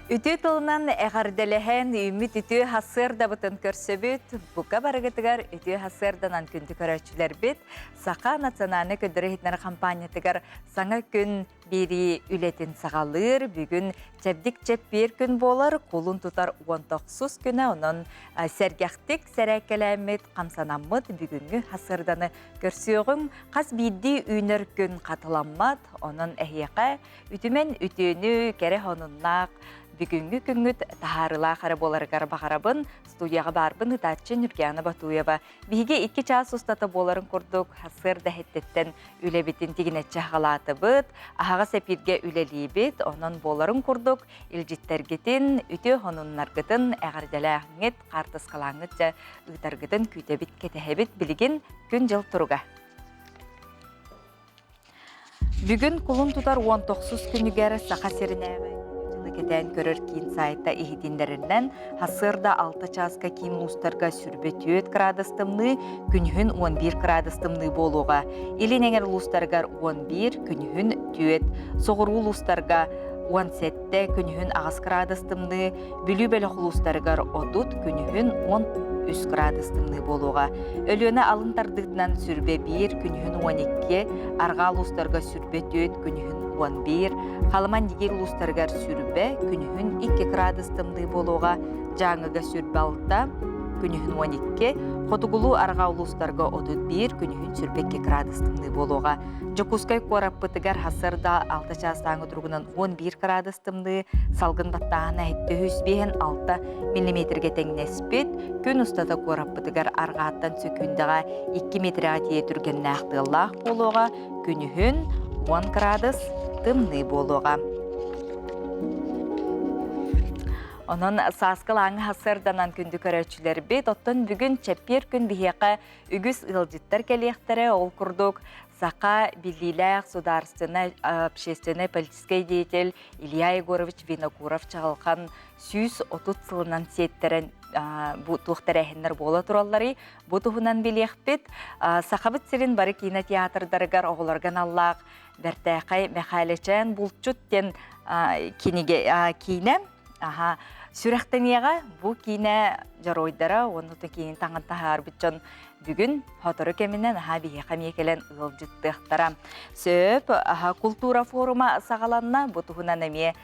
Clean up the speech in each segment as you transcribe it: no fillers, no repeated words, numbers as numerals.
Үтü тылынан әғарделеген үміт үтü хасыр да бұтын көрсөбіт, бұқа барығытығар үтü хасырданан күнді көрәчілер біт, Сақа национальны көдірі хитнар компаниятығар саңа күн бері үлетін сағалыр, бүгін чәбдік чәп бір күн болар, қолын тұтар 19 күні, оның сәргәқтік сәрәкеләмет қамсанамыд бүгінгі хасырданы көрсөғын, қас бейді үйнер күн қатыламмад, оның әйеқа үтімен үтіні кәрі оныннақ, бүгінгі күнгіт тахарыла қары боларығар бағарабын, студияға барбын ұтатчын Нүргияны Батуева. Біге 2 час ұстаты боларын құрдық, хасыр дәхеттеттен үлебетін тегінетчі ғалаты бұд, ағаға сәпирге үлелей бет, онын боларын құрдық, үлжеттергетін, үті онынларғытын, әғардәлі ағыңет, қартыс қалаңыт жа ұйтарғытын күйтебет кетехебет білген күн жыл тұруға. Бүгін құлын тұтар 19 күнігер сақа серінәғай. Кетен көрір кейін сайта ихидіндерінен хасырда 6 часка кейін ұстарға сүрбе 4 градыстымны, күнхін 11 градыстымны болуға. Илен әңер ұстарғар 11, күнхін 4, соғырул ұстарға 17, күнхін ағыз градыстымны, бүлі бәлі ұстарғар 30, күнхін 13 градыстымны болуға. Өліні алынтардықтынан сүрбе 1, күнхін 12, арғал ұстарға сүрбе 4, күнхін 11, қалыман дегер ұлыстарғар сүрбе, күнігін 2 градыстымды болуға, жаңыға сүрбе 6, күнігін 12, қотығылу арға ұлыстарға 31, күнігін сүрбе 2 градыстымды болуға. Жокускай қораппытығар хасырда 6 частаңы тұрғынан 11 градыстымды, салғын баттағына әтті 6 мм тәңнеспет, күн ұстата қораппытығар арғаттан сөкіндіға 2 метрға тие түрген нәқтылақ болуға, күнігін 10 градус тымны болуға. Onun саскылаңы хасырданан күнді көрәчілер бет, оттын бүгін чәппер күн бігеқа үгіз ұлжыттар кәлектері ол күрдік. Сақа Белилях сударственный, общественный, политический деятель Илья Егорович Винокуров чағылған 130 сылынан сеттерін туқтарахиннар бола тураллары. Бұ тұғынан белек бет, сақабыт сирин бары кинотеатрдарығар оғыларған Аллах, бәртәқай мәқалечен бұлчуттен кейінем. Сүрәқтенеға бұл кейіне жаройдара, онытын кейін таңын тағар бүтчон бүгін хотыры кемінен бейе қамекелен ұлжыттықтара. Сөп культура форума сағаланна бұтығынан әме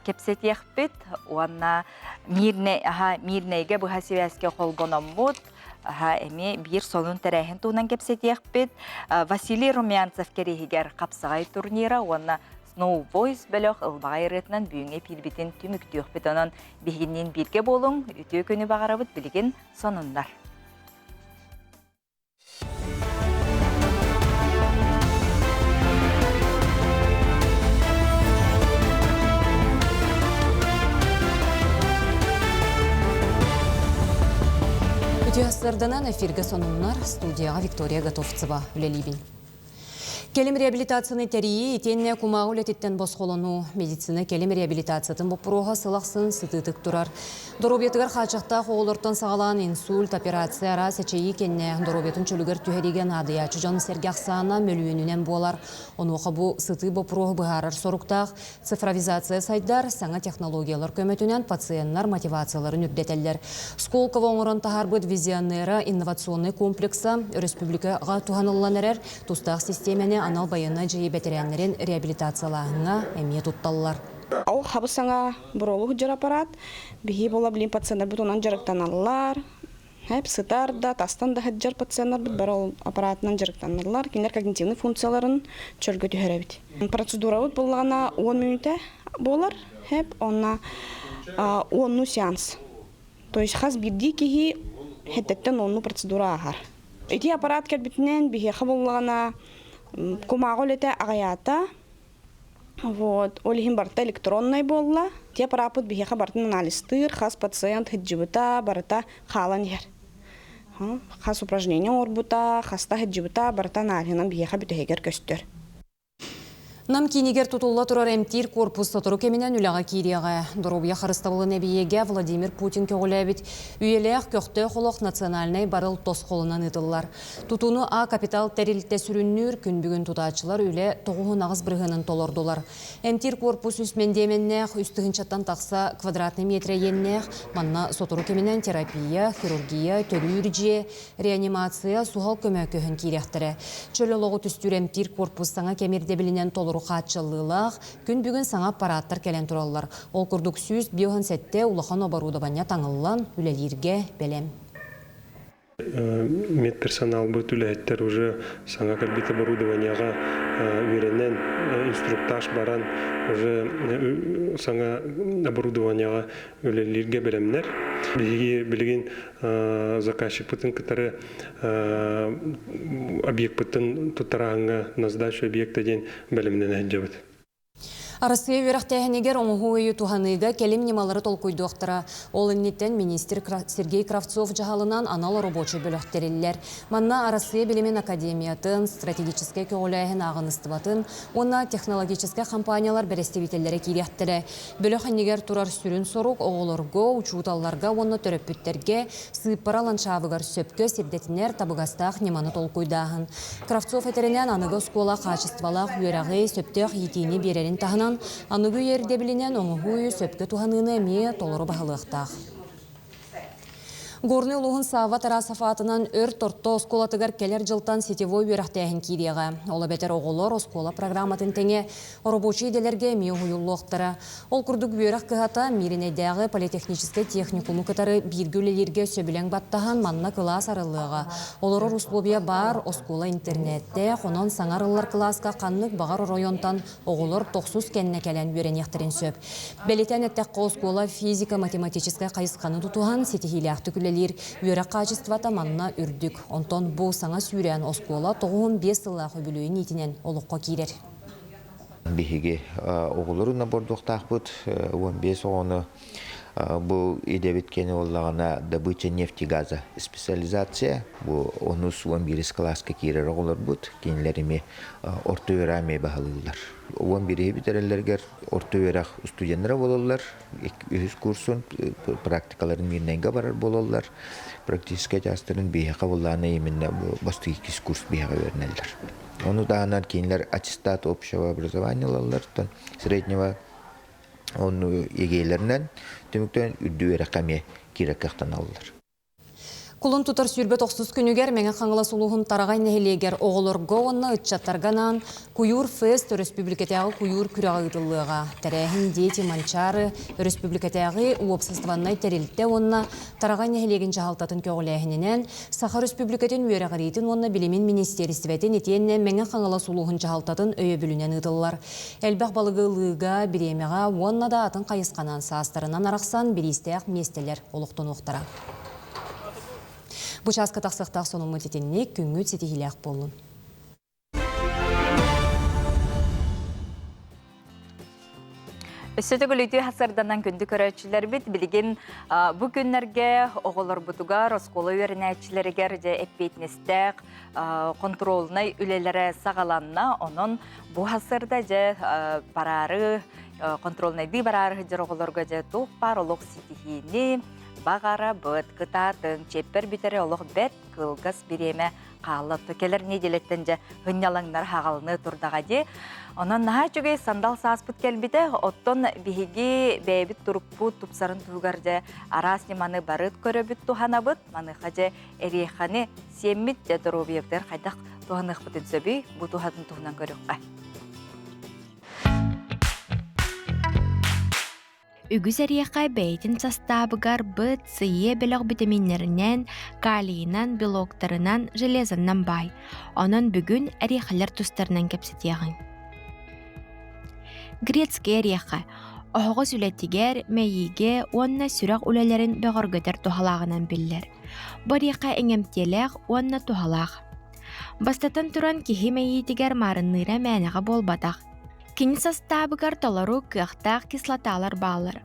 кепсетеқ бет, оңна мирнеге бұға севәске қолбонам бұд, әме бір сонын тәрәхін туынан кепсетеқ бет, Василий Румянцев керегігер қапсығай турнира, оңна Snow Voice бөліқ ұлбағайретінен бүйіңе пилбетін түміктіуқ бетонын бігіннен бірге болың, үті көні бағарабыт білген сонындар. Үті астарданан эфирге сонынлар студияға Виктория Готовцева үлелейбін. Келім реабилитацияны тәрейі етенне кумағы үлететтен босқолыну медицина келім реабилитациятын бұпыруға сылақсын сытытық тұрар. Доробетігер қачықта қоғылыртын сағалан инсульт операцияра сәчейі кенне доробетін чөлігер түйереген адыячы жан сәргақсана мөлуенінен болар. Оны оқа бұ сыты бұпыруғы бұғарар сорықтақ, цифровизация сайдар, саңа технологиялар көметінен пациенттар мотивацияларын үбдетелдер. Сколково оңырын тахарбыд визионера инновационный комплекса республикаға туғанылан әрер тұстақ системені анал байына жайы бәтерәнлерін реабилитациялағына әмие тұтталылар. Ау хабысаңа бұролу жыр аппарат, бігі бола білін пациенттар бұд онан жарықтан алылар, сытар да, тастан да жар пациенттар бұд бар ол аппаратынан жарықтан алылар, кендер когнитивный функцияларын чөлгі түйері бід. Процедура бұд болғана 10 минута болар, онна 10 сеанс. То есть хас бірді кеги хеттеттен 10 процедура ағар. Эти аппарат кәрбітінен бігі қабылғана кумағол еті ағаята, олихин барта электронной болла, те парапыт бихеха бартын анализтыр, хас пациент хеджибыта барата халан ер. Хас упражнение орбута, хаста хеджибыта барата анализынан бихеха бүтігер көстер. Нам кинигер тутулла турар эмтир корпус сотору кеминен үлаға кирияға. Доробия харыстабылын әбиеге Владимир Путин көгіләбіт үйелеяқ көқті қолық национальный барыл тос қолынан ытылар. Тутуну А капитал тәрілтті сүріннүр күн бүгін тутачылар үйле тоғуын ағыз бірғынын толордулар. Эмтир корпус үсмендеменнәқ үстігін чаттан тақса квадратный метре еннәқ, манна сотору кеминен терапия, хирургия, төлүрже, реанимация, суғал көмөкөһін кирияқтыры. Чөлі лоғы түстүр эмтир корпус саңа кемерде білінен толору қатшылылық, күн бүгін саңа аппараттар кәлен туралар. Ол күрдік сүйіз биохан сәтте улахан оборудования таңылан үлелерге бәлем. Медперсонал будет үләттер уже саңа кәлбет оборудованияға үйренен инструктаж баран уже саңа оборудованияға үлелерге бәлемнер. Білген заказчик бұтын кітары объект бұтын тұттарағыңа на сдачу объекта ден бәлемнен әджабыд. Арасыя верақтәхінегер оңғуы туханыға келім немалары толкуйдуқтыра. Ол иннеттен министр Сергей Кравцов жағалынан анал рабочий бөліқтерелілер. Манна Арасыя білімен академиятын, стратегический көгіләйін ағыныстыбатын, онна технологический компаниялар бәрестебетелері кейректірі. Бөліқінегер турар сүрін сорук оғылырға, учуталларға, онна төрөппүттерге, сыппара ландшабығар сөпкі сердетінер табығастақ неманы толкуйдағын. Кравцов әтерінен анығы скола қачествалақ үйерағы сөптіқ етейіне берерін тағынан анығы ерде білінен оңығы сөпкі туғаныны әме толыры бағылықтақ. Горны улуғын Сава Тарасов атынан өр торто осколатығар келер жылтан сетевой верақтайын кейдеға. Ола бәтер оғылар оскола программатын тәңе рабочий делерге әме ұйылуқтыра. Ол күрдік верақ кығата миринедегі политехнический техникумы кытары биргүлелерге сөбілен баттаған манна класс арылыға. Олары условия бар оскола интернетте, қонан саңарылар класска қаннық бағар районтан оғылар тоқсыз кәнне кәлен верен ектірін сөп. Бәлетен әттәққа оскола физика-математическай қайысқаны тұтуған сетихилі ақтүкілі Үйері қачествата манна үрдік. Онтон бұл саңа сүйрен оскола 9-5 сылағы бүлуін етінен олыққа кейрер. Бихиге оғылырына бордуқтақ бұд, 15 оғыны бұл едебеткені олағына добыча нефти газа специализация. Бұл 11 класска кейрер оғылыр бұд, кейінлеріме орта өрәме бағалылар. 11 битереллергер орта өрәқ студенттер болалар, 200 курсын практикаларын мирненге барар болалар. Практически жастарын бейхақа болағына еменне басты 2 курс бейхақа өрнелдер. Оны дағанар кейінлер аттестат общего образования алалар, среднего оны егейлерінен түміктен үрді өрәқаме керекқтан алалар. Кулын тутар сүрбе 90 күнігер мәңі қаңғыла сұлуғын тарағай нәхелегер оғылырға онна үтчаттарганан Куюр Фест республикатағы Куюр күрағыдылыға. Тәрәхін дети манчары республикатағы уопсыздываннай тәрелітті онна тарағай нәхелеген жағалтатын көғіләхінінен Саха республикатын үйерағаритін онна білімен министерістіветін етенне мәңі қаңғыла сұлуғын жағалтатын өйе бүлінен ұдылылар. Әлбәқ балығылыға біремеға онна да атын қайысқанан састарынан арақсан бірістәқ местелер олықтың оқтара. Бұчасқа тақсықтақ соның мұтетінне күңгі тетігіләқ болын. Өссөті көліті хасарданан күнді көрәтшілер біт, білген бұл күнлерге оғылар бұтыға росколы өрінәтшілергер де әппейтіністәқ контролына үлелері сағаланна, оның бұл хасарда же барары, контролнайды барары жер оғыларға же тұқ бар олық сетігіне, бағара бұд, қытатын, чеппер бітері олық бәт қылғыз біреме қалыпты. Келер неделеттен же ғынялаңдар хағалыны тұрдаға де. Онан наға жүгей сандал сааспыт келбіді, оттон бігеге бәйбіт тұрықпу тұпсарын тұғар же арас неманы барыт көрөбіт тұхана бұд, маныққа же әрейханы семмит же дұробиевдер қайдақ тұғанық бұтын сөбі бұ тұхатын тұғынан көріққа. Үгіз әрияқа бәйтін састабығар бұд сые біліқ витаминлерінен, калиинан, белоктарынан, железаннан бай. Онын бүгін әрияқалар тұстарынан кәпсетеғін. Грецкий әрияқа. Оғыз үлеттігер, мәйіге, онна сүрақ үлелерін бәғыргөтер тұхалағынан білдер. Барияқа әңемтелек, онна тұхалақ. Бастатан тұран кехи мәйітігер марынныра мәнеға болбадақ. Кини састабыгар толору кыахтаах кислоталар баалар.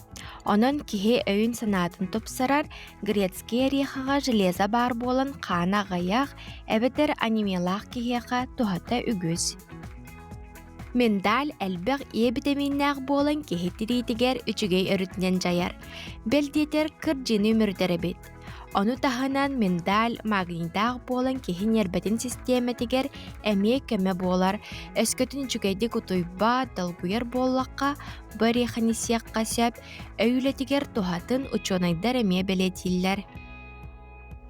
Онон кихи өйін санатын тупсарар грецкий рейхаға железа бар болан қана ғаяқ, әбетер анемиялақ кихеға тухата үгіз. Мендаль әлбәқ ебітеминнәғ болан кехеттіритігер үчігей өрітінен жаяр. Белдетер кір жені өмірдері бет. Оны тахынан мендаль магнитақ болан кехін ербетін системетігер әме кәме болар. Өскөтін жүгейді күтуйба далгуер боллаққа бір еханисияққа сөп, өйлетігер тухатын учонайдар әме белетілер.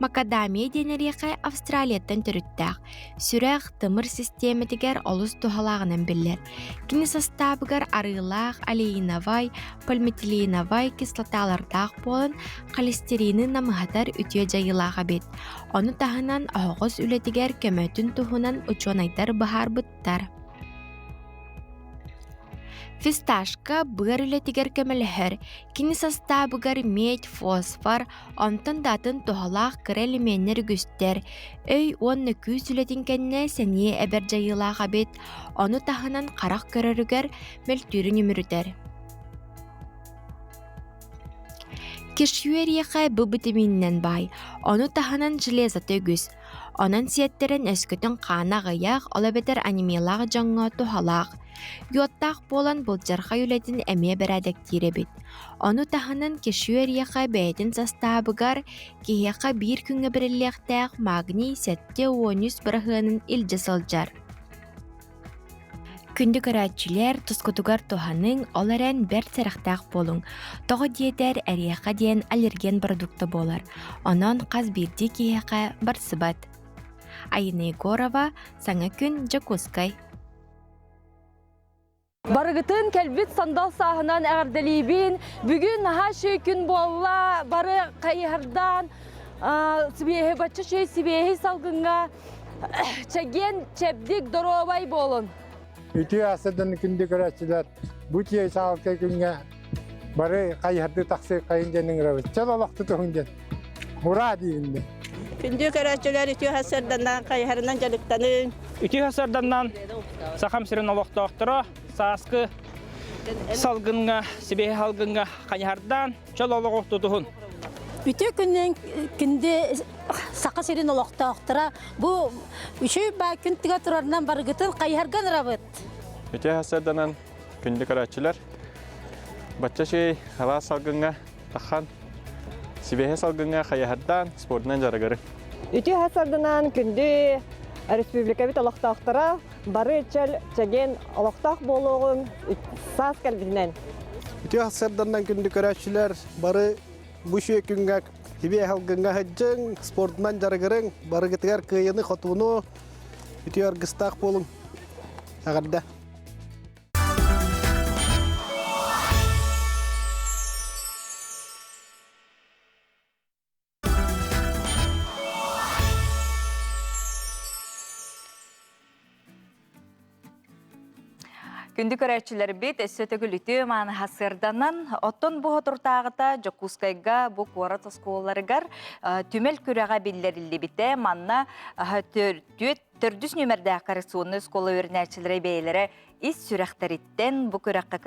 Макадамия денеріқай Австралияттан түріттәқ. Сүрәқ тымыр системетігер олыс тухалағынан білер. Кені састабығар арылақ, алейиновай, пальметилиновай кислоталардақ болын холестерины намығатар үтіе жайылаға бет. Оны тағынан оғыз үлетігер көмөтін тухынан учонайдар бағар бұттар. Фисташка бұғар үлетігер көміліхір, кені саста бұғар мед, фосфор, онтын датын тұғалақ кірі меннер күстер. Өй онны күз үлетін кәнне сәне әбір жайылаға бет, оны тағынан қарақ көрірігер мөлтүрін өмірдер. Кешуерияқай бұл бітіміннен бай, оны тағынан железаты күз. Онын сиеттерін өскөтін қана ғаяқ, олабетер анемиялағы жаңға тұғалақ. Йоттақ болан бұлджарға үлетін әме бірәдік тиребет. Оны тағынан кешуерияқа бәйтін састабығар, кейеқа бір күнгі біріліқтәқ магний сәтте 13 бірғының үлді сылжар. Күнді көрәтчілер тұскутугар туғаның оларан бәр сәріқтәқ болың. Тоғы диетер әрияқа дейін аллерген продукты болар. Онын қаз бірді кейеқа бар сыбат. Айына Егорова, Саңа күн, Жакускай. Барыгытын кәлбет сандал сағынан әғірділейбін. Бүгін наға күн болла бары қайырдан сібейі бачы сібейі салғынға чәген чәбдік доробай болын. Үті асырдан күнді көрәтшілер бұтие сағылқа күнге бары қайырды тақсы қайын жәнің рәбіз. Чәл олақты тұхын Мұра дейінді. Күнді көрәтшілер үті асырдан қайырынан жәліктанын. Үті асырданнан сақам сірін олақтақтыра саскы салгынға, сібе халгынға қайырдан чәл олақты тұхын. Үті күннен күнді сақа сірін олақтақтыра бұл үші ба күн тіға тұрарынан барғытын қайырған рабыт. Үті асырданнан күнді көрәтшілер бача шей хала салгынға таққан сібе салгынға қайырдан спортынан жарығыры. Үті асырданнан күнді республика бит олақтақтыра бары чәл чәген олақтақ болуғын сас кәлбінен. Үті асырданнан күнді көрәтшілер бары бұшы күнгі тебе халгынға хәджің спортынан жарығырың бары гітігер күйені қотуыну үті арғыстақ болың ағарда. Күнді көрәтшілер бет өссөтігіл үті маны хасырданан, оттон бұғы тұртағыта Жокускайға бұ қуара тосколарығар түмел күрәға белдерілі біті манна түрдіс нөмірді коррекционны скола өрнәтшілері бейлері ис сүрәқтеріттен бұ күрәққа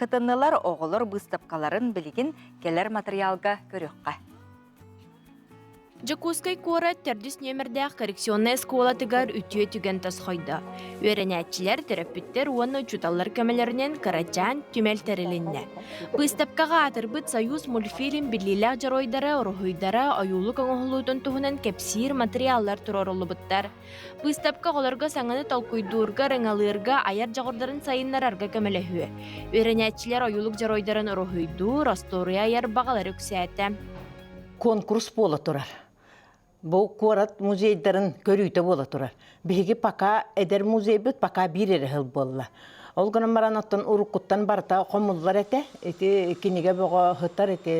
кытынылар оғылыр бұстапқаларын білігін келер материалға көріққа. Жакускай кора тердис нөмірдәқ коррекционный сколатыгар үтіе түген тасқойды. Өренәтчілер терапевттер оны чуталар көмелерінен карачан түмелтерілінне. Бұстапқаға атырбыт союз мультфильм бірліләқ жаройдары, рухойдары, аюлы көңіғылуытын тұғынан кепсир материаллар тұрорылы бұттар. Бұстапқа оларға саңаны талқойдуырға, рыңалырға, аяр жағырдарын сайынлар арға көмелі. Өренәтчілер аюлық жаройдарын рухойду, растория аяр бағалар өксәті. Конкурс бола тұрар. Бұл қорат музейдерін көрүйті бола тұрар. Беге пака әдер музей бүт пака бір әрі болла. Ол күнім баран оттан ұрыққыттан барта қомылдар әті, кенеге бұға ғыттар әті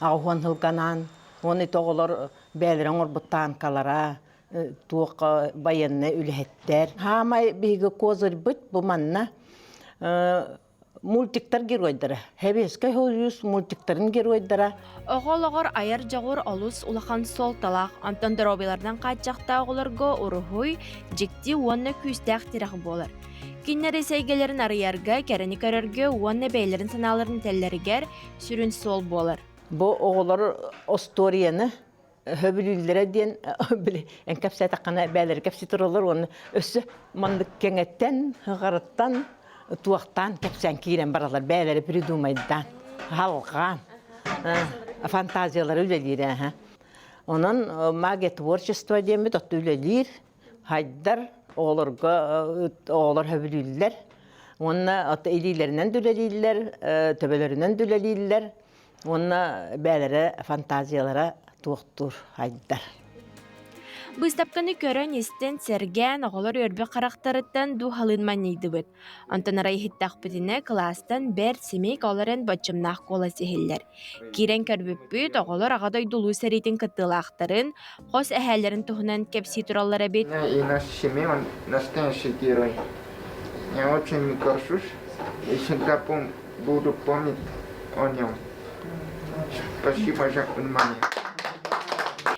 ағуан ғылғанан, оны тоғылар бәлірін ұрбыттан қалара, туық байынны үліхеттер. Хамай беге қозыр бүт бұл манна мультиктар геройдары. Хәбеске хойюс мультиктарын геройдары. Оғалағыр аяр жағыр олыс улахан сол талақ. Антон дробилардан қатжақта оғыларға ұрығой жекті онны күстәқ тирақ болар. Киннер есейгелерін арыярға, кәріні көрерге онны бәйлерін саналарын тәлләрігер сүрін сол болар. Бұл оғылар осторияны höbülülere diyen enkapsayta kana bäler kapsi turulur onu össü mandık kengetten hıgarattan туақтан кепсен кирен баралар, бәлері придумайдан, халған, фантазиялар үлелер. Onun магия творчество демет, отты үлелер, хайдар, олар хөбілілер. Онна аты илилерінен дүлелилер, төбелерінен дүлелилер. Онна бәлері фантазиялара туақтур хайдар. Быстапканы көрөн истен серген оголор өрбе карактарыттан ду халынман нейдибит. Антон райхиттак битине класстан бер семейк оларын бачымнах кола сехиллер. Кирен көрбүппүт оголор агадай дулу серитин кыттылактарын, хос эхелерин тухунан кепси тураллара бит. И наш семей, он настоящий герой. Я очень горжусь и всегда буду помнить о нем. Спасибо за внимание.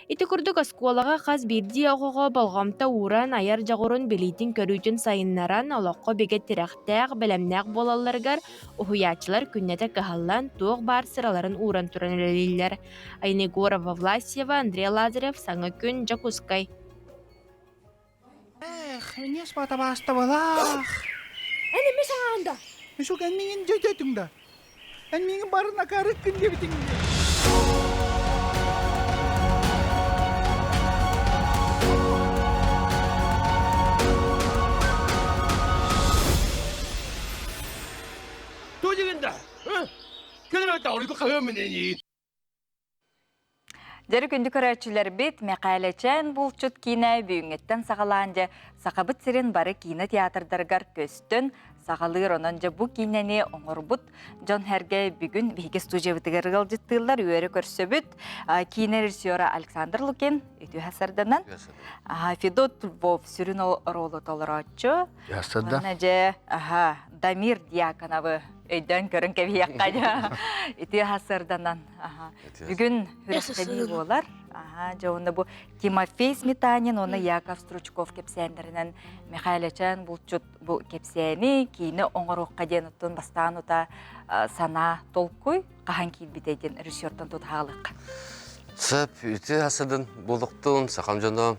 Ити курдук оскуолага хас бирди оғоға балғамта уран аяр жағырын билитин көрүйтін сайыннаран олоққа бегет тирақтақ білемнәқ болаларгар ухуячылар күннеті кахаллан туық бар сыраларын уран туран өлелілер. Айнегорова Власьева, Андрей Лазарев, Саңа күн, Жакускай. Не спата баста балах. Әне ме саңанда? Шук әнмеген жөтөтіңді. Әнмеген барына қарық күнде бітіңді. Дәрі күнді көрәтшілер бет мәқәлечен бұлчыт кейіне бүйіңеттен сағаланжа сақабыт сирен бары кейіне театрдарғар көстін сағалыр онынжа бұ кейінені оңыр бұд Джон Херге бүгін бейге студия бұтығырғыл жыттылар үйері көрсөбіт кейіне режиссера Александр Лукен өту әсірдінен Федот Львов сүрін ролы толыр отчу Дамир Дьяконовы өйден көрін кәбейек қайда. Үті ғасырданан. Бүгін хүріқтәді болар. Жауында бұл Тимофей Сметанин, оны Яков Стручков кепсәндерінен Михайлячан бұл кепсәні кейіні оңыр оққа ден ұттын бастан ұта сана толқой қаған кейін бітейден режиссерден тұт ғалық. Сап, үті ғасырдан болдықтың сақам жоны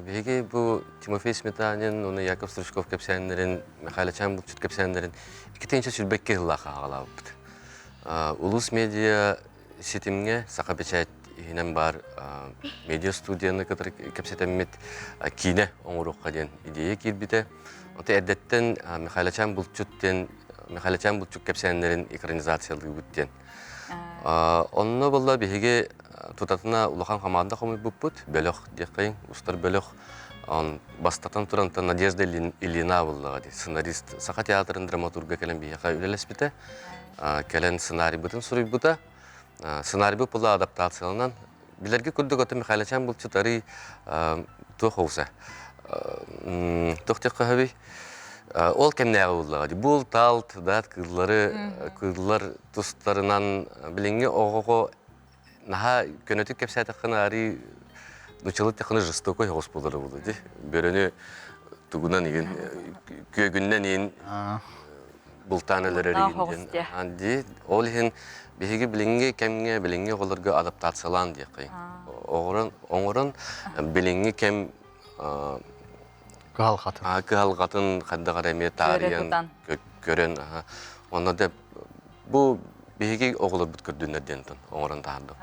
беге бұл Тимофей Сметанин, оны Яков Стручков кепсәндерін, Михайлячан бұл чүт кепсәндерін Икетенче сүрбекке ғылаға ағалабыд. Улус медиа сетімге сақа печать енен бар медиа студияны кітір кепсетеммет кейіне оңырыққа ден идея келбіді. Оты әрдеттен Михайлачан Бұлчут кепсенлерін экранизациялығы бүттен. Онны болда беге тұтатына улахан қамадында қомай бұппыд, бөліқ деқайын, ұстар бөліқ. Бастатан тұрантан Надежда Ильина болдыға де. Сценарист Сақа театрын драматурга кәлін бейеқа үлелес біті. Кәлін сценарий бұтын сұрый бұта. Сценарий бұп бұла адаптациялынан. Білерге күрдік оты Михайлачан бұл чытары тұқ оғыса. Тұқ тек қағабей. Ол кәмнәғі болдыға де. Бұл талт, дат, күрлар тұстарынан біліңге оғығы наға көнетік кәпсәтіқін әрі Нучалы текіні жыстокой хоғыс болары болды. Бөріні тұғынан еген, көгіннен ең бұлтан әлері егінден. Ол ең бейге біліңге, кәмге, біліңге оларға адаптациялан дейқи. Оңырын біліңге кәм кығалғатын қаддағар әме тариян көрен. Онда деп, бұл бейге оғылыр бұт көрдіңдерден оңырын тағады.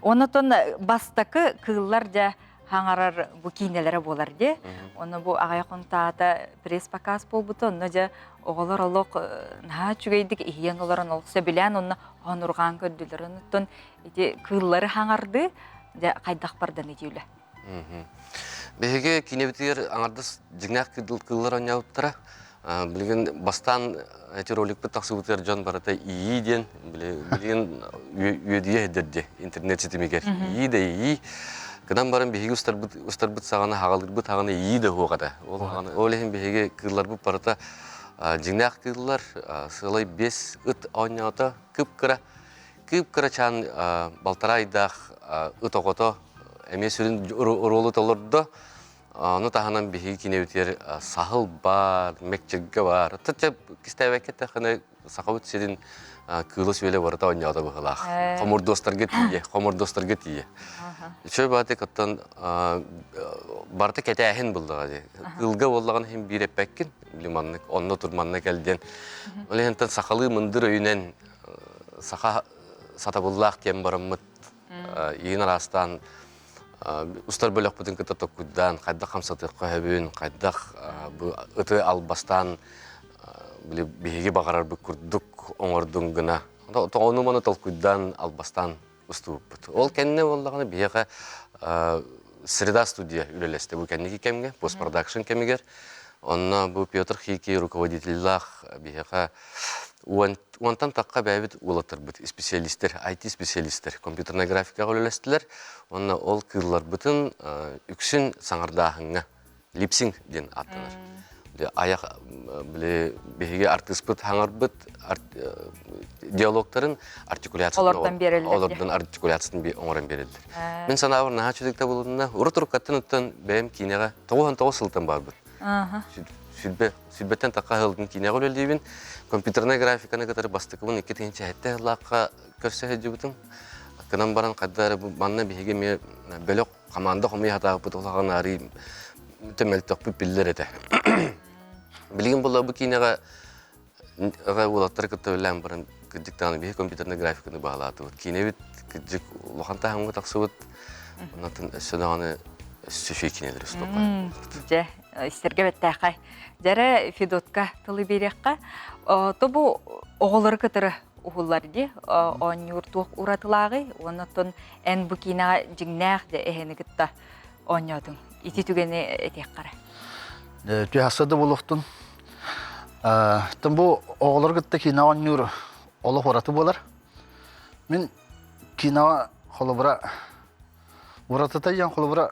Онытын бастақы кығылар да хаңарар бұ кейнелері болар де. Оны бұ ағайқын тағыда пресс-показ бол бұты, оны да оғылар олық чүгейдік еген оларын олықса білән, оны ғанұрған көрділерін ұттын кығылары хаңарды қайдақ бардан едеулі. Беге кейнебетігер аңардыс жігнәқ кығылар оңя ұттыра. Білген бастан әте роликпі тақсы бұтыр жон барата ии ден, білген өйдіе әдерде интернет сетімегер. Ии де ии. Кыдан барын беге ұстар бұт сағаны, хағалыр бұт ағаны ии де оғада. Ол ең беге кығылар бұт барата жігнәқ кығылар сылай 5 ұт оңяута күп-күра чан балтарайдақ ұт оғыта әме сүрін ролы толырды. Оны тағынан бейгі кенеуітер сағыл бар, мәкчіргі бар. Тұтча кістәвәкетті қаны сақауыт седін кылы сөйле барыта ойнята быхылах. Комурдостарга тие. Чөй баты каттан барты кетәһин булдыга ди. Кылга боллаган хим биреппеккин, лиманны онно турманны келден. Олентен сакалы мындыр өйнен саха сатабуллах тем барыммыт. Иин арастан устар бөлөк бүтүн кыта токудан, кайда камсаты кайбын, кайда бу ыты албастан биле биһиги багарар бу курдук оңордун гына. Тоonu мана толкудан албастан уступпут. Ол кенне боллаганы бияга среда студия үлелесте бу кенники кемге, постпродакшн кемигер. Онна бу Петр Хики руководительлах бияга уантан такка бәбит улатыр бит специалисттер, IT специалисттер, компьютерная графика үлелестилер. Онна ол кырлар бүтүн үксүн саңардахыңга липсинг ден аттанар. Аяқ біле беге артиспыт хаңарбыт диалогтарын артикуляциясын олардан артикуляциясын оңырын берілдір. Мен санабыр наға чөдікті болуына ұры-тұрып қаттын ұттан бәйім кейнеға 9-9 сылтын бар бұд. Сүлбеттен таққа ғылдың кейнеға өлелдейбін. Компьютерная графиканы қатары бастықымын 2-теңінші әтті ғылаққа көрсе әді бұтым. Кынан баран қаддары манна беге ме бөлік қаманда қомай хатағы бұт олаған ары төмелтіқ бұп білдер еді. Билген болла бу кинега улаттар кытта белән баран диктаны бе компьютерный графиканы баглатып. Кинебит кыжык лоханта хаңга таксыбыт. Онтан сөдөганы сөшөй кинелер стопка. Же истерге беттакай. Жара Федотка тылы берекка. То бу оголор кытыры ухуллар ди. Он юртук уратылагы. Онтан эн бу кинега жигнах де эхени кытта оньодун. Ити түгене этек кара. Түйасады болуқтын. Тым бұл оғылар күтті кинауан нүр олы хораты болар. Мен кинауа қолыбыра ұратыта ен қолыбыра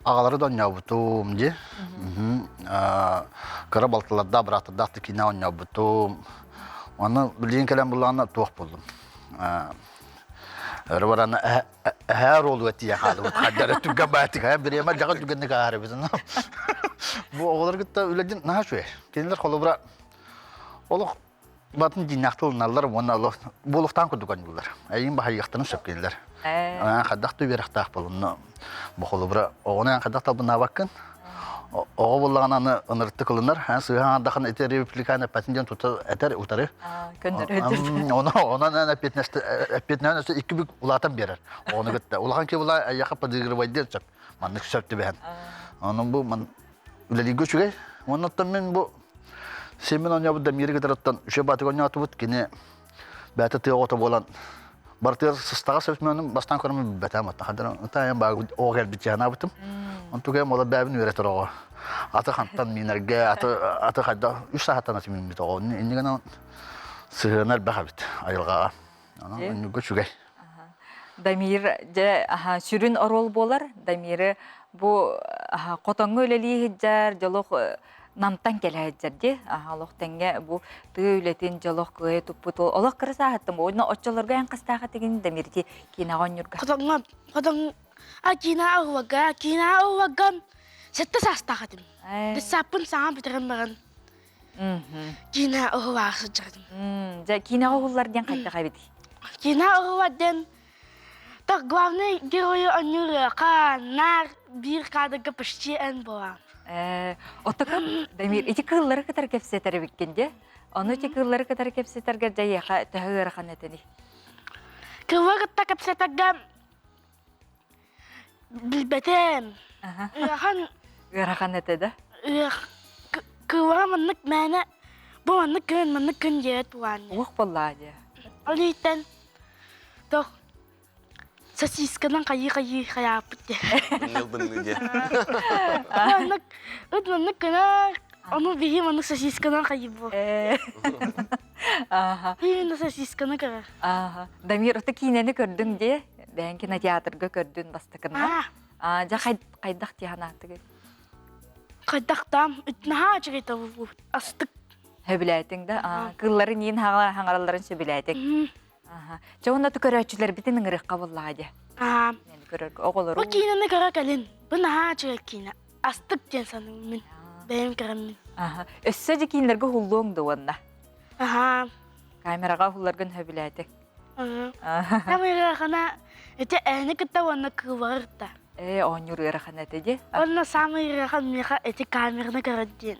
ағалары дон яубытым де. Кара балтыларда бұратыдақты кинауан яубытым. Оны білген кәлем бұлағына тоқ болдым. Рыбараны әр олу әтия қалып, қаддары түгген бәтік, біреме жағын түгенді қағары бізін. Бұл оғылар күтті өледен наға шөй. Кенелер қолы бұра, олық батын динақтыл налар, оны болықтан күдіген бұлар. Әйін баға еқтінің сөп кенелер. Қаддақты беріқтақ болуны. Бұл қолы бұра, оғына қаддақта бұна баққын. Оғы болған аны ыныртты қылынар. Сыған андақын әтер репликаны пәтінден әтер ұтары. Онан әпетінен өсі 2 бүк ұлатан берер. Оны күтті. Ұлаған ке бұла әйяқы падығыры байдер сөп. Манны сөпті бән. Оның бұл үлелігі үшігей. Оның оттан мен бұл семен оңя бұдда мері кетер оттан үші батық оңя атып бұд. Кені бәті тыға оты болан. Бартыр сыстаға сөпсіменің бастан көрімі бәтәм атты. Қадырын ұтайын бағы оғыр бітчі ғана бұттым. Онтугай мола бәбін өретір оғы. Аты қанттан минерге, аты қайда 3 сағаттан аты мен бит оғы. Иннігіна сығынар бәға бит айылғаға. Үннігі шүгей. Дамир сүрін орол болар. Дамирі бұл қотаңғы өлелі хеджар, жолық намтан келе хеджарди. Лоқтанға бұл тұғы өлетін жолық қығы тұппыт ол. Олық кірі сағаттым. Ойына отчаларға ән қыстаға деген Дамирді кейнаған үргі. Кина ауагам сетте састағадым. Десапын саңа бітірін баған. Кина ауағысы жардым. Кина ауғылардан қайта қайбеді? Кина ауғаден так главный герой онюры қанар бір қадығы піште ән болам. Отықын, Дамир, еті қыллары қатар кепсетері беккенде? Оны еті қыллары қатар кепсетерге жайыға тәғыр қан әтені? Қыллары қатар кепсетерге Bilbetem. Garakan ete de? Kıvara manık mene, bu manık gün yet var. Uğuk vallahi. Alitten, doch, sasiskadan kayı yapıp de. Yıldın diye. Manık gına, onu bir manık sasiskadan kayı bu. Bir sasiskadan kayı. Damir, o kineni gördün diye. Ben kina teatrga gördün bastıkına. Ja kaydak tihanatı gel. Kaydaktam, ütnaha çıkıydı bu astık. Hebiletin de, kılların yiyin hangarların söbiletin. Çoğunda tüköröçüler bitinin ırıqqa vallahi. Oğulur. Bu kineni kara kalın, bu naha çıkıydı. Astık diyen sanırım min, benim karamın. Össöcü kinlerge hulluğun da onda. Камераға хуларгын хөбіләді. Камерағана эти әні кітті оны кылварырда. Он юрырахан әтеде? Оны самый ырахан меха эти камераны көрден.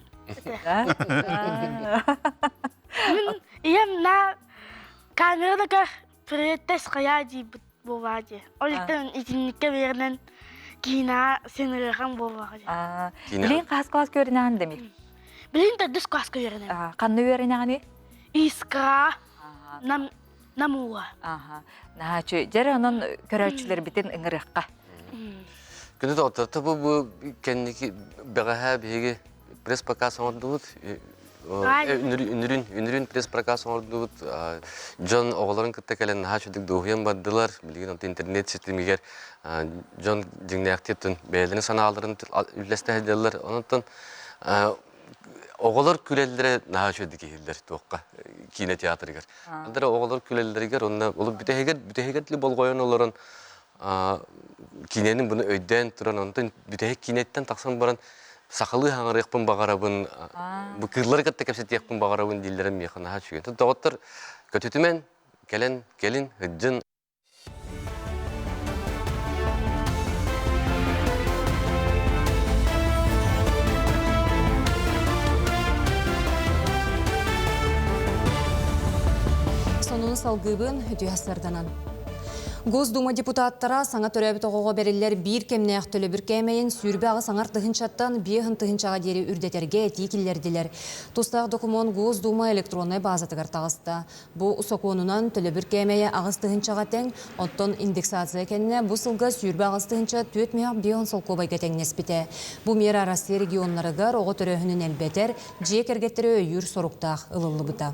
Мен ием на камераға приеттес қая дейбіт болваде. Олықтан итинникке берінен кейіна сен ырахан болваде. Білейін қас класс көрінаған демек? Білейін тәдіс класс көрінен. Қанны көрінағаны? Искра, намуа. Нағачы, жәрі онын көрәтшілер бітін ұңырыққа. Күнді тоқтарты бұл кәндекі бәғаға бейге пресс-показ оңырдығыд. Үнірін пресс-показ оңырдығыд. Джон оғыларын күтті кәлін нағачыдық доғыян баддылар. Білген интернет системігер Джон діңнәқтетін бәйеліні саналарын үлләсті әделер. Онытын оғылар күлелдері нағачыдық кейілдер тоққа кинотеатрыгер. Алдары оғылар күлелдерігер, олып бүтәхегерлі болғойын оларын киненің бұны өйден тұран, онтын бүтәхек кинеттен тақсан баран сақылы хаңыр еқпін бағарабын, бұл кырлары кәтті кәпсет еқпін бағарабын дейлерім еқін аға чүйген. Тоғыттыр көтетімен келін, хүджін. Сонун салгыбын үтüясарданан. Госдума депутаттара саңа төрәбіт оғуға берілер бір кемнәқ төлі бір кәмейін сүрбі ағы саңар тұхынчаттан бейхін тұхынчаға дері үрдетерге әтейкілерділер. Тустағы документ Госдума электронной базатығар тағысты. Бұл соқуынынан төлі бір кәмейі ағыз тұхынчаға тәң, оттон индексация кәнне бұл сылға сүрбі ағыз тұхынча 4 меғ бейхін солқобайға тәңнеспіте. Бұл мер арасы регионларығар оғы төрөхінің әлбетер, жек әргеттері өйір соруқтақ ылылы бұта.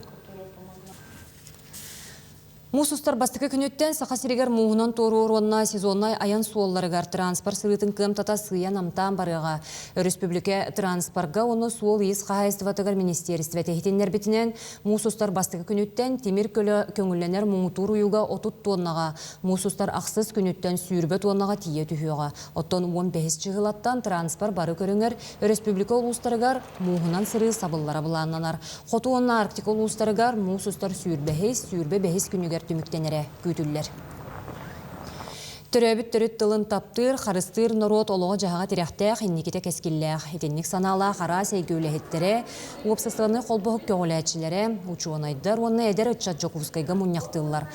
Мусустар бастықы күнөттен сақасырегер мұғынан тору орынна сезоннай аян суолларығар транспорт сырытын кымтата сыян амтан барыға. Республика транспортға оны суол ес қағайыстыватығар министерстве тегітенлер бітінен мусустар бастықы күнөттен темір көңілленер мұңытур уюға 30 тоннаға, мусустар ақсыз күнөттен сүйірбі тоннаға тие түхеға. Оттон 15 чығылаттан транспорт бары көріңер республика олустарығар мұғынан сыры сабыллара бұланнанар. Қоту онна арктика олустарығар мусустар сүйірбе бәхес күнігер түміктенері күйтілдер. Төрөбіт түріт тылын таптыр, қарыстыр народ олығы жағаға тиряқтақ, инникеті кәскілләқ. Етенник санала қара сәйгеулі опсастығыны қолбұғық көғіләтшілері, учуанайдар, оны әдер үтчат жоқуызқайға мұняқтылар.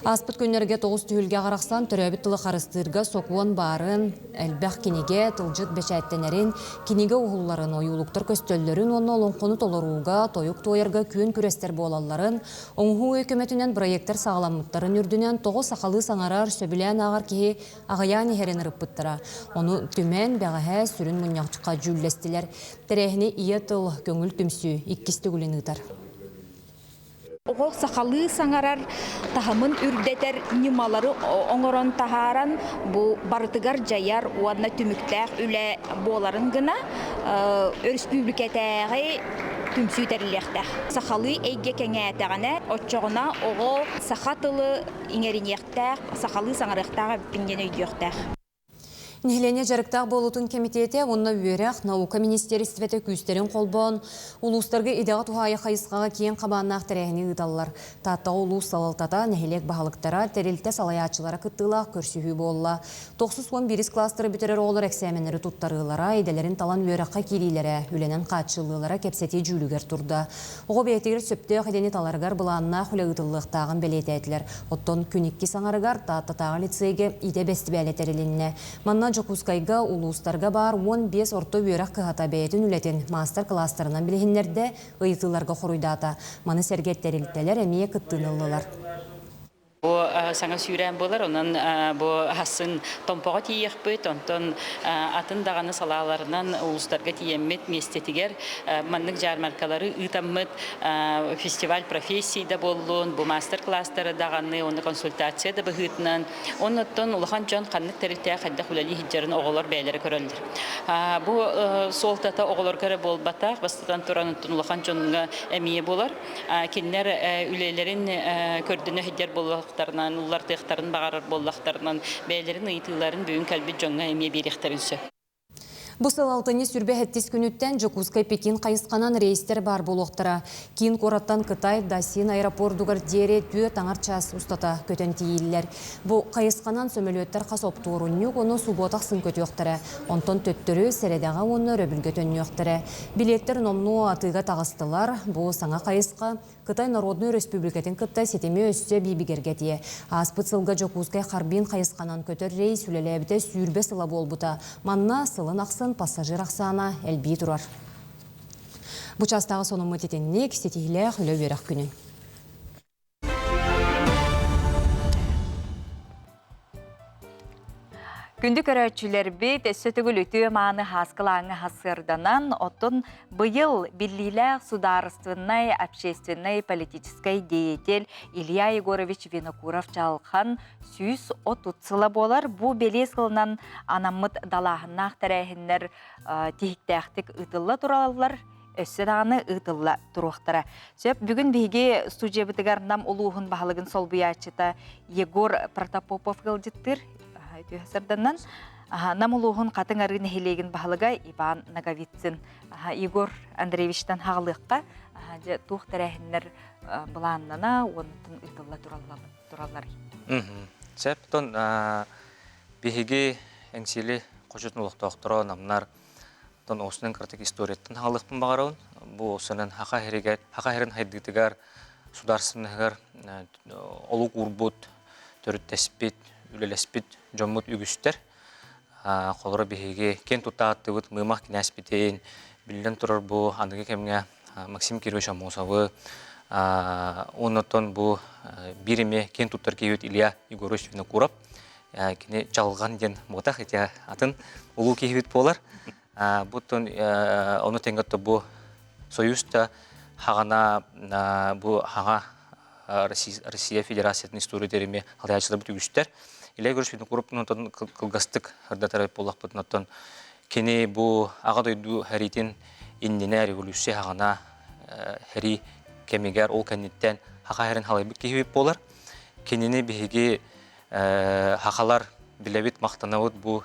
Аспыт күнерге 9 түйілге қарақсан, төрөбіт тылы қарыстырға соқуан барын, әлбәқ кенеге, тылжыт бәшәттенерін, кенеге оғылларын, ойулықтар көстөллерін, оны олонқоны толыруға, тойық тойырға күн күрестер болаларын, оңғу өкіметінен проекттер сағаламыттарын үрдінен тоғы сақалы саңарар сөбілен ағар кеге ағаян ехерен ұрыппыттыра. Оны түмен бәғәе сүрін мұняқчыққа жүллестілер. Тәрәхіне ие тыл көңіл түмсі иккісті күлін ұтар. Оғыл сақалы саңарар тахамын үрдетер немалары оңырын тахаран бұл барытыгар жаяр уадна түміктәқ үлі боларын гына республикатағы түмсүй тәріліқтәқ. Сақалы әйге кәңәтәғіне отчоғына оғыл сақатылы иңерінектәқ, сақалы саңарықтағы пінген өйдіқтәқ. Нехлене жарықтақ болутын комитете, онна үйерек наука министерстветі күстерін қолбон, улустарға идеға тухайы қайысқаға кейін қабаннақ тәрәхіне ұдалылар. Татта улус салалтата нехелек бағалықтара тәрелті салаячылара күттілақ көрсігі болла. 911 кластыры бітерер олар әксәменері тұттарылара, иделерін талан үйерекқа келейлері, үленен қатшылылара кепсеті жүлігер тұрды. Оғы бәйтегер сөпті қедені таларғар бұланына құлығытылықтағын бәлеті әтілер. Оттон күнікке саңарығар таттатағы лицейге иде бәсті бәлетерілінне. Жокускайга улустарга бар 15 орто бүйрак кыхата бәйтін үлетін мастер класстарынан білігіндерді ұйытыларға құруйдата. Маны сәргеттерілтелер әмейе күттінылылар. Бу саңа сүйрән болар, онан бу хасын томпоға тиек бөт, онтон атын дағаны салаларынан улустарға тиеммет местетігер маннык жармаркалары ұтаммет фестиваль профессийда болуын, бу мастер-класстары дағаны, оны консультация да бұғытынан, оннаттон улахан жон қаннык тәрілтәе қайда құлали хиджарын оғылар бәйлері көрілдір. Бу солтата оғылар көрі бол батақ, бастатан тұран улахан жонға әмейе болар. Кенлер үлелерін көрдіні хиджар болуға улар тыйықтарын бағарар боллақтарынан бәйлерін ұйтыларын бүйін кәлбет жоңға әме беректерінсі. Бұсыл алтыны сүрбе әттес күніттен Жокускай Пекин қайысқанан рейстер бар болуқтыра. Кейін қораттан Қытай Дасин аэропордугар дере түйе таңар час ұстата көтен тейілілер. Бұ қайысқанан сөмелеттер қасоп туырыннюк оны субботақ сын көтіоқтыра. Онтон төттірі сәредеға оны рөбілге төннеоқтыра. Билеттер номну атыға тағыстылар. Бұ саңа қайысқа Қытай Народный Республикатын Қытай сетеме өссе бейбігергетие. Аспыт сылға Жокускай қарбин қайысқанан көтір рейс үлелебіте сүрбе сыла болбыта. Манна сылын ақсын пассажир ақсана әлбей тұрар. Бұчастағы соның мұтетеннек сетейлі үлі верақ күні. Күнді көрәтшілер бет сөтігіл өтіе маңы хаскылаңы хасырданан отын бұйыл биллилі сударыстывыннай, общественной, политической деятель Илья Егорович Винокуров жалған сүйіс отутсылы болар. Бұ белес қылынан анамыт далағынақ тәрәхінлер тейіктәқтік ұтылы тұралылар. Өссідағаны ұтылы тұруқтары. Сөп, бүгін бейге студия бітігарнам ұлуғын бағылығын сол бұячыта Егор Протопопов ғылдеттір. Түйәсірдіннен намылуғын қатын арын хелеген бағылыға Иван Наговицин Егор Андреевичтен хағылыққа туқ тәрәхінлер бұланнана онытын ұйтылы туралар. Сәптон бейге әңселі қожетін ұлықтақтыра намнар осының кіртік историеттін хағылықпын бағарауын. Бұл осының хақа херін хайдығытығар, сударсынығар, олық ұрбұт, түріттеспет, үлелеспет, жоммут үгістер. Қолыры бейге кен тұттағыттығыт мұймақ кінәспетейін білден тұрар бұл андығы кемге Максим Кирович Амосовы. Онытын бұл биреме кен тұттар кейөт Илья Егорович Винокуров. Кені жалған ден мұғытақ еті атын ұлу кейбет болар. Бұттын оны тенгетті бұл союзда хағана бұл хаға Россия Федерацияның историялеріме халаячылар бұт үгістер. Илья Егорович Винокуровтың қылғастық ұрдатарайып болақ бұтынаттан кені бұл аға дойду әретін инніне революция ағана әрі кемегер ол кәнеттен хақа әрін халайбыт кейбет болар. Кенені бейге хақалар білебет мақтанауыд бұл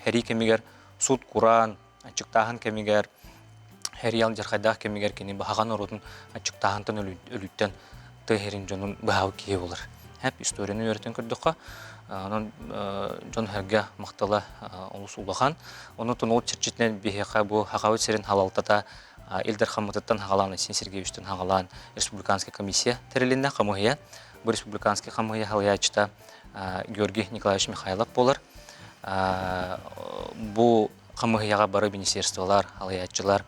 әрі кемегер суд құран, ачықтағын кемегер, әрі ал жарқайдағы кемегер кені бұл хаған ұрудың ачықтағынтын өліттен тәхерин жонун бахау кие болар. Хәп историяны өйрәтен көрдіққа. Onun John Herge maqtala olus ulagan. Onu tun ol çirçitnen biheqa bu haqavet serin halaltata Ilder Хамматыттан хағалан, Сен Сергеевичтен хағалан Республиканский комиссия терелинна қамығыя. Бұл Республиканский қамығыя халаячта Георгий Николаевич Михайлов болар. Бұл қамығыяға бары министерстволар, халаячылар,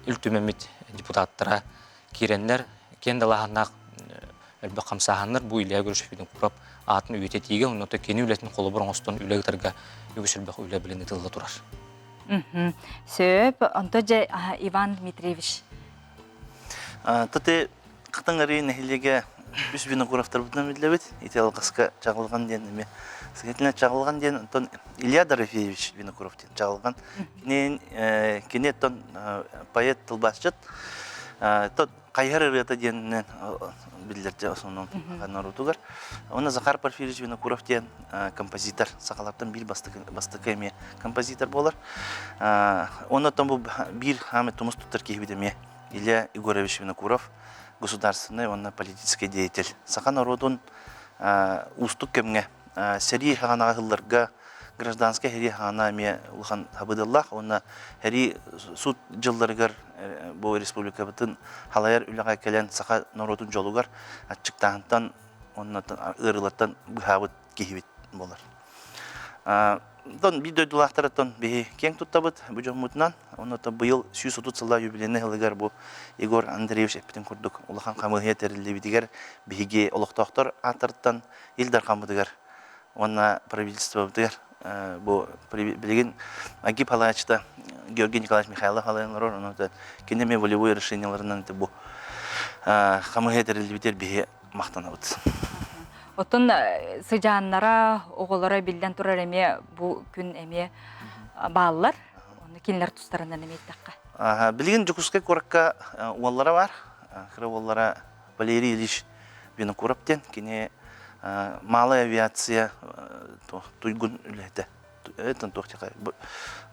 үлтімемет депутаттара керенлер, кендалағанақ әлбі қамсағанлар бұл Илья Егорович Винокуров атын үйете тиге, онда кені үлетін қолы бұрын остан үлегітарға өгісілбәқ үлі білінді тылда тұрар. Сөп, онда жа Иван Дмитриевич. Тұты қытыңғары нәхилеге үш Винокуровтар бұдына мүділебет, ител қысқа жағылған ден, сәкетіне жағылған ден, Илья Дорофеевич Винокуров ден жағылған. Кене поэт тылбасчыт, қайғар ұрыты денінен білдерде осының қанарутуғар. Оны Захар Порфирьевич Винокуров ден композитор, сақалаптан бір бастықы әме композитор болар. Оны бұл бір ғамет тұмыс тұттар кейбедеме Илья Егорович Винокуров, государственный, он политический деятель. Сақан народун устук кемге сәри хағанаға ғылларға гражданский хәри хағана ме ұлған хабыдыллах, оны хәри суд жылларығар бұл республика бұтын халайар үліға кәлен сақа народун жолуғар атчықтағынтан, ұрылаттан бұхабыт кейбет болар. Bir döydülaqtarıtın bir keng tutabıt bu jomutnan. Onu da bu yıl 130 yılda юбилейный hılıgar bu Igor Andreevich epiten kurduk. Улахан камыгы терилди битигер биге олоктоктор атырттан Илдар камыдыгар. Онна правительство битигер bu билеген агип халаачта Георгий Николаевич Михайлов халаянлар оны да кенеме волевой решенияларынан bu камыгы терилди битер биге мактанабыт. Отын сыжаннара, оғылары білден тұрар әме бұл күн әме бағылар, оны кенлер тұстарынан әме еттіққа? Білген жүкізге көрікке олара бар. Қыры олара Валерий Ильич Винокуровтен, кене малая авиация туйгун үләді. это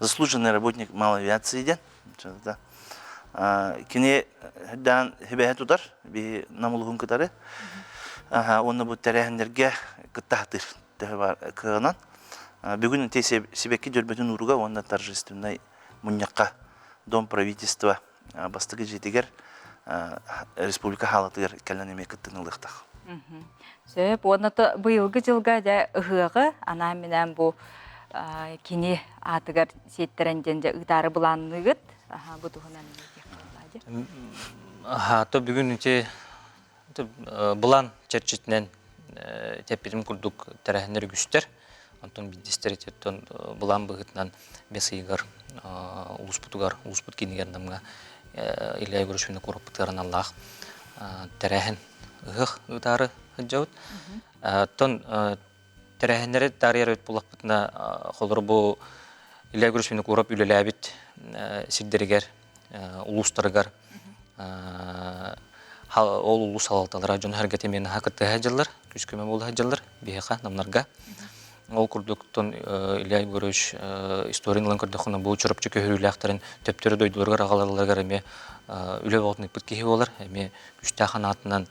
заслуженный работник малой авиации ден. Кене дан хебе тутар би намулгун кытары. Оны бу тәрәһендерге кыттахтыр кыгынан. Бүгүн те себекки жөрбөтүн уруга онда торжественный муньякка дом правительства бастыгы жетигер республика халатыгер келен эме кыттынылыктах. Сөп, онаты быйылгы жылга да ыгыгы ана менен бу кини атыгар сеттеренден же ыдары буланныгыт. Бу тугунан то бүгүн те булан черчитнен тепирим курдук тарахнер күстер. Антон бидистеритеттен булан быгытнан бесыйгар улуспут кинигер намга илей көрүшүнө куруптарын Аллах тарахын ыгых ыдары хыжаут. Тон тарахнер тарыйрыт булакпытна холор бу илей көрүшүнө куруп үлелебит сиддеригер улустарыгар ол улус халалталар жон хәргәте мен хакыты хаҗылар күскеме бул хаҗылар бияка намнарга ол курдуктон илей görүш историяларын көрдөхүнө бу чурып чөкөрүләктәрен төптөрү дойдуларга агаларларга эме үле болтны бүткеһи болар эме күчтә ханатынан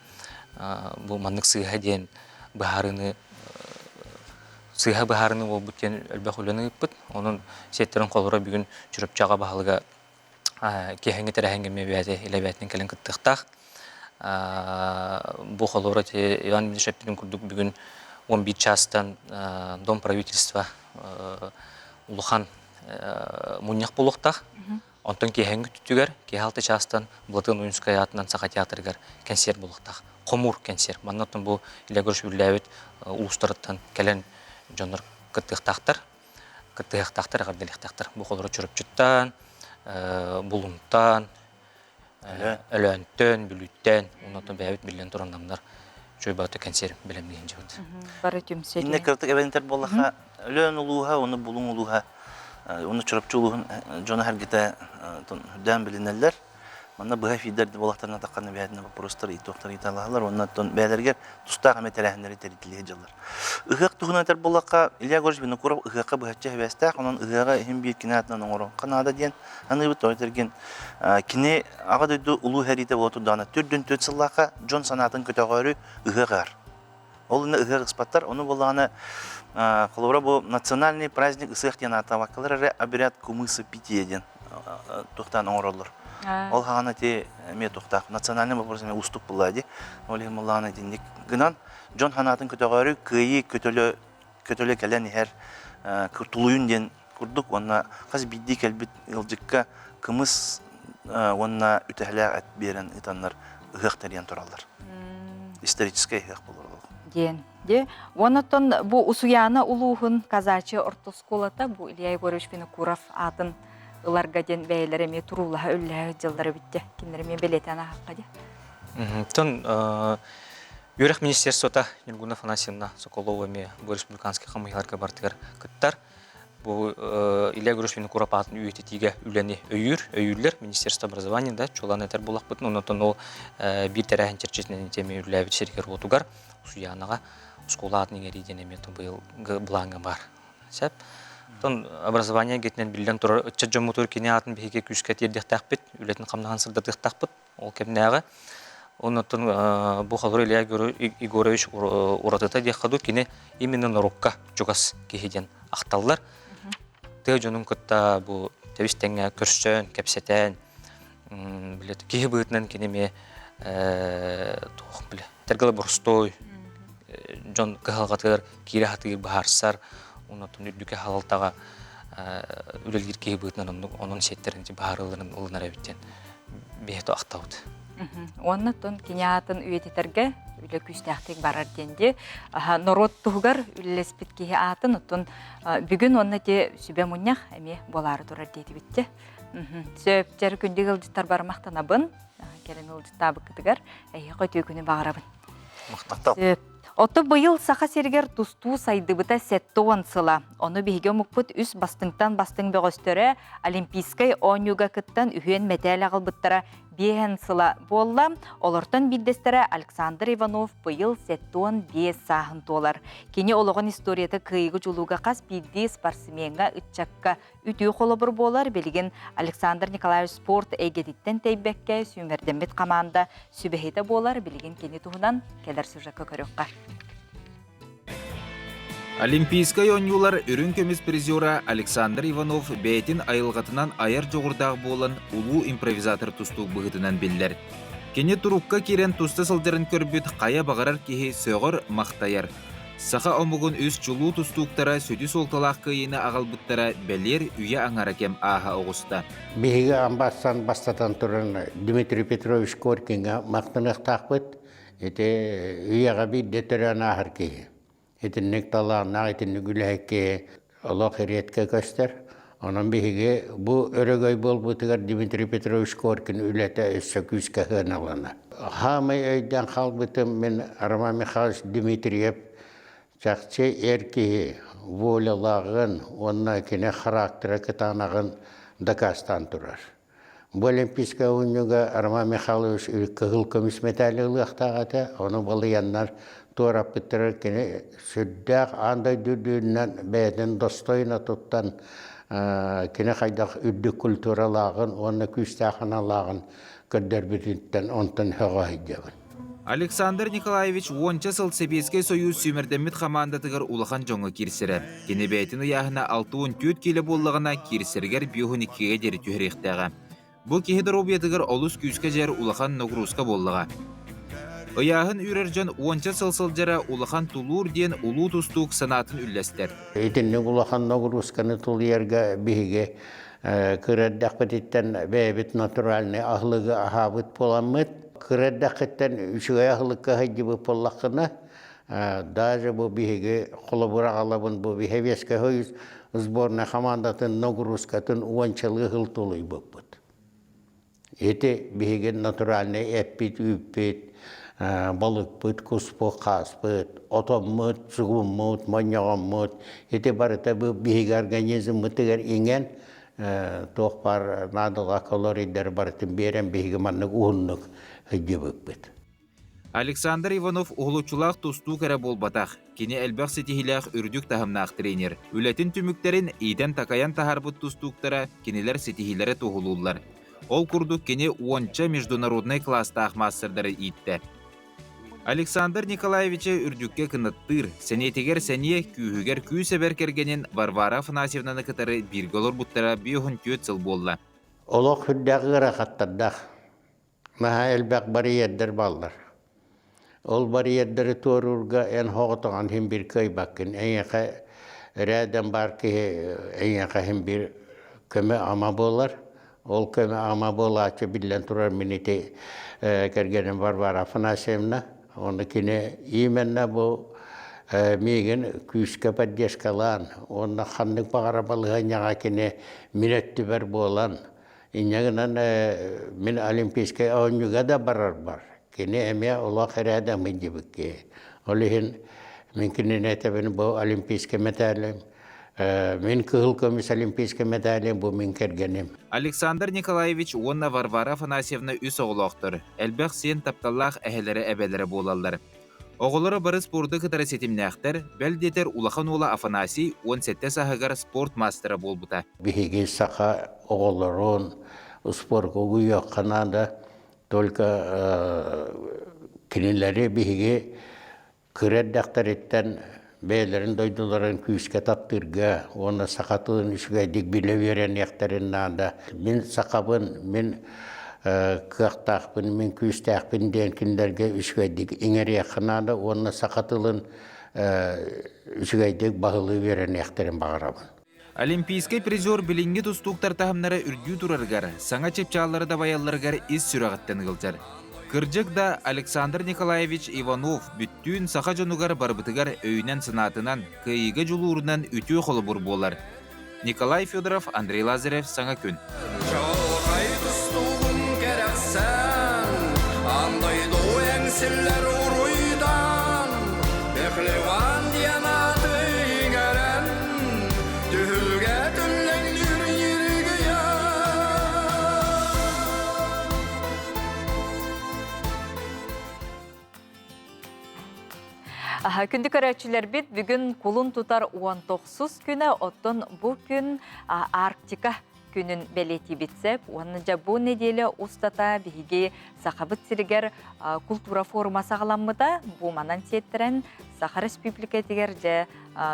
бу маннык сыйга ден баһарыны сыйга баһарыны ол бүтен элбәхүләне бит onun сеттерин колора бүгүн чурып чага баһалыга кехенге терәһенге мебәте илебәтнең кален кыттыктак бу холора те Иван Мишептин курдук бүгүн 11 частан дом правительства улухан муньяк булуктак онтон кехенге түтүгөр кехалты частан Блатын Уинская атынан сака театргар концерт булуктак комур концерт маннатын бу иле көрүш үлләбит улустарыттан кален жонор кыттыктактар гарделиктактар бу холора чурып чыттан булунтан элөнтөн бүлүттен онотон бәбит билен туран намдар чөйбаты концерт белем деген жабыт. Бары түмсет. Инне кыртык эвенттер боллаха элөн улууга, оны булун улууга, оны чурапчулугун жона хәргете дан билинеллер. Мана быга фидер болактарына такканы бәдине вопростар итоктар италалар, оннан бәдергер тустагы метеләһнәре теритиле җыллар. Ыгык тугунатар боллакка Илья Горж бин Куров ыгыкка бәһәчә хәвәстә, оннан ыгыга һәм бир кинатнан оңорон Канада дигән, аны бит ойтерген кине ага дойду улуу хәрите болоту дана түрдүн төтсыллакка Джон санатын көтөгөрү ыгыгар. Ол ыгык испаттар, оны болганы колора бу национальный праздник ысык дигән атаваккалар обряд кумысы пития дигән туктан оңоролор. Ол хагана те ме туктак национальный вопросыме устук булады. Ол хемланы диндик гынан Джон ханатын көтөгөрү кыйы көтөлө келен һәр куртулуюн ден курдук онна каз бидди келбит илҗикка кымыс онна үтәһләр ат берен итаннар ыгыктардан туралар. Исторический ыгык булыр. Ден. Де, онотон бу усуяна улуһун казачы ортосколата бу Илья Егорович Винокуров атын ыларга ден бәйләреме турулаһа өлләһә җыллары битте. Киндереме белетана хакка. Тон Юрих министерствота Нильгуна Фанасьевна Соколовами бу республиканский хамыйларга бартыгар кыттар. Бу Илья Егорович Винокуров атын үйтетиге үләне өйүрләр министерство образования да чолан этер булак бутын онотон ол бир тарахын черчетнен теме үләбит шерикер отугар суянага школа атының эриден эмети быйыл бланга бар. Сәп тон образование гетнен билден тур чөҗө мотор кине атын беге күскә тирдек тахпит үлетен камнаган сырдык тахпит ол кемнәгә онотон бу халыр Илья Егорович уратыта дияхаду кине именно нарукка чугас кихиден акталлар. Тәҗөнүн кытта бу тәвистәңгә көрсән кәпсәтән билет кихи бытнан кинеме тох биле тергеле борстой Джон кахалгатыр кире хатыр бахарсар онотун үдүкө халалтага үлелгир кихи бытнан онун сеттеринде бахарыларын улунара биттен бехто актаут. Оннотон кинятын үйеттерге үле күстәхтек барар денде народ тугар үллеспит ки атын отон бүгүн онна те сүбе муньях эме болары турар дейди битте. Сөптер күндөгөл жыттар бармактанабын, келемел жыттабы кытыгар, койтой күнү багарабын. Мактап. Ото быйыл саха сергер тусту сайдыбыта сеттоон сыла. Оны биге мукпут үс бастыңтан бастың бөгөстөрө Олимпийскай онюга кыттан үйен метел агылбыттара бейін сыла болла. Олортан биддестері Александр Иванов бұйыл сеттуан 5 сағын толар. Кені олығын историяты күйігі жулуға қас бидді спортсменға үтчакка үтіу қолы бір болар. Белген Александр Николаевич спорт әйгедіттен тейбәкке сүймердемет команда сүбәхеті болар. Белген кені туғынан келер сюжетқа көріққа. Олимпийскай ойнулар үрін көмес призера Александр Иванов бәйтін айылғатынан айыр жоғырдағы болын улу импровизатор тұстуық бұғытынан белдер. Кене тұрукка керен тұсты сылдарын көрбіт қая бағарар кеге сөғір мақтайар. Сақа омығын өз чулу тұстуықтара сөді солталақ күйені ағалбыттара бәлер үйе аңаракем аға оғыста. Беге амбастан бастатан тұрын Дмитрий Петрович Коркинға мақтынық тақпыт, үйеға бейді түрін ағыр кеге. Етіннік талағына, етіннік үләйке олақ еретке көстер. Onun bihi bu örgöy bol butıgar Dimitri Petrovich Korkin ülete üstü küske hınalana. Hamı öyden halbıtım ben Arma Mikhailovich Dmitriev çakçı erkeği volalağın onunla kine karakteri kıtanağın dakastan durar. Bu Olimpiska oyunuga Arma Mikhailovich ülkehil komis metalliği ıhtağıda onu balayanlar torap bitirir kine süddağ anday düdüğünden beyden dostoyuna tuttan kine kaydak üddü kulturalağın, onu küstahınalağın ködderbititten ondan höğahidiyavın. Александр Николаевич онча сыл Себеске союз сүймердемет командатыгар улахан жоңы кирсері. Кені бәйтіні яғына 6-14 келі боллағына кирсергер биохын 2-ге дері түйіректіға. Бұл кехедір обиятыгар олыс күйіске жер улахан ногрузка боллыға. Ояғын үрержен онча сыл жара улахан тулур ден улу тустук санатын үллестер. Етіннің улахан ногрузканы тул ерге бейге кыраддақ бітеттен бәйбіт натуральный ахлығы ахабыт боламыд. Кыраддақыттен үшіғай ахлыққа хайдебі поллаққына, даже бұл бейге қолыбырақ алабын бұл бейхевеске хойыз сборная командатын ногрузкатын уанчалығы ғыл толый бұппыд. Еті бейге натуральный әппет, үппет, balık bıt, kuspu, kas bıt, otom mıt, suğum mıt, manyağım mıt. Ete barıta bu bihig organizm mıtıgar ingen tohpar nadığa kaloriler barıtın beren bihig manlık uğunluk hıcıbık bıt. Александр Иванов оғылучулақ тусту кәрі болбатақ. Кені әлбәқ сетихилақ үрдік тахымнақ тренер. Үләтін түміктерін иден такаян тахарбыт тустуқтара кенелер сетихилері тоғылулар. Ол күрдік кені онча международный класстақ мастырдары итті. Александр Николаевиче үрдікке кыныттыр. Сәнетегер сәне күйігер күй сәбәр кергенен Варвара Афанасьевнаны кытары бірголор бұттара бейхін төт сыл болла. Олық хүддағы рақаттардақ. Маға әлбәқ бары еддер балдар. Ол бары еддері торурға ән хоғытыған хем бір көй бақын. Әйеқа рәден бар ки әйеқа хем бір көмі ама болар. Ол көмі ама болачы білден тұрар минеті кергенен Варвара Афанасьевна. Onu kine imenna bu megen küske paddeskalan onu xandık bağarabalığa nyaga kine minetti ber bolan inyagnan min olimpiske oyunuga da barar bar kine emya ola xerada mıcıbıkke olihin mümkün nete bu olimpiske metalim min kıhıl komis olimpiske metalim bu min kergenim. Александр Николаевич онна Варвара Афанасьевна үс оғылақтыр. Әлбәқ сен тапталлақ әхелері әбәлері болалар. Оғылары бары спорды кытары сетімнәқтір, бәлдетер улахан ола Афанасий 17 сағығар спорт мастері болбыта. Бігеге сақа оғыларын спорт көгі қанада только кенелері бігеге күреддақтар еттен бәйлерін дойдыларын күйіске таптырға, оны сақатылын үшіге дек біле верен яқтарыннанда. Мен сақабын, мен қақтақпын, мен күйістақпын ден кіндерге үшіге дек еңер яқынады, оны сақатылын үшіге дек бағылы верен яқтарын бағарабын. Олимпийский призер білінгі тұстуқтар тахымнары үрдүү тұрарғар, саңа чепчалары да баяларғар із сүрағыттан ғылжар. Кыржык да Александр Николаевич Иванов бүттүүн сақа жонугар барбытыгар өйнен сынатынан, кыйыға жулуырынан үтүү қолы бұр болар. Николай Федоров, Андрей Лазарев, Саңа күн. Күнді көрәтшілер бит, бүгін құлын тұтар 19 күні, оттон бұл күн Арктика күнін бәлеті бітсеп, онынжа бұл неделі ұстата бігі сақабыт сірігер культура форума сағаламыда, бұл манан сеттірін Саха Республикатығыр жа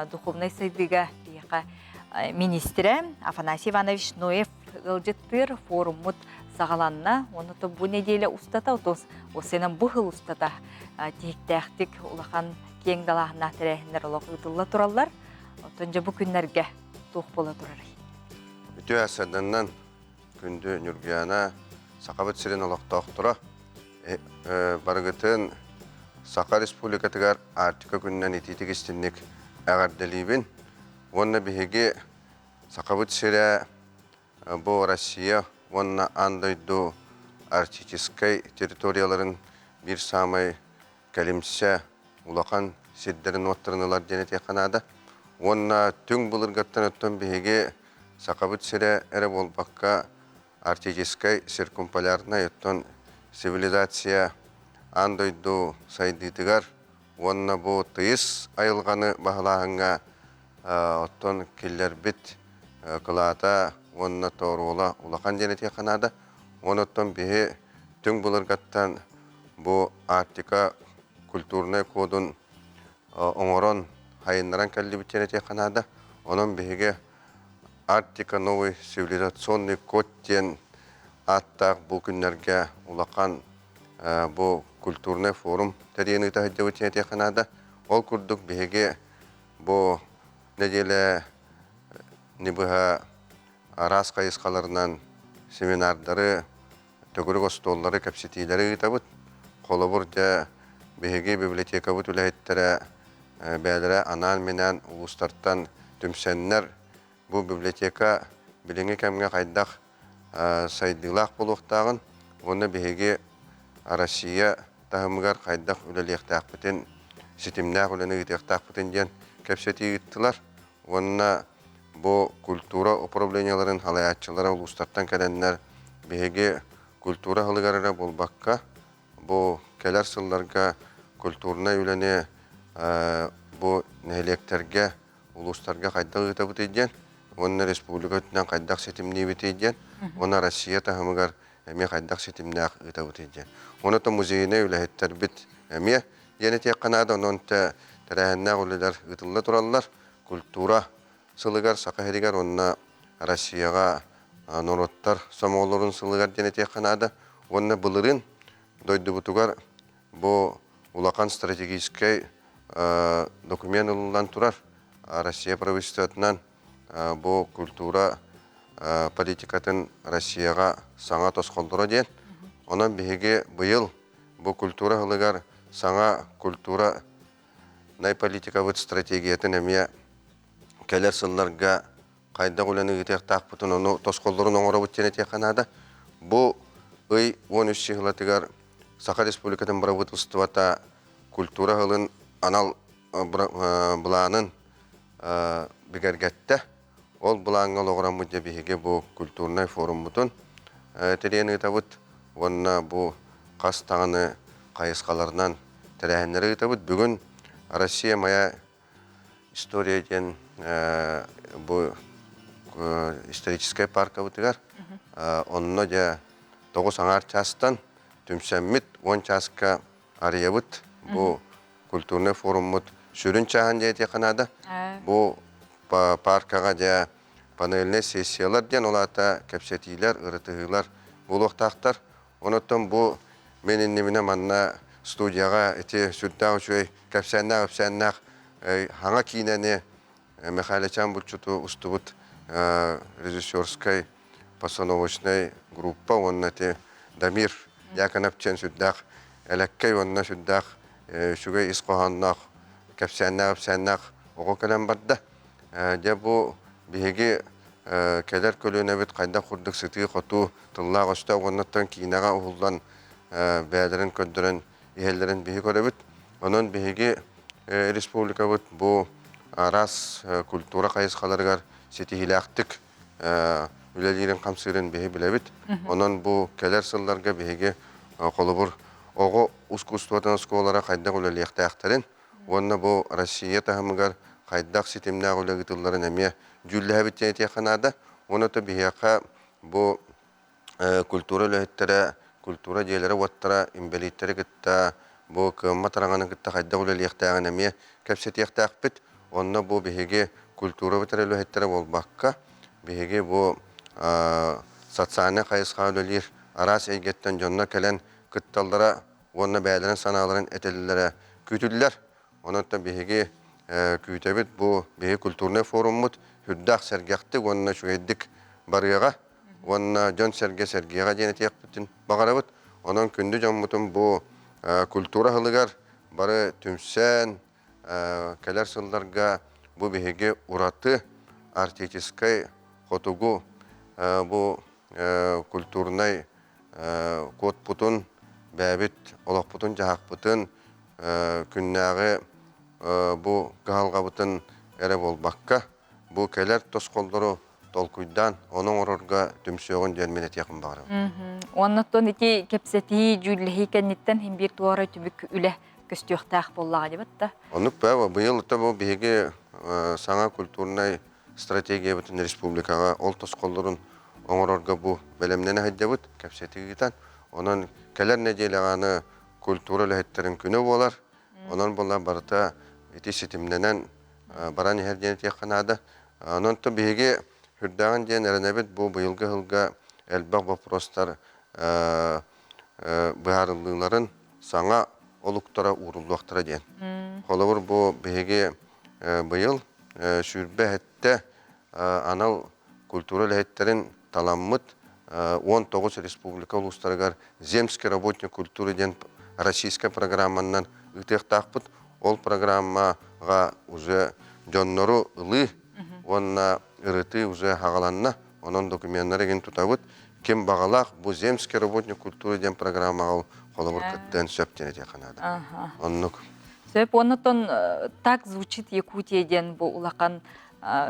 духовный сайдыға министрі Афанасий Иванович Ноев ғылжыттыр форумыд сағаланна, оны то бұл неделі ұстата, осының бұғыл ұстата тек-тәқтік ұлақан кең далағына тәрәхіндер олық ұдылла тұралар, отынжа бұл күнлерге тоқ бола тұрар. Үті әсәдіннен күнді нүргияна Сақабыт сирен олықтақ тұра. Барғытын Саха Республикатығар Арктика күннен ететік істіннік әғарделейбін. Онна бігеге Сақабыт сире бұл Россия, онна андойду арктическай территорияларын bir самай кәлімсе улақан седдерін оттырынылар денете қанады. Онна түң бұлырғаттан өттен бігеге Сақабыт сире әрі болбаққа арктическай циркумполярна өттен цивилизация андойду сайдытыгар. Онна бұл тыйыс айылғаны бағылағынға оттон келлер бит кылата онна торула улақан денете қанады. Оноттон бігі түң бұлырғаттан bu Арктика культурный кодун оңорон хайыннаран кәлді біттері те қанады. Onun бігі Арктика новый цивилизационный код тен аттақ бұл күнлерге улақан бұл культурный форум тәрені тәхіде біттері те қанады. Ол күрдік бігі бұл неделе небіға арас қайысқаларынан семинардары, төгірік остоллары, кәпсетейлері ғытабыд. Қолыбыр да бігеге библиотека бұд үләйттері бәлірі анан менен ұлыстарттан түмсеннер бұл библиотека біліңі кәмге қайдақ сайдылақ болуқтағын. Оны бігеге Россия тағымығар қайдақ үләлектақ бітін, сетімнақ үләні ғытектақ бітін ден кәпсеті ғыттылар. Онына бұл культура управленияларын халаятчылары ұлыстарттан кәләнлер бігеге культура ғылығарыра болбаққа bu keler sıllarga kulturuna ülene bu nehelikterge uluslarga kaydak ıtabıt edyen onun respublika ötünden kaydak setimliği bit edyen ona Rusya tahımıgar eme kaydak setimliği ıtabıt edyen onu da muzeyine ülehetler bit eme yeni tekanada onun da terahenne uliler ıtılla turallar kultura sılıgar sakahedigar onunla Rusya'ga norottar samoğulların sılıgar yeni tekanada onunla bılırın Дойды бұтығар бұл улақан стратегический документ ұлынан тұрар. Россия правительствотынан бұл культура политикатын Россияға саңа тосқолдыра ден. Онан бігеге бұйыл бұл культура ғылығар саңа культура най политика бұд стратегиятын әмия кәлер сылларға қайда ғыланы ғытек тақ бұтын оны тосқолдырын оңыра бұттен әте қанады. Бұл ұй 13 ғылатығар Саха Республикатын правительствота культура ғылын анал бұланын бігергетті. Ол бұланға лоғыран мұдя бігеге бұл культурный форум бұтын. Терені ғытабыд, онына бұл қас тағыны қайысқаларынан тәрәхінлері ғытабыд. Бүгін Россия мая история ден бұл исторический парка бұтығар. Онына да 9 аңар частан Түмсәммит 10 часка арыябыт, бұл культурный форуммыт сүрін чағын дейте қанады. Бұл паркаға да панельне сессиялар ден олата кәпсетейлер, ұрытығылар бұл оқтақтар. Оныттан бұл менің неміне манна студияға әте сүрттағы жөй кәпсәннақ хаңа кейінәне Михайличан бұлчуту ұстыбыт режиссерскай постановочной группа, онна те Дамир Яканапчен сүддақ, әләккей онна сүддақ, шүгей исқоғаннақ, кәпсәннақ, оғы кәлем барды. Де бұл бігеге кәлер көліне бет қайда құрдық сытығы қоту тыллақ өсті оғыннаттан кейінаға ұғылдан бәдерін көндірін, ехелерін бігі көрі бет. Оның бігеге республика бет бұл арас культура қайысқаларғар сетихилақтық үлелерін қамсырын бігі біле бет. Оның бұл кәлер сылларға бігеге қолыбыр оғы ұскустватан сколара қайда үлелеқті ақтарын. Онна бу Россия тахамыгар хайдак ситимнәг үлегитулларын әме жүлләһә биттен тияканада. Оны то бияка бу культура ләһеттәре, культура җәйләре ваттара имбелиттәре гытта, бу кымма тараганы гытта хайдак үлелектәгән әме кәпсәт яктак бит. Онна бу биһиге культура битәре ләһеттәре булбакка, биһиге бу социальный кайыска үлелер арас әйгәттән җонна кәлән кытталлара, онна бәйләрен саналарын этелләре күтүлләр. Онотта биһиге күтәбит бу биһи культурный форуммут хүддак сәргәхте онна шуйдик барыга, онна жон сәргәгә җенетек бүтән багарабыт. Онан күндү җоммутун бу культура хылыгар бары түмсән кәләр сылларга бу биһиге ураты артистической хотугу бу культурный код путун бәбит олақ путун жахак путун күннәгы бу галга бутун эре болбакка бу келер тосколдору толкуйдан оның орорга түмсөгөн дерменет якын бары. Оннотон ити кепсети жүллеһи кенниттен хим бир туара түбүк үле көстүөхтаах боллага дебатта. Онук бәбә быйыл та бу биге саңа культурный стратегия бутун республикага ол тосколдорун оңорорга бу белемнене хаҗабыт кепсетигитан. Онан келер неделеганы культура ләһеттерин күнө болар. Онан болла барта ити ситимненен баран һәрдән якынада. Онан то биге хүрдәгән дигән әрнәбет бу быелгы хылга әлбәг вопростар барлыкларын саңа олуктара урулуктара дигән. Холовыр бу биге быел сүрбәһәттә анал культура ләһеттерин таламмыт 19 республика улустарыгар земский работник культуры ден российская программаннан ытыктакпыт. Ол программага уже жоннору ылы, онна ырыты уже хагаланна, онон документтары ген тутабыт. Кем багалак бу земский работник культуры ден программага холобур каттан сөптене яканада. Оннук. Сөп оннотон так звучит Якутияден бу улакан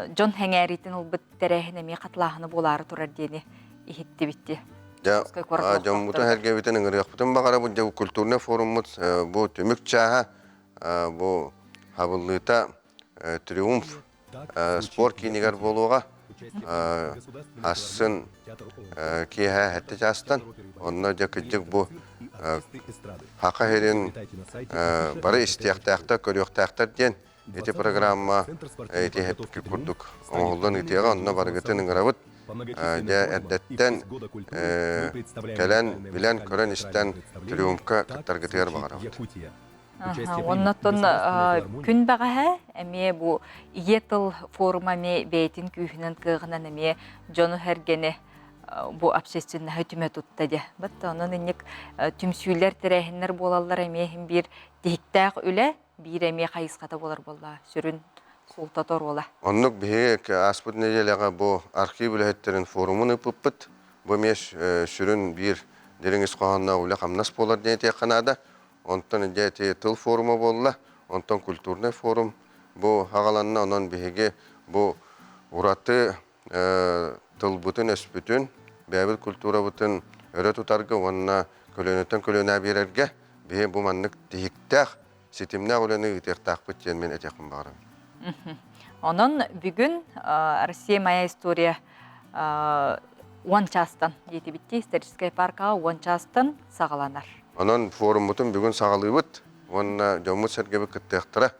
Джон Хенгеритин улбыт терехине ми катлахыны болары турар дени ихитти битти. Жоммута һәргә битен ыңгырыяк багара бу культурный форуммут бу төмүк чаха бу хабыллыта триумф спорт кинигер болуга асын киһә хәтта жастан онна жакыжык бу хака херин бары истияктакта көрөктактар ден эти программа эти хәтки курдук оңолдан итега онна баргытын ыңгырабыт я эрдеттен кәлән билән көрән истән триумфка каттаргытыр багара. Оннотон күн багаһа эме бу иетыл форума ме бейтин күйһүнен кыгынан эме жону хергене бу общественный хөкүмет уттады. Батта онун инек түмсүйлер терехиннер болалар эме хим бир тиктак үле бир эме кайыската болар болла сүрүн султатор ола. Оннук бек аспут неделяга бу архив үлеттерин форумун ыппыт. Бу меш сүрүн бир дереңиз каганна улы камнас болар дейте канада. Онтон дете тыл форуму болла. Онтон культурный форум бу хагаланна онон беге бу ураты тыл бутун өспүтүн бәбил культура бутун өрө тутарга онна көлөнөтөн көлөнө берерге бе бу маннык тиктак ситимнә үлене тиктак бит мен этеким бар. Онон бүгүн Россия моя история Уанчастан дейти битти исторический парка Уанчастан сагаланар. Онон форумутун бүгүн сагалыбыт. Онна жомут сергебе кыттыктыра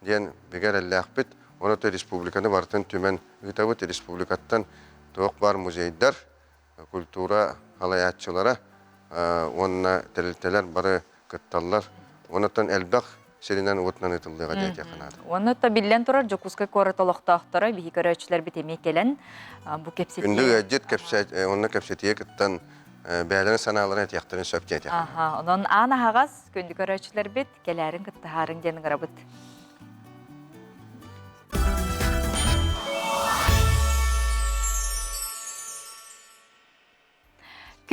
ден бегер элләкбит. Оны то республиканы бартын түмен үтәбит республикаттан тоқ бар музейдар, культура халаятчылары, онна телтелер бары кытталлар. Онотон элбак серинен отнан ытылдыга дейт якынады. Оны та билен турар жокуска коротолоктактары бихи көрөчүлөр бит эме келен бу кепсет. Күндү әҗет кепсет, онна кепсетие кыттан бәләрен саналарын тияктырын сөптен тияк. Онон ана хагас күндү көрөчүлөр бит келәрин кыттахарын ден гырабыт.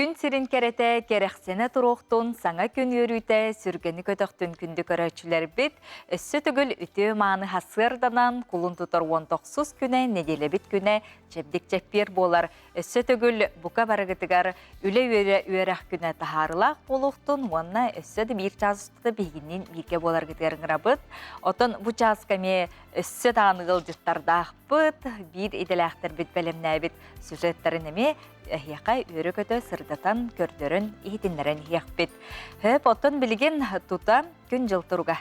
Күн сирин керете керексене туруқтун саңа күн өрүйте сүргені көтөқтүн күнді көрөчүлер бит. Өссө түгіл үтө мааны хасырданан кулун тутар 19 күнэ неделебит күнэ чебдик чеппер болар. Өссө түгіл бука барыгытыгар үле үйерек күнэ тахарылақ болуқтун онна өссөді бир часысты бейгінен бике болар гыдырыңырабыт. Отын бу часкаме өссө тағанығыл жыттардақ бұт, бир иделәқтір бит бәлемнәбит сюжеттерін эме Эхияқай өрі көті сырдатан көрдерін ихетінлерінияқпет. Хөп отын білген тута күн жылтыруға.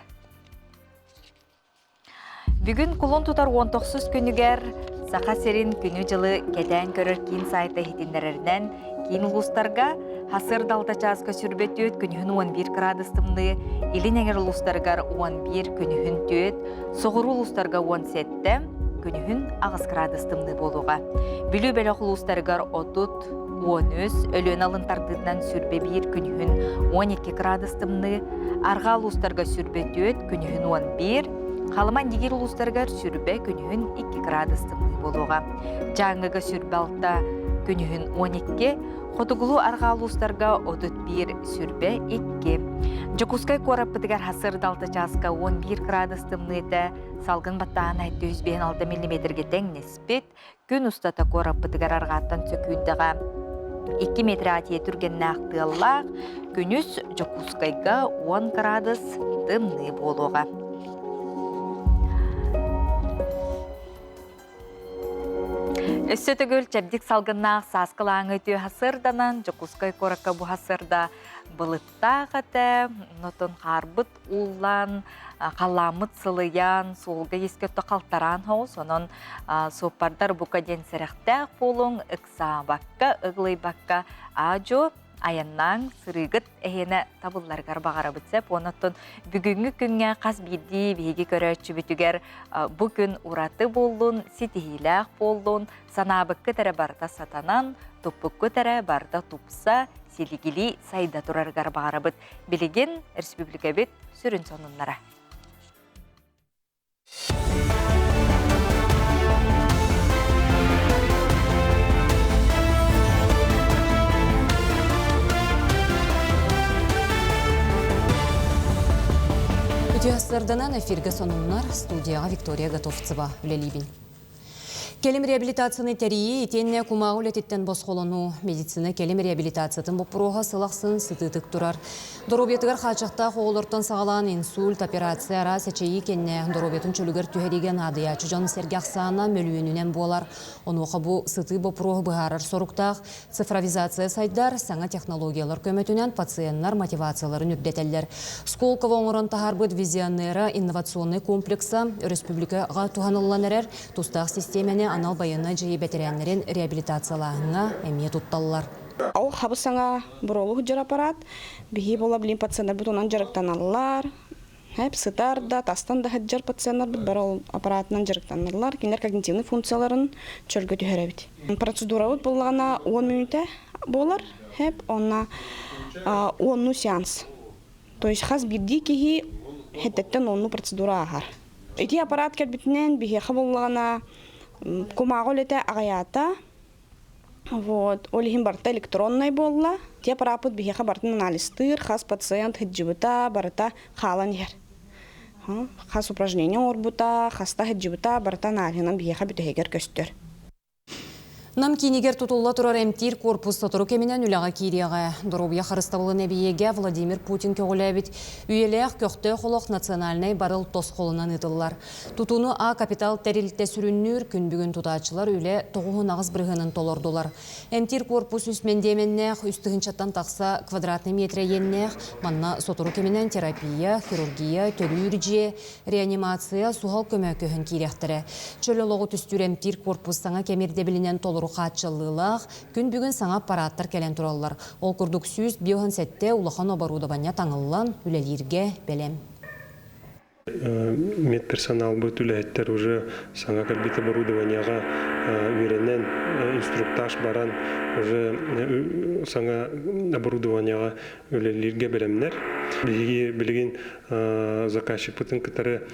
Бүгін кулон тутар 19 күнігер сақа серин күні жылы кәдән көрір кейін сайты ихетінлерінен кейін ұлыстарға хасыр далта часқа сүрбет өт күнігін 11 градустымны, илін әңір ұлыстарғар 11 күнігін төт, соғыру ұлыстарға 17 күнігін ағыз градустымны болуға. Білу бәлі ұлыстарғар 30, 13, өлен алын тардыдынан сүрбе 1 күнігін 12 градустымны, арға ұлыстарға сүрбе 4 күнігін 11, қалыман егер ұлыстарғар сүрбе күнігін 2 градустымны болуға. Жаңығы сүрбе алта күнігін 12, Хотугулу арга улустарга 31 сүрбе 2. Жокускай кораппытыгар хасыр далты часка 11 градустымныйты, салгын баттағын 106 мм тең неспет, күн устата кораппытыгар арғаттан сөкүйіндіға 2 метр атие түрген нақтылақ, күнүс Жокускайга 10 градус тымны болуға. Өссө түгіл чәбдік салғыннақ сасқылаң өтіу хасырданан, Жокускай коракка бұ хасырда бұлыттағыты, нотын қарбыт улан, қаламыт сылыян, солғы ескетті қалтаран хау, сонын сопардар бұқа ден сіріқтәқ болуң, ұқса баққа, ұғылай баққа ажу, аяннан сырыгыт эхене табылларгар бағара бітсеп, онаттын бүгінгі күнге қас бірді бейге көрәтші бүтігер бүгін ураты болдun, сетихиләқ болдun, санабыққы тәрі барда сатанан, тұппыққы тәрі барда тұпса, селигили сайда тұраргар бағара біт. Білеген республика бет сүрін сонынлара. Үтіғастарданан эфирге сонунлар студияға Виктория Готовцева үлелейбін. Келем реабилитацияны тәрейі етенне кумағыл әтеттен босқолыну медицина келем реабилитациятын бұпыруға сылақсын сытытық тұрар. Доробетігер қачақта қоғылыртын сағалан инсульт операция ара сәчейі кенне доробетін чөлігер түхереген адыячы жаны сәргақсана мөлуенінен болар. Оны оқа бұ сыты бұпыруғы бұғарар сорықтақ, цифровизация сайдар, саңа технологиялар көметінен пациенттар мотивацияларын үрдетелер. Сколково оңырын тахарбыд визионера инновационный комплекса республикаға туғанылан әрер тұстақ системені анал байына жайы бәтерәнлерін реабилитациялағына әмие тұтталылар. Ол хабысаңа бұролу жыр аппарат, бігі бола білін пациенттар бұд онан жарықтан алылар, әп сытар да, тастан да хаджар пациенттар бұд бар ол аппаратынан жарықтан алылар, кенер когнитивный функцияларын чөлгі түйер әбіт. Процедура бұд болғана 10 минута болар, әп онна 10 сеанс. То есть хас бірді кеги хеттеттен 10 процедура ағар. Эти аппарат кәрбітінен бігі қабылғана кумағыл әті ағаята, олихин барта электронной болла, те парапыт бихеха бартын анализтыр, хас пациент хеджибыта, барата халан ер. Хас упражнения орбута, хаста хеджибыта, барата налхинан бихеха бүтегер көстер. Нам кинигер тутулла турар эмтир корпуста туру кеминен үліға кирияға. Доробия харыстабылын әбиеге Владимир Путин көгіләбіт. Үйелеғ көқті қолық национальный барыл тос қолынан ұтылар. Тутуну А капитал тәрілтті сүріннүр күн бүгін тұтачылар үйле тоғуын ағыз бірғынын толордулар. Эмтир корпус үсмендеменнәқ, үстігін чаттан тақса квадратный метре еннәқ, манна сотуру кеминен терапия, хирургия, төрүрже, реанимация, суғал көмөкөһін кирияқтыры. Чөлі лоғы түстүр эмтир корпус саңа кемерде білінен толору қатшылылық, күн бүгін саңа аппараттар кәлен тұралылар. Ол күрдік сүйіз биоған сәтте улахан оборудования таңылылан үлелерге бәлем. Медперсонал бұт үләйттер уже саңа кәлбет оборудованияға үйренен инструктаж баран уже саңа оборудованияға үлелерге бәлемнер. Білген заказчик бұтын кітары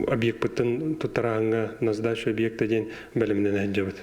объект бұтын тұттарағыңа на сдачу объекта ден бәлемнен әнжі бұт.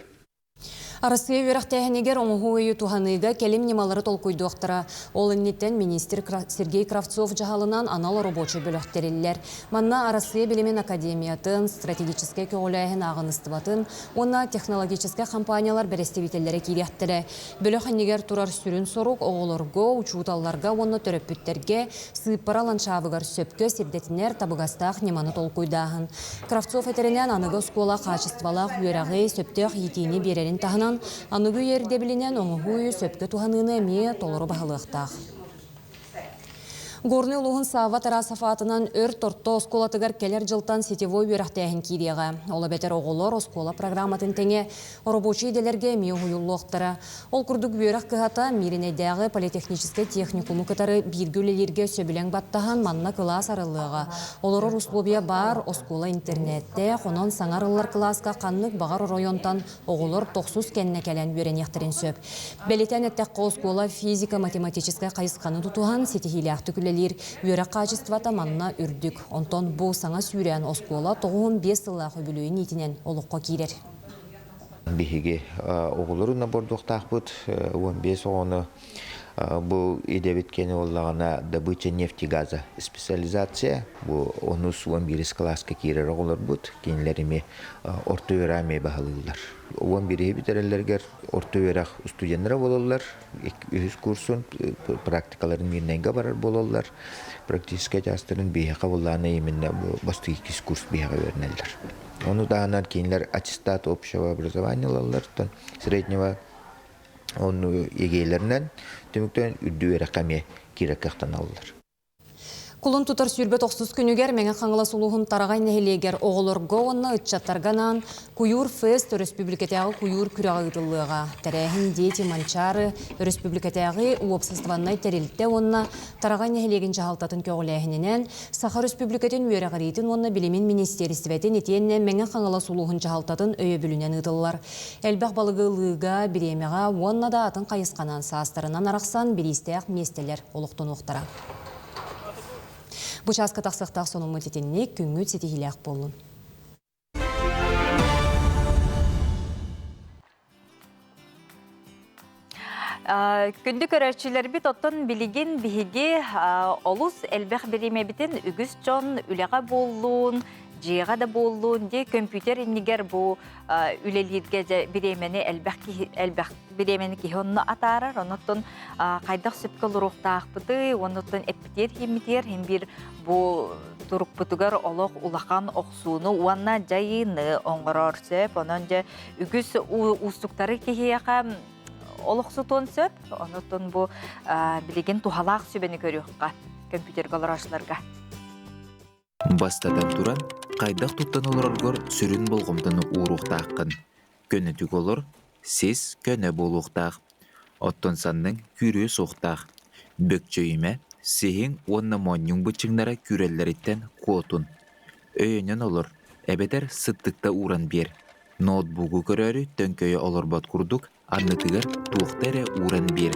Арысыя верақтайынегер оңғуы туханыга келем немалары толкуйдуқтыра. Ол иннеттен министр Сергей Кравцов жағалынан анал рабочий бөліқтерелілер. Манна Арысыя білімен академиятын, стратегический көгіләйін ағыныстыбатын, онна технологический компаниялар бәрестебетелері керектірі. Бөліқінегер турар сүрін сорук оғылырго, учуталларға, онна төрөппүттерге, сыппара ландшабығар сөпкі сердетінер табығастақ неманы толкуйдағын. Кравцов әтерінен анығы скола качествалақ үйерағы сөптеқ етейіне берерін тағынан анығы ерде білінен оңығы сөпкі туғаныны әме толыры бағылықтақ. Горны улуғын Сава Тарасов атынан өр торто осколатығар келер жылтан сетевой үйрақтайын кейдеға. Ола бәтер оғылар оскола программатын тәңе рабочий делерге мей ұйылуқтыра. Ол күрдік үйрақ кығата миринедегі политехнический техникумы кытары биргүлелерге сөбілен баттаған манна класс арылыға. Олары условия бар оскола интернетте, қонан саңарылар класска қаннық бағар районтан оғылар 90 кәнне кәлен үйренектерін сөп. Бәлетен әттәққа оскола физика-математическай қайысқаны тұтуған сетихилі ақтүкілі үйрек качествата манна үрдік. Онтон бұл саңа сүйрен оскола 95 сыллағы бүлуін етінен олыққа кейлер. Бихиге оғылырына бордуқтақ бұд, 15 оғыны бұл едебеткені олағына добыча нефти газа специализация. Бұл 11 класска кейлер оғылыр бұд, кейінлеріме орта өрәме бағалылар. 11 битерелергер орта өрәқ студенттері болалар, 2 курсын практикаларын мирненге барар болалар. Практическа жастырын бейхақа болағына еменне басты 2 курс бейхақа вернелер. Оны дағанар кейінлер аттестат общего образования алалар, среднего оны егейлерінен түміктен үрді өрәқаме керекқтан алалар. Кулун тутар сүрбе 90 күнігер мәңі қаңыла сұлуғын тарағай нәхелегер оғылыр гоғынна үтчаттарганан Куюр Фест республикатағы Куюр күрағыдылыға. Тәрәхін дети манчары республикатағы уопсыздываннай тәрелітті онна тарағай нәхелеген жағалтатын көғіләхінінен Саха республикатын үйерағаретін онна білімен министерістіветен етенне мәңі қаңыла сұлуғын жағалтатын өйе бүлінен ұдылылар. Әлбәқ балығы лыға біремеға онна да атын қайысқанан састарынан арақсан білістәқ местелер олықтың оқтара. Бұл жасқа тақсықтақ соның мұтетеніне күңгі сетихиләқ болын. Күнді көрәтшілер бит оттын білеген бігі олыс әлбәқ береме бітін үгіз жон үлеға болуын, жиға да болуын де компьютер иннигер бұл үлелерге біремені әлбәқ біремені кейхонны атарар, оныттын қайдақ сөпкі лұрықтақ бұды, оныттын әппітер хемітер, хем бір бұл тұрық бұтығар олық улақан оқсуыны, уанна жайыны оңғырар сөп, онын жа үгіз ұстықтары кейхеяға олықсытын сөп, оныттын бұл білеген тухалақ сөбені көріққа компьютер қаларашыларға. Бастадан туран, қайдақ тұттан оларғыр сүрін болғымдыны ұруқтаққын. Көнітік олар, сес көні болуқтақ. Оттон санның күрі соқтақ. Бөкчөйіме, сехен онны монның бұчыңнара күреллеріттен қотын. Өйінен олар, әбетер сыттықта уран бер. Ноутбугу көрәрі төнкөйі олар бат күрдік, аннытығыр туқтары уран бер.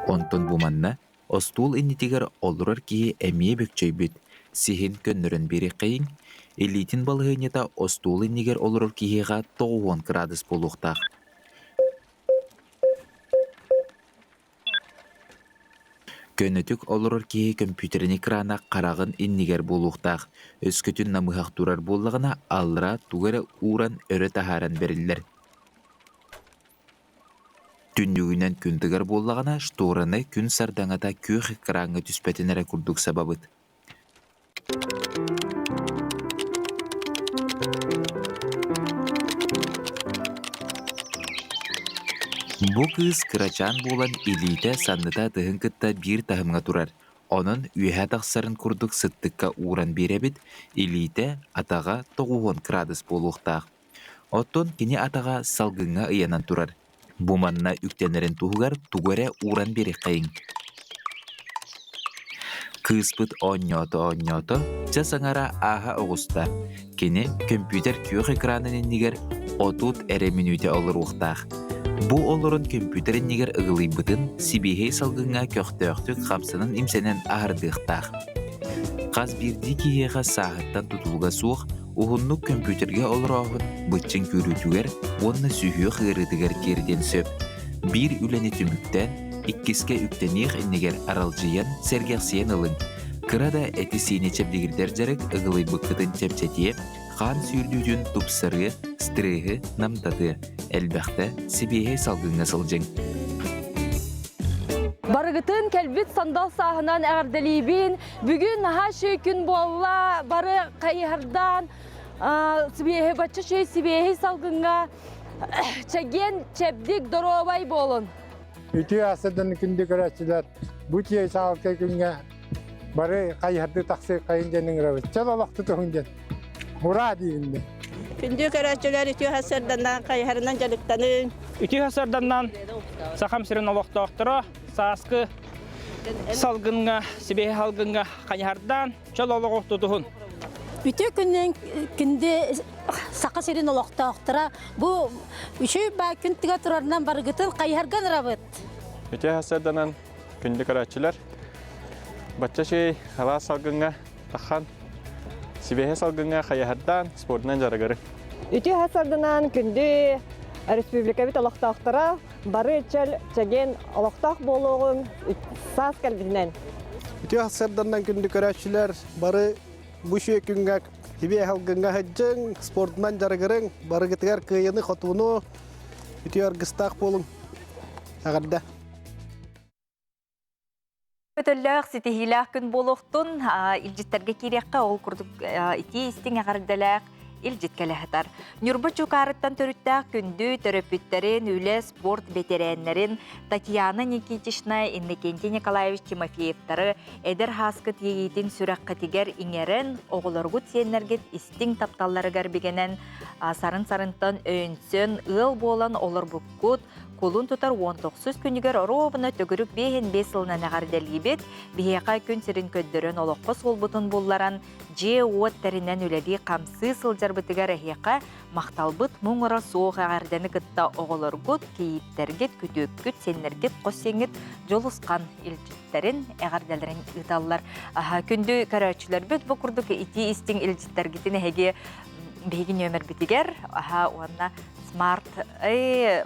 Онтон буманна, остул иннитигер олырар кие әмие бөкчөй бүт, сихин көннөрін бері қайын, элитин балығынета остул иннигер олырар киеға 90 градус болуқтақ. Көннөтік олырар кие компьютерін экрана қарағын иннигер болуқтақ, өскөтін намығақ турар болығына алыра туғыры уран өрі тахаран берілер. Түндігінен күндігер болағына шторыны күн сардаңата көк экраңы түспетінері күрдік сабабыд. Бұ кыз кырачан болан элита санныта тығын кытта бір тахымға турар. Onun üye taqsarın kurduk sıttıkka uğran berebit, elite atağa 90 gradus boluqtaq. Otton kini atağa salgınga iyanan turar. Bu manna üktenerin tuğgar tuğara uğran berek kayın. Kıspıt onyoto, jasangara aha oğusta. Kini kompüter kök ekranının niger 30 ere minüte olur uqtaq. Bu olurun kompüterin niger ıgılıyıbıtın Sibihey salgınga köktöktük kapsının imsenen ahırdıqtaq. Қаз бірді кейеға сағыттан тұтылға суық, ұғынлық компьютерге олырағын бұтчын көрітігер, онына сүйіе қырытығар керден сөп. Bir үләне түміктен, иккіске үктенеғ іннегер аралжиян сәргәқсиян ылын. Кырада әті сені чәпдегірдер жарық ұғылай бұққытын чәпчәтие, қан сүйірдүйден тұпсыры, стрығы, намтады. Әлбәқті себейе салғыңа сылжың. Барыгытын кәлбет сандал сағынан әғірділейбін. Бүгін наға күн болла бары қайырдан себейе бачы себейе салғыңа чәген чәбдік доробай болын. Үті асырдан күнді көрәтшілер бұтие сағылқа күнге бары қайырды тақсы қайын жәнің рәбіт. Чал олақты тұғын жән. Ура дейінді. Күнді көрәтшілер үті асырданнан қайырынан жәліктанын. Үті асырданнан сақам сірін олықтақтыра, сасқы салғынға, себейе халғынға қайырдан чал олақты тұғын. Үті күнді сақа сірін олықтақтыра, бұл үші ба күн тіға тұрарынан барғытын қайырған рабыт. Үті асырданнан күнді көрәтшілер бача шей ала салғынға таққан себейе салғынға қайырдан спортынан жарығыры. Үті асырданнан күнді республика бит олықтақтыра, бары чәген олықтақ болуғын сас кәлбінен. Үті асырданнан күнді көрәтшілер бары бұшы күнгәк тебе халгынга хаджың спортынан жарыгырың бары гитгар кыйыны хотуну үті аргыстақ болың ағарда. Өтөлләқ сетихиләқ күн болуқтын илжеттерге керекқа ол күрдік ити істің ағардаләқ илжеткеләхтар. Нюрба чукарыттан төрүттәк күнді төрөпүттерин, үле спорт ветеринерин Татьяна Никитична, Иннокентий Николаевич Тимофеевтары эдер хаскыт егитин сүрәккатигер иңерен оғылыргут сеннергет истиң тапталлары гарбигенен сарын-сарынтан өйінсön ыл болан олар бұккут Колун тутар 19 күнігер ровына төгірік 5 сылына нағардалибет, бейеқа күн сірін көддірін олыққа сол бұтын болларан же от тәрінен үләді қамсы сылжар бұтығар әйеқа мақталбыт мұңыра соғы ағарданы күтті оғылыргут, кейіттергет, күтөккүт, сеннергет, қосеңгет жолысқан илжіттерін әғардаларын ұталар. Күнді көрәтшілер бүт бұқырдық ити істің илжіттергетін әге бейгін өмір бітігер, оғанна Smart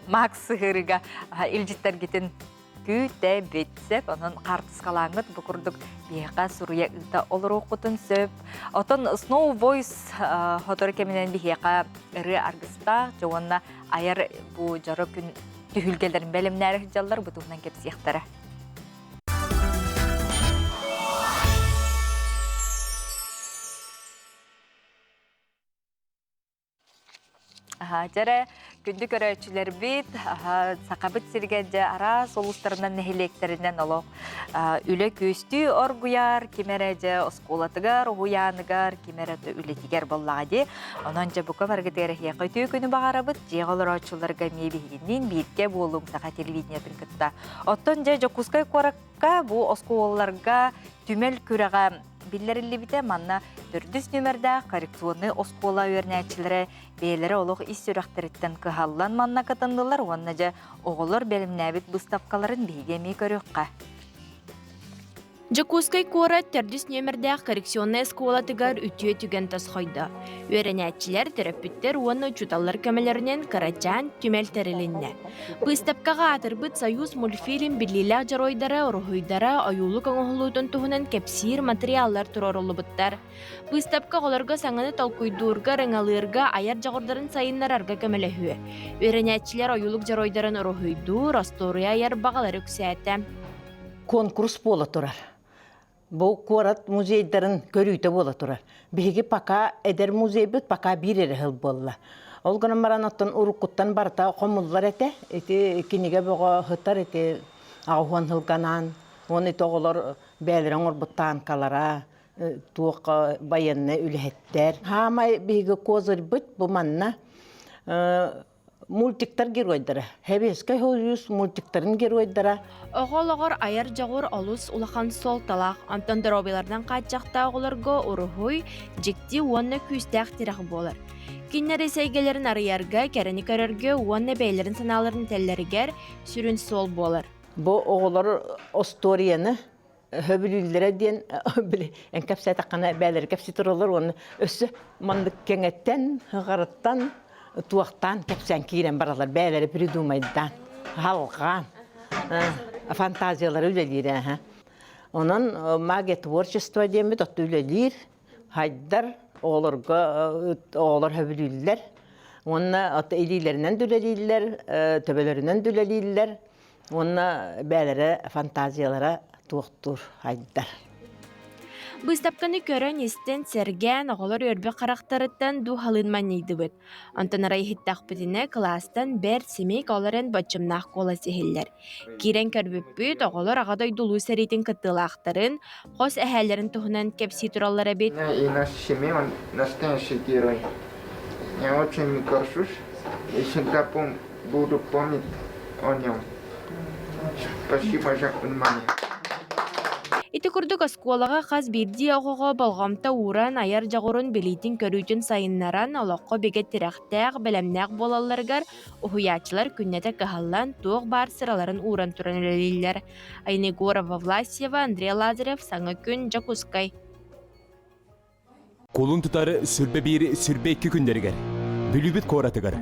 Max хырыга илжиттер кетен күтә бетсеп, onun қартысқалаңыт бұқырдық бейқа сұруя ұта олыр оқытын сөп. Отын Snow Voice хоторы кемінен бейқа ұры арғыста, жоғанна айар бұ жары күн түхілгелдерін бәлімнәрі жаллар бұтығынан кеп сияқтары. Жары күнді көрәтшілер бит, сақабыт сіргенде ара солыстарынан нәхилектерінен олық. Үлі көсті оргуяр, кемерәді осколатығар, оғуянығар, кемерәді үлетігер боллағады. Онан жа бұқа маргетері хеқөті күні бағарабыт, жеғалыр очыларға мебігінен бейітке болуң сақа телевидениятын күтті. Оттан жа жоқускай қораққа бұл осколаларға түмел күріға Биллерилли бите манна 4 нөмердә коррекционный оскола өрнәчләре бәйләре олык ис сүрәхтәреттән кыһаллан манна катындылар, онна жа оголор бәлемнәбит буставкаларын бейгеме көрөккә. Жакускай кора 4 нөмердә коррекционный оскола тигар үтүе түгән тасхайда. Өрнәчләр терапевттер оны чуталлар кемеләреннән карачан түмәлтәрелинне. Буставкага атырбыт союз мультфильм биллиләр жаройдара, рухойдара, аюлык аңгылыдан туһунан кепсир материаллар турарылыбыттар. Буставка голарга саңаны талкуйдурга, рәңалырга, аяр жагырдарын сайыннарарга кемеләһүе. Өрнәчләр аюлык жаройдарын рухойду, растория аяр багалар үксәтә. Конкурс бола турар. Бұл қорат музейдерін көрүйті бола тұрар. Беге пака әдер музей бүт пака бірері хыл болла. Ол ғынан маран оттан ұрыққыттан барта қомылдар әті, кенеге бұға ғыттар әті ағуан хылғанан, оны тоғылар бәлірін ұрбыттан қалара, туық байынны үліхеттер. Хамай беге қозыр бүт бұл манна мультиктар геройдары. Хәбескай хойюс мультиктарын геройдары. Оғолығыр айар жағыр олус улахан сол талақ. Антон дробилардан қатжақта оғылырға ұрығой жекті онны күстәқ тирақ болыр. Киннер есейгелерін арыярға, кәріні көрерге онны бәйлерін саналарын тәлләрігер сүрін сол болыр. Бұл оғылар осторияны höbülüllere diyen en kapsa takana bäler kapsi turulur onu össü mandık kengetten hıgarıttan tuaktan kapsan kiren baralar bäleri pridumaydan halkan fantaziyalar öyledir ha. Onun mage tворчество diye mi tatlı öyledir. Haydar olur höbülüller. Onunla atı elilerinden düleliler, töbelerinden düleliler. Onunla bäleri fantaziyalara tuğtur haydar. Быстапканы көрөн истен серген оголор өрбө карактарыттан ду халынман нейдибыт. Антон райхиттахпытыны класстан бер семейк оларын бачымнах кола сехиллер. Кирен көрбүппүт оголор агадай дулу серитин кыттылактарын, хос эхелерин тухунан кепси тураллара бит. И наш семей, он настоящий герой. Я очень горжусь и всегда буду помнить о нем. Спасибо за внимание. Ити курдук оскуолага хас бирди оғоға балғамта уран аяр жағырын билитин көрүйтін сайыннаран олоққа бегет тирақтақ білемнәқ болаларгар ухуячылар күннеті кахаллан туық бар сыраларын уран туран өлелейлер. Айнегорова Власьева, Андрей Лазарев, Саңа күн, Жакускай. Колун тутары сүрбе бир сүрбе 2 күндергер. Бүлүбіт коратыгар.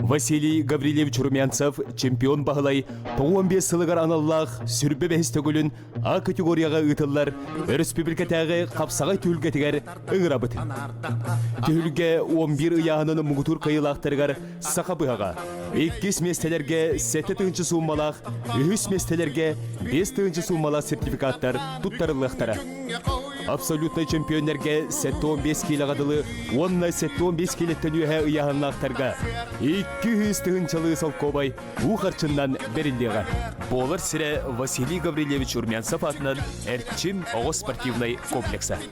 Василий Гаврилевич Румянцев чемпион бағылай 15 сылығар аналлах сүрбе бәхіс төгілін А категорияға ұтылар республикатағы қапсағай түлгетігер ұңырабыт. Түлге 11 ұяғының мұғытур қайылақтырғар сақабыға. 2 местелерге 7 суммалақ, 3 местелерге 5 суммалақ сертификаттар тұттарылықтары. Абсолютный чемпионерге 7-15 килогадылы, 10-7-15 килеттен үйе ұяғынлақтарға 200 тығынчылығы салқобай ұғарчыннан берілдеға. Болар сірі Василий Гаврилевич Урмянцев атынан әртчим оғы спортивный комплекса.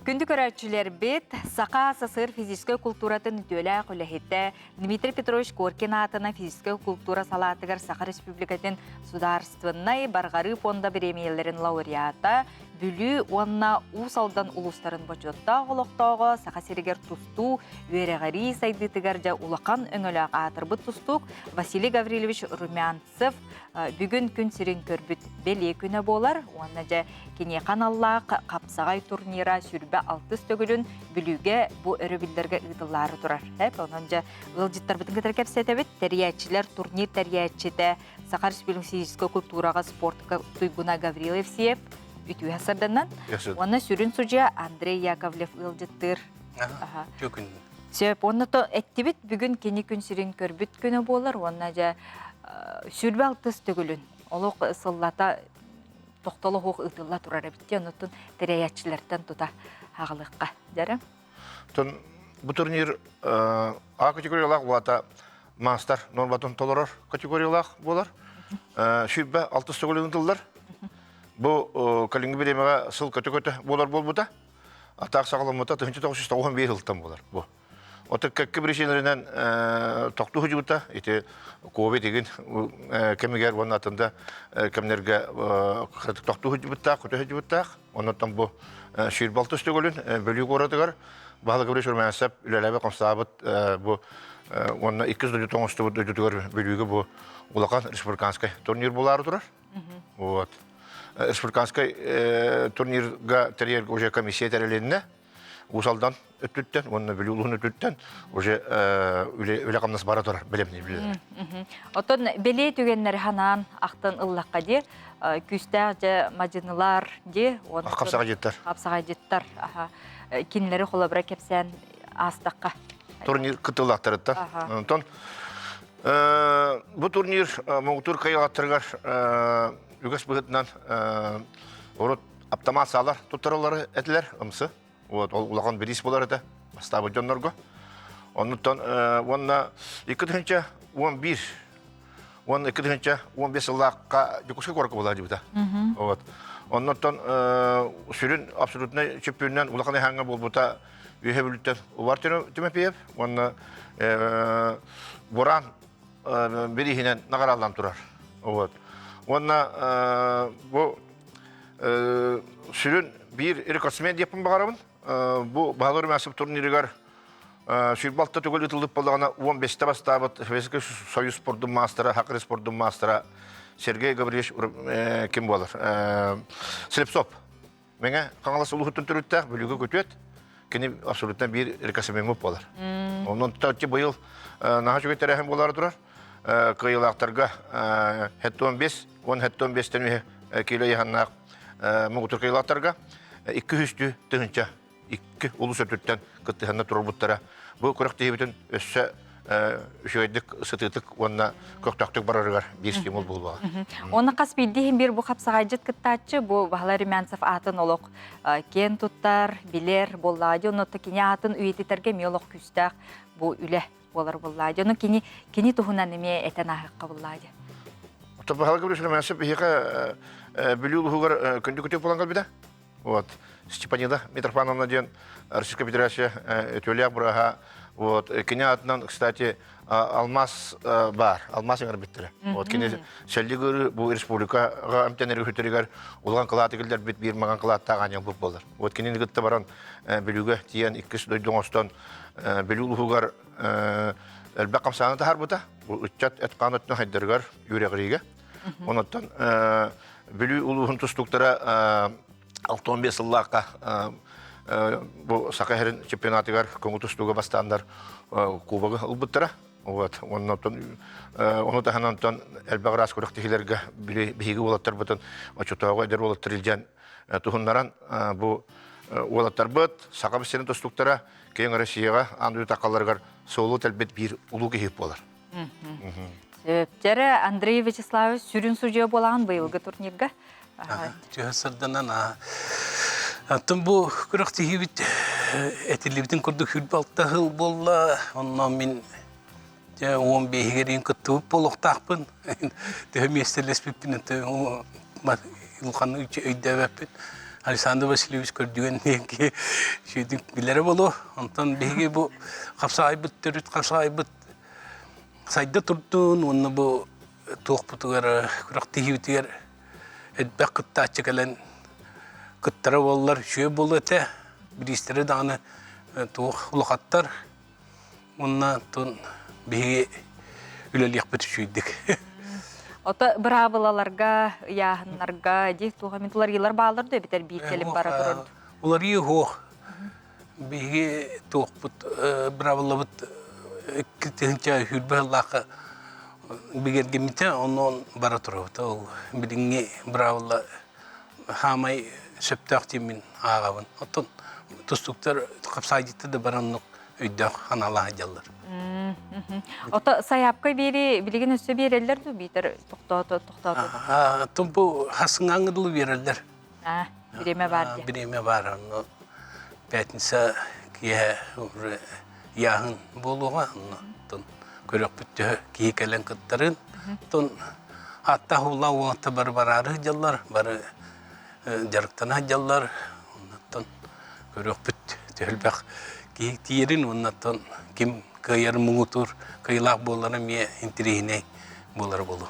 Күнді көрәтшілер бет, сақа сасыр физической культуратын өтелі құлахетті Дмитрий Петрович Коркин атына физической культура салатығыр Сақа Республикатын сударствыннай барғары фонда премияларын лауреата бүлі онна усалдан улустарын бочотта ғолықтауғы Сақа серегер тусту өреғари сайдытығар жа улақан өңілі атырбыт тустук Василий Гаврилевич Румянцев бүгін күн сирин көрбіт беле күні болар. Онна жа кене қаналла қапсағай турнира сүрбе 6 төгілін бүліге бұ өрі білдерге ұйдылары тұрар. Онан жа ұлжыттар бұтын кітір кәпсетебет, тәриятчілер турнир тәриятчіде Сақа Республикасы физической культураға спортқа Туйгуна Гаврилевсиев үтуі асырданнан. Оны сүрін сұжия Андрей Яковлев ұлжыттыр. Сөп, оны то әттебет бүгін кені күн сирин көрбіт күні болар. Онна жа сүрбе 6 төгілін. Олық сыллата тоқталы хоқ ұтылла тұрар әбітте, ұнытын тәрәйәтшілерден тұта ағылыққа. Дәрі? Бұл турнир А категориялақ олата мастер норматын толырар категориялақ болар. Шүйбі 6 төгілін ұтылдар. Бұл калингі беремеға сыл көті-көті болар бол бұта. Атақ сағылымыта 1991 ұлттан болар. Оты көккі бірешелерінен тоқты хүжі бұта. Кове деген кемегер оның атында кемнерге тоқты хүжі бұта, көті хүжі бұта. Онықтан бұл шүйірбалты үстігілін бөлігі орадығар. Бағалы көбіреш өрмәнсәп үләләбі қомсабыт оны 290 бөлігі бұл Улақан республиканскай турнир болары тұрар. Республиканскай турнирға тәрерге уже комиссия тәрелеріне Усалдан өттіттен, оны білі ұлығын өттіттен, уже өлі қамнасы бара тұрар, білеміне білелер. Отын беле түгенлер ханан ақтын ұллаққа де, күстәғ же мажынылар де, қапсаға жеттар. Қапсаға жеттар. Кинлері қола бұра кепсен астаққа. Турнир күттілақтарытта. Бұл турнир мұғытыр қайылаттырғар үгіс бұғытынан аптамасалар тұттарылары әтілер, ұмсы. Улақан беріс болар еді, бастабы жонларға. Оннықтан, онна 2-11, 12-15 жылаққа жүкіске қорқы болар жібіті. Оннықтан, сүрін абсолютный чемпионнан улақан әңгі бол бұта үйе бүліттен ұлар түмепейіп, онна боран берихінен нағар алдан тұрар. Онна, бұл сүрін бір рекордсмен депін бағарамын. Бұл бағалар мәсіп турнирігер Шүйірбалта түгіл үтілдіп болдағына 15-те бастабыт Союз спорттың мастера, Хақыры спорттың мастера Сергей Гаврилович ким болар? Слепцов. Меңе қаңаласы ұлғыттын түріттәк бүлігі көтет, кені абсолютно бір рекасымеміп болар. Онын тұтатты бұйыл наға жүге тәрәхім болары тұрар. Қиылақтарға хәтті 15, 10-15 келі еғаннақ мұғытыр қиылақтарға 200 тұғынша 2 ұлыс өттіттен күттіғанна тұрар бұттара. Бұл күріқ дейбітін өссі үшөйдік, сытытық, онына көктақтық барарығар бір стимул бұл бала. Оны қас білдейін бір бұл қапсағайжет күттатчы, бұл бағалар Румянцев атын олық кен тұттар, білер боллады, оны кене атын үйететерге мелоқ күстақ бұл үлі болар боллады. Оны кені тұхынан еме әтен ағыққа боллады. Бағалар көрішілі Румянцев бейіға білі ұлығығар күнді күтек болан қалбида? Степанида Митрофановна ден Российская Федерация өтөлі бұраға. Кене атынан, кстати, алмаз бар, алмаз еңір біттірі. Кене сәлі көрі бұл республикаға әмтенері өтірігер ұлған қылаты келдер біт бір маған қылаты таған ең бұл болар. Кене негітті баран білуге тиен 2 остан білу ұлғығар әлбәк қамсағаны тағар бұта. Үтчат әтқан өттің хайдырғар үйрегіріге. Онаттан білу ұлғын тұстықтары 6-15 сыллаққа бұл Сақайырын чемпионатығар көңіл тұстуға бастандар кубағы ұлбыттыра. Оны тағанантан әлбәғ рас көріктігілерге бейгі олаттар бұтын очутауға әдер олаттар елден тұхынларан бұл олаттар бұт, Сақап сенің тұстуқтара кейін Россияға андуы тақаларғар соғылы тәлбет бір ұлу кейіп болар. Сөптері Андрей Вячеславович сүрін сұжығы болаған бұйылғы турнирға? Сұрданан аттым бұл күріқтігі біт әтілібітін күрді хүлбалта ғыл болла. Оннан мен 15-герін күттіп болуқтақпын. Местерлеспеппін, ұлқаны өйді әбәппін. Александр Васильевич көрдіген неге шүйдің білері болу. Онтан бейге бұл қапсағай бұт, түріт қапсағай бұт. Сайда тұрдың, оны бұл туық бұтығар, күріқтігі бітігер әдбәк күтті атшы кәлін. Күттары болылар шөй болу әті, бірістері дағаны туық ұлықаттар. Онына тұн бейге үлелек біті шүйдік. Ота бравылаларға, яғынларға, дейік туға мен тұлар елар бағалырды бітер бейт келіп бара тұрырды? Олар ие хоқ. Бейге туық бұт, бравылы бұт, күттігінші хүлбі лақы бігерге мете, онын бара тұрырды. Ол біліңе бравылы хамай сөптіқтемін ағабын. Оттын тұстықтар қапсайдетті де баранлық өйдіқ қанала ажалар. Ота саяпқа білген өсі берелерді бейтір тұқтауды? Оттын бұл қасың аңыдылы берелер. Біреме бар де? Біреме бар. Пәтінса кие яғын болуға. Көрек бүтті кие кәлін күттарын. Атта хула оңатты бар-барары жалар, бары жарықтан ажалар, оннаттан көрек бүт төлбәқ кейік тиерін, оннаттан кем кайыр мұңытыр, кайлақ болары ме интерегіне болар болу.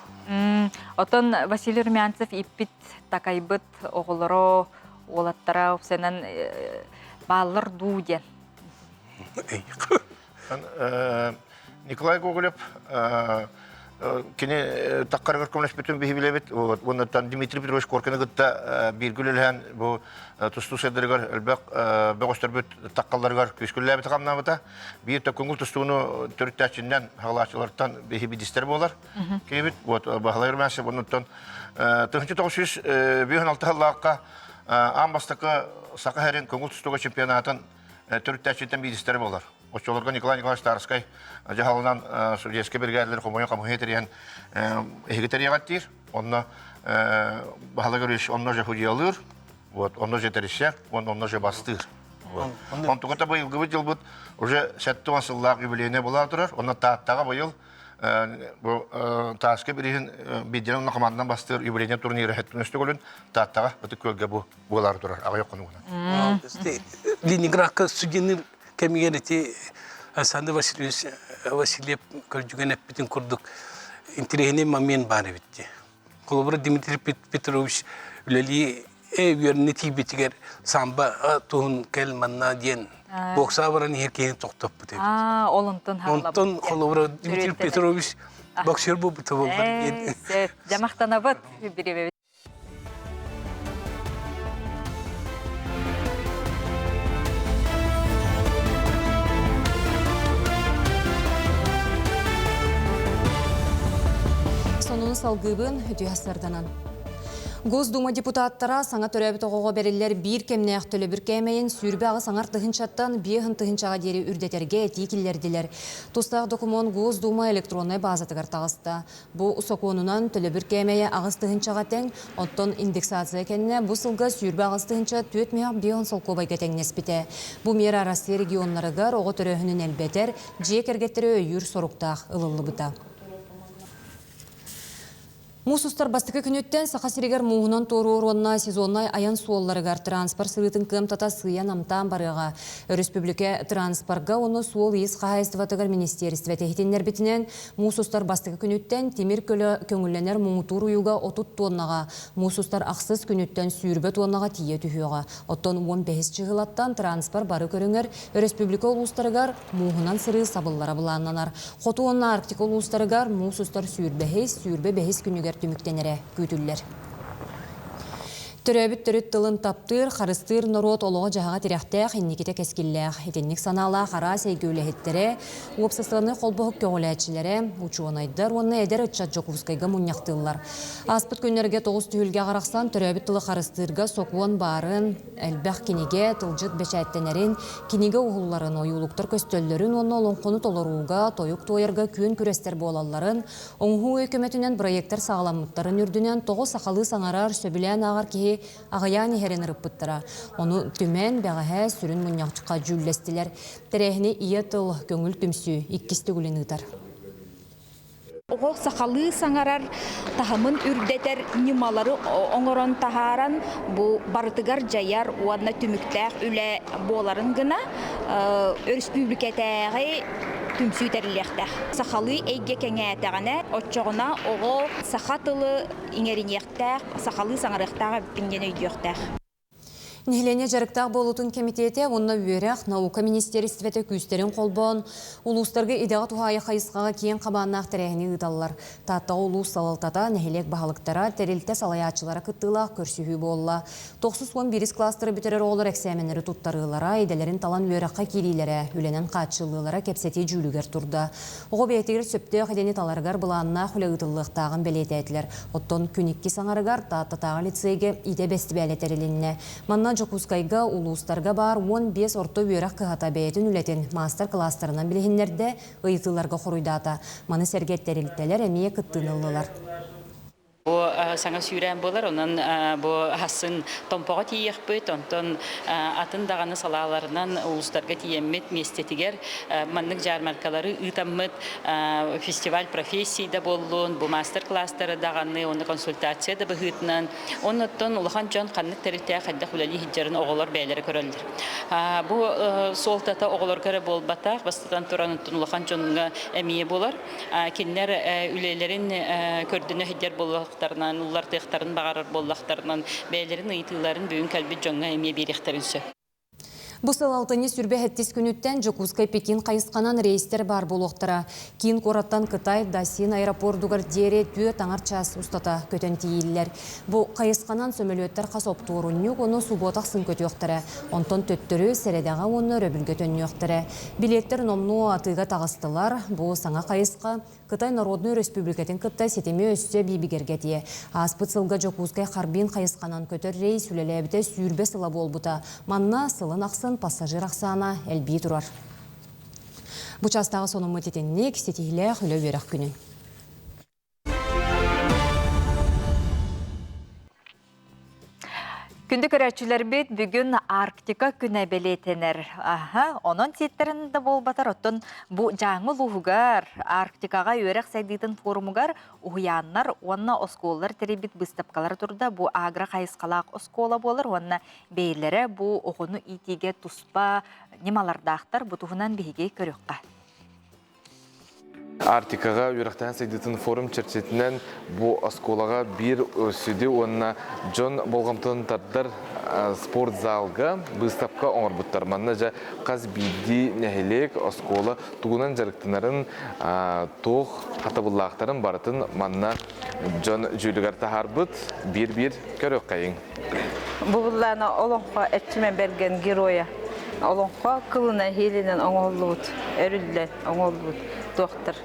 Отон Василий Румянцев иппит такайбыт оғылыры олаттара өпсенен балыр дуден. Николай Гоголев кене таққарғар көмілеш бүтін бейі білебет. Оннаттан Дмитрий Петрович Коркина ғытта бергілілген бұл тұсту сәдірігар әлбәқ бәғостар бүт таққаларғар көскілі әбіті қамна бұта. Бейітті көңіл тұстуыны түріттәчінден ғалашылардан бейі бедістер болар. Кейбет, бағалайыр мәсі, оннаттан 1996 ғалаққа амбастықы Сақы әрін көңіл тұстуға чемпионатын түріттәчінден бедістер болар. Очолорга Николай Николаевич Тарскай жағалынан судейске бергәрлер қомойын қамығы етерген егетерияғаттыр. Онна бағалы көреш онна жа худи алыр, онна жа тәрішер, онна жа бастыр. Онтуғыта бұйылғы бұд жыл бұд уже сәтті асыллақ юбилейіне бола тұрар. Онна тааттаға бұйыл Тарскай берген беддерін онна командан бастыр юбилейіне турнирі әттін өсті көлін тааттаға бұты көлге болар тұрар. Аға yok қонуғынан. Ленинградқа суденір кемигенети Александр Васильев көржүген эппитин курдук интерегине момент бар битти. Колобра Дмитрий Петрович үлели эверне тибитигер самба туун келманна ден бокса баран эркени токтоп бит. Олонтон харлап. Олонтон колобра Дмитрий Петрович Боксер bu bu bollar. Жамақтанабыт биребе. Сонун салгыбын үтüясарданан. Госдума депутаттара саңа төрөбүт оғоға берілер бир кемнеяқ төлі бір кәмейін сүрбе ағы саңар тұхынчаттан бейхін тұхынчаға дері үрдетерге текілерділер. Тустағы документ Госдума электронной базатығар тағысты. Бұ соқуынынан төлі бір кәмейі ағыз тұхынчаға тең, оттон индексация кәнне бұ сылға сүрбе ағыз тұхынча 4 меяқ бейхін солқобайға теңнеспіте. Бұ мер арасы регионларығар оғы төрөхінің әлбетер, жек әргеттері өйір соруқтақ ылылы бұта. Мусустар бастықы күнөттен сақасырегер муғынан тору орынна сезоннай аян суолларығар транспорт сығытын кымтата сыян амтан барыға. Республика транспортға оны суол ес қағайыстыватығар министерстве тегітенлер бітінен мусустар бастықы күнөттен темір көлі көңілленер мұңытур уюға 30 тоннаға, мусустар ақсыз күнөттен сүйірбе тоннаға тие түхіға. Оттон 15 чығылаттан транспорт бары көріңер республика олустарығар муғынан сыры сабыллары бұланнанар. Қоту онна Арктика олустарығар мусустар сүйірбе бәхес күнігер түміктенері күйтілілер. Төрөбіт түріт тылын таптыр, қарыстыр народ олығы жағаға теряқтақ, иннекеті кәскілләқ. Етеннік санала қара сейгеулі опсыстығыны қолбығы көгіләтшілері, учуанайдар, оны әдер үтчат жоқуызқайға мұнияқтылар. Аспыт күнерге 9 түйілге қарақсан, төрөбіт тылы қарыстырға соқуан барын, әлбәқ кенеге, тылжыт бәшәттенерін, кенеге ұғылларын, ойулықтар көстөллерін, оны олонқоны толыруға, тойық тойырға күйін күрестер болаларын, оңғу өкіметінен проекттер сағаламыттарын үрдінен, тоғы сақалы саңарар сөбілен ағар кеге ағаян ехерен ұрыппыттыра. Оны түмен бәғәе сүрін мұнияқтыққа жүллестілер. Тәрәхіне ие тыл көңіл түмсі иккісті күлін ұтар. Оғыл сақалы саңарар тахамын үрдетер немалары оңырын тахаран бұл барытыгар жаяр уадна түміктәқ үлі боларын гына республикатағы түмсі тәріліқтәқ. Сақалы әйге кәңәтәғіне отчоғына оғыл сақатылы иңерінеқтәқ, сақалы саңарықтағы пінген өйдеқтәқ. Нехлене жарықтақ болутын комитеті, онына өйрәқ наука министерстветі күстерін қолбон, улустарға идеға тухайы қайысқаға кейін қабаннақ тәрәхіне ұталылар. Татта улус салалтата нехелек бағалықтара тәрелті салаячылары күттілақ көрсүйі болла. 911 кластыры бітерер олар әксәменері тұттарылара, иделерін талан өйрәққа керейлері, үленен қатшылылара кепсеті жүлігер тұрды. Оғы бәйтігер сөпті қедені таларығар бұланына құлы ұтылықтағын бәлеті әтілер. Оттон күнікке саңарығар таттатағы лицейге иде бәсті бәлетерілінне. Жокускайга улустарга бар 15 орто бүйрак кыхата бәйтін үлетін мастер-класстарынан білігіндерді ұйытыларға құруйдата. Маны сәргеттерілтелер әмейе күттінылылар. Бу саңа сүйрән болар, онан бу хасын томпоға тиек бөт, онтон атын дағаны салаларынан улустарға тиеммет местетігер, маннык жармаркалары ұтаммет фестиваль профессийда болуын, бу мастер-класстары дағаны, оны консультация да бұғытынан, оннаттон улахан жон қаннық тәрілтәе қадда құлали хиджарын оғылар бәйлері көрілдір. Бу солтата оғылар көрі болбатақ, бастатан тұраныттын улахан жонға әмейе болар. Кенлер үлелерін көрдіні хиджар болуы улар тыяқтарын бағарар боллақтарынан бәйлерін ұйтыларын бүйін кәлбет жоңға әме беректәрінсі. Бұсыл алтыны сүрбе әттес күніттен Жокускай Пекин қайысқанан рейстер бар болуқтыра. Кейін қораттан Қытай Дасин аэропордуғар дере түйе таңар час ұстата көтен тейілілер. Бұл қайысқанан сөмелеттер қасоп туырыннюк оны субботақ сын көті өқтірі. Онтон төттірі сәредеға оны рөбілге төнні өқтірі. Билеттер номну атыға тағыстылар. Бұл саңа қайысқа Қытай Народный Республикатын Қытай сетеме өссе бейбігергетие. Аспыт сылға Жокускай Харбин қайысқанан көтер рейс үлелебіте сүрбе сыла болбыта. Манна сылын ақсын пассажир ақсана әлбей тұрар. Бұчастағы соның мұтетеннек сетейлі үлі өреқ күнін. Күнді көрәтшілер бет бүгін Арктика күні белетенер. Оның сеттерінде болбатар оттын бұ жаңы луғығар Арктикаға өрек сәйдейтін форумығар ұғыяннар, онына осколар теребет бұстапқалар тұрда бұ агра қайысқалақ оскола болыр, онына бейлері бұ оғыны итеге тұспа немалардақтар бұтығынан бейге көріққа. Артикаға үйрақтан сайдытын форум чәрчетінен бұл асколаға бір өсіде онына Джон болғамтын тардар спорт залға бұстапқа оңыр бұттар. Манна жа қаз бейді нәхелек аскола туғынан жарықтынарын тоқ қатабыллақтарын барытын манна Джон жүлігар тахар бұт бір көрек қайын. Бұғылланы олонға әтчімен берген героя. Олонға кылына хеленен оңолуыд, өрілден оңолуыд доқтыр.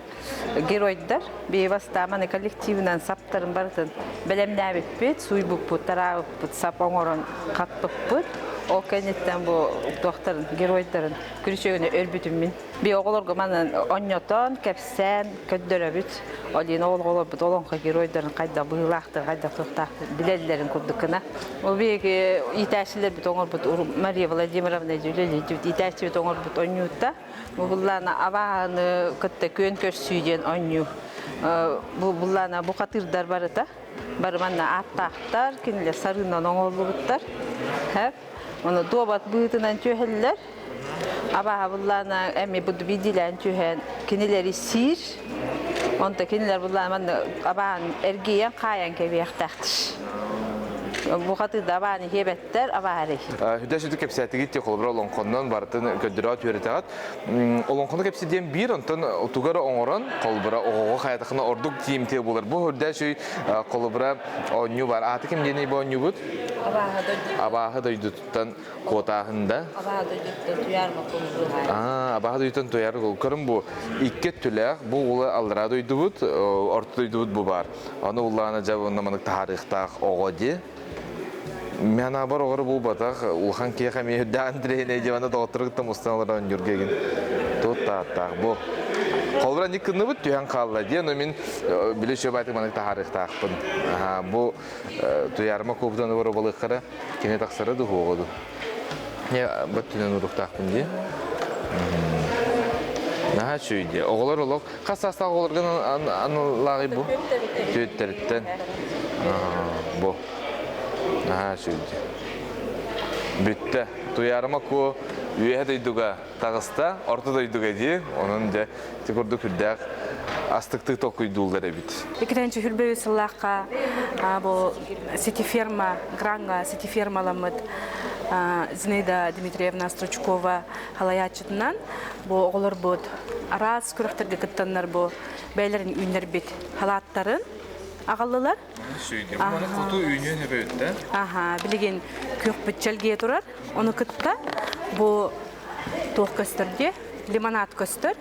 Геройдар бейбастаманы коллективінен саптарын барытын білемді әбіппет, суй бұппыт, тара бұппыт, сап оңырын қат бұппыт. Ол кәнеттен бұл доқтарын, геройдарын күрішегіне өрбітіммен. Бей оғылырғы манын оньотон, кәпсән, көддөрі бүт. Олейін оғылғылы бұт олонға геройдарын қайда бұғылақтыр, қайда тоқтақтыр, білелерін күрдікіна. Ол бейгі итәшілер бүт оңыр бұт Мария Владимировна жүлелі жүт итәші бүт оңыр бұт оньютта. Бұғылланы абағаны күтті көн көрсүйден онью. Бұғылланы бұқатырдар барыта. Барыманна аттақтар, кенілер сарынан оңылы бұттар. Оны дуабат бұйтынан чөһелләр. Абаға бұлланы әмі бұды бидилән чөһен кенелері сир. Онда кенелер бұлланы абағын әргейен қаян кәбейқтақтыр. Бұқатыда абағаны хебеттер абағары. Хүдәшіді кәпсәтігі те қолыбыра олонқоннан барытын көддірат үйретіғат. Олонқонды кәпсәден бір, онтан ұтуғары оңыран қолыбыра оғуға қаятықына ордық тиімте болыр. Бұл хүдәші қолыбыра оңю бар. Аты кем деней бұл оңю бұд? Абағы дойдуттан қотағында. Абағы дойдуттан tuyarma қолыбыра. Абағы дойдуттан tuyarma қолыбыра. Көрім бұл иккет түләқ, бұл ұлы алдыра дойду бұд, орты дойду бұд бұл бар. Оны ұлағына жабы оннаманық тарихтақ оғады. Мен абар оғыры бұл батақ, ұлған кейқа мейірді Андрейне деваны доғыттырғыттым ұстанылардан жүргеген. Тұттақтақ бұл. Қолбыра не күнні бұд түйен қалла де, но мен білі шөп айтық манық тахарықтақпын. Бұл түйарыма көптен ұбыры балыққара кене тақсары дұғы оғыды. Не бұд түнен ұрықтақпын де. Наға шөйде. Оғылар олық. Қас астағы оғыларған анылағы бұл? Түйеттеріттен. Бұл. Наға шөйде. Бүтті. Туярыма ко үйе дойдуға тағыста, орта дойдуға де, оның де текорды күрдәқ астықты тоқойдулар әбіт. Екінші хүрбеуі сылаққа бұл сетиферма, гранға сетифермаламыд Зинаида Дмитриевна Стручкова халаячытынан бұл оғылыр бұд араз күріқтерге күттанлар бұл бәйлерін үйінер бет халаттарын ағалылар. Сөйде, бұны құту үйінен әбі өтті? Білеген көк бүтчелге тұрар. Оны күтті бұл тоқ көстірде лимонад көстір.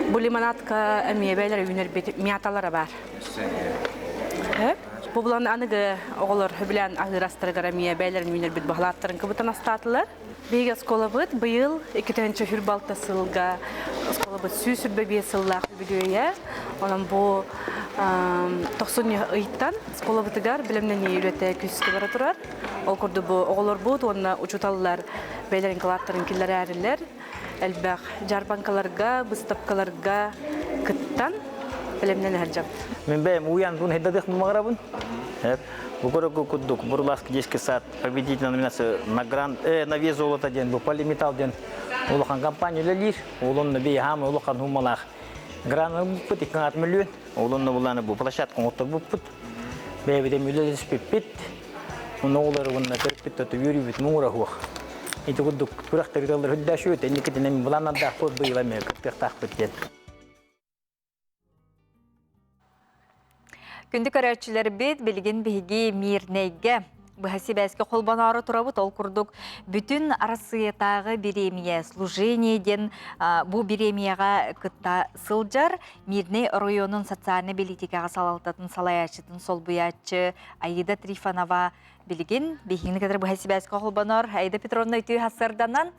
Бұл лимонадқа әмей бәйлер үйінер бет мияталары бар. Бұл бұланы анығы оғылыр білән ағырастырығыр әмей бәйлерін үйінер бет бағалаттырын көбітін астатылар. Бейге скола бұд бұйыл 2-ші хүрбалта сылға скола бұд сүйсірбе бе сыллақ бүдуе. Оның бұл 90 ұйттан скола бұтығар білімнен үйреті күскі бара тұрар. Ол күрді бұл оғылыр бұд, оны ұчуталылар бәйлерін қылаттырын келер әрілер. Әлбәқ жарбанкаларға, бұстапкаларға күттан білімнен әржап. Мен бәйім ұян бұн хеддадық мұмағырабын. Букороку кудук, бурласк 10 сад, победитель номинации на вес золота ден, был полиметалл ден. Улахан компанию лелиш, улон на бейхам, улахан хумалах. Гран пут и канат миллион, улон на улана бу площадку отто бупут. Бейвиде миллион спипит, унолар вон на терпит, то юри вит мурахух. И то кудук, турах териталдар худдашует, и никитинами булана дахпот бейваме, как тахпет. Күнді көрәтшілер бет білген бігі мейірнейге. Бұхаси бәске қолбанары тұрабыт ол күрдік бүтін арасыетағы беремия служениеден бұл беремияға күтта сылжар мейірней районын социальны билетикаға салалтатын салаячытын сол бұятчы Аида Трифанова білген бігіні кәдір бұхаси бәске қолбанар Аида Петровна өтүй хасырданан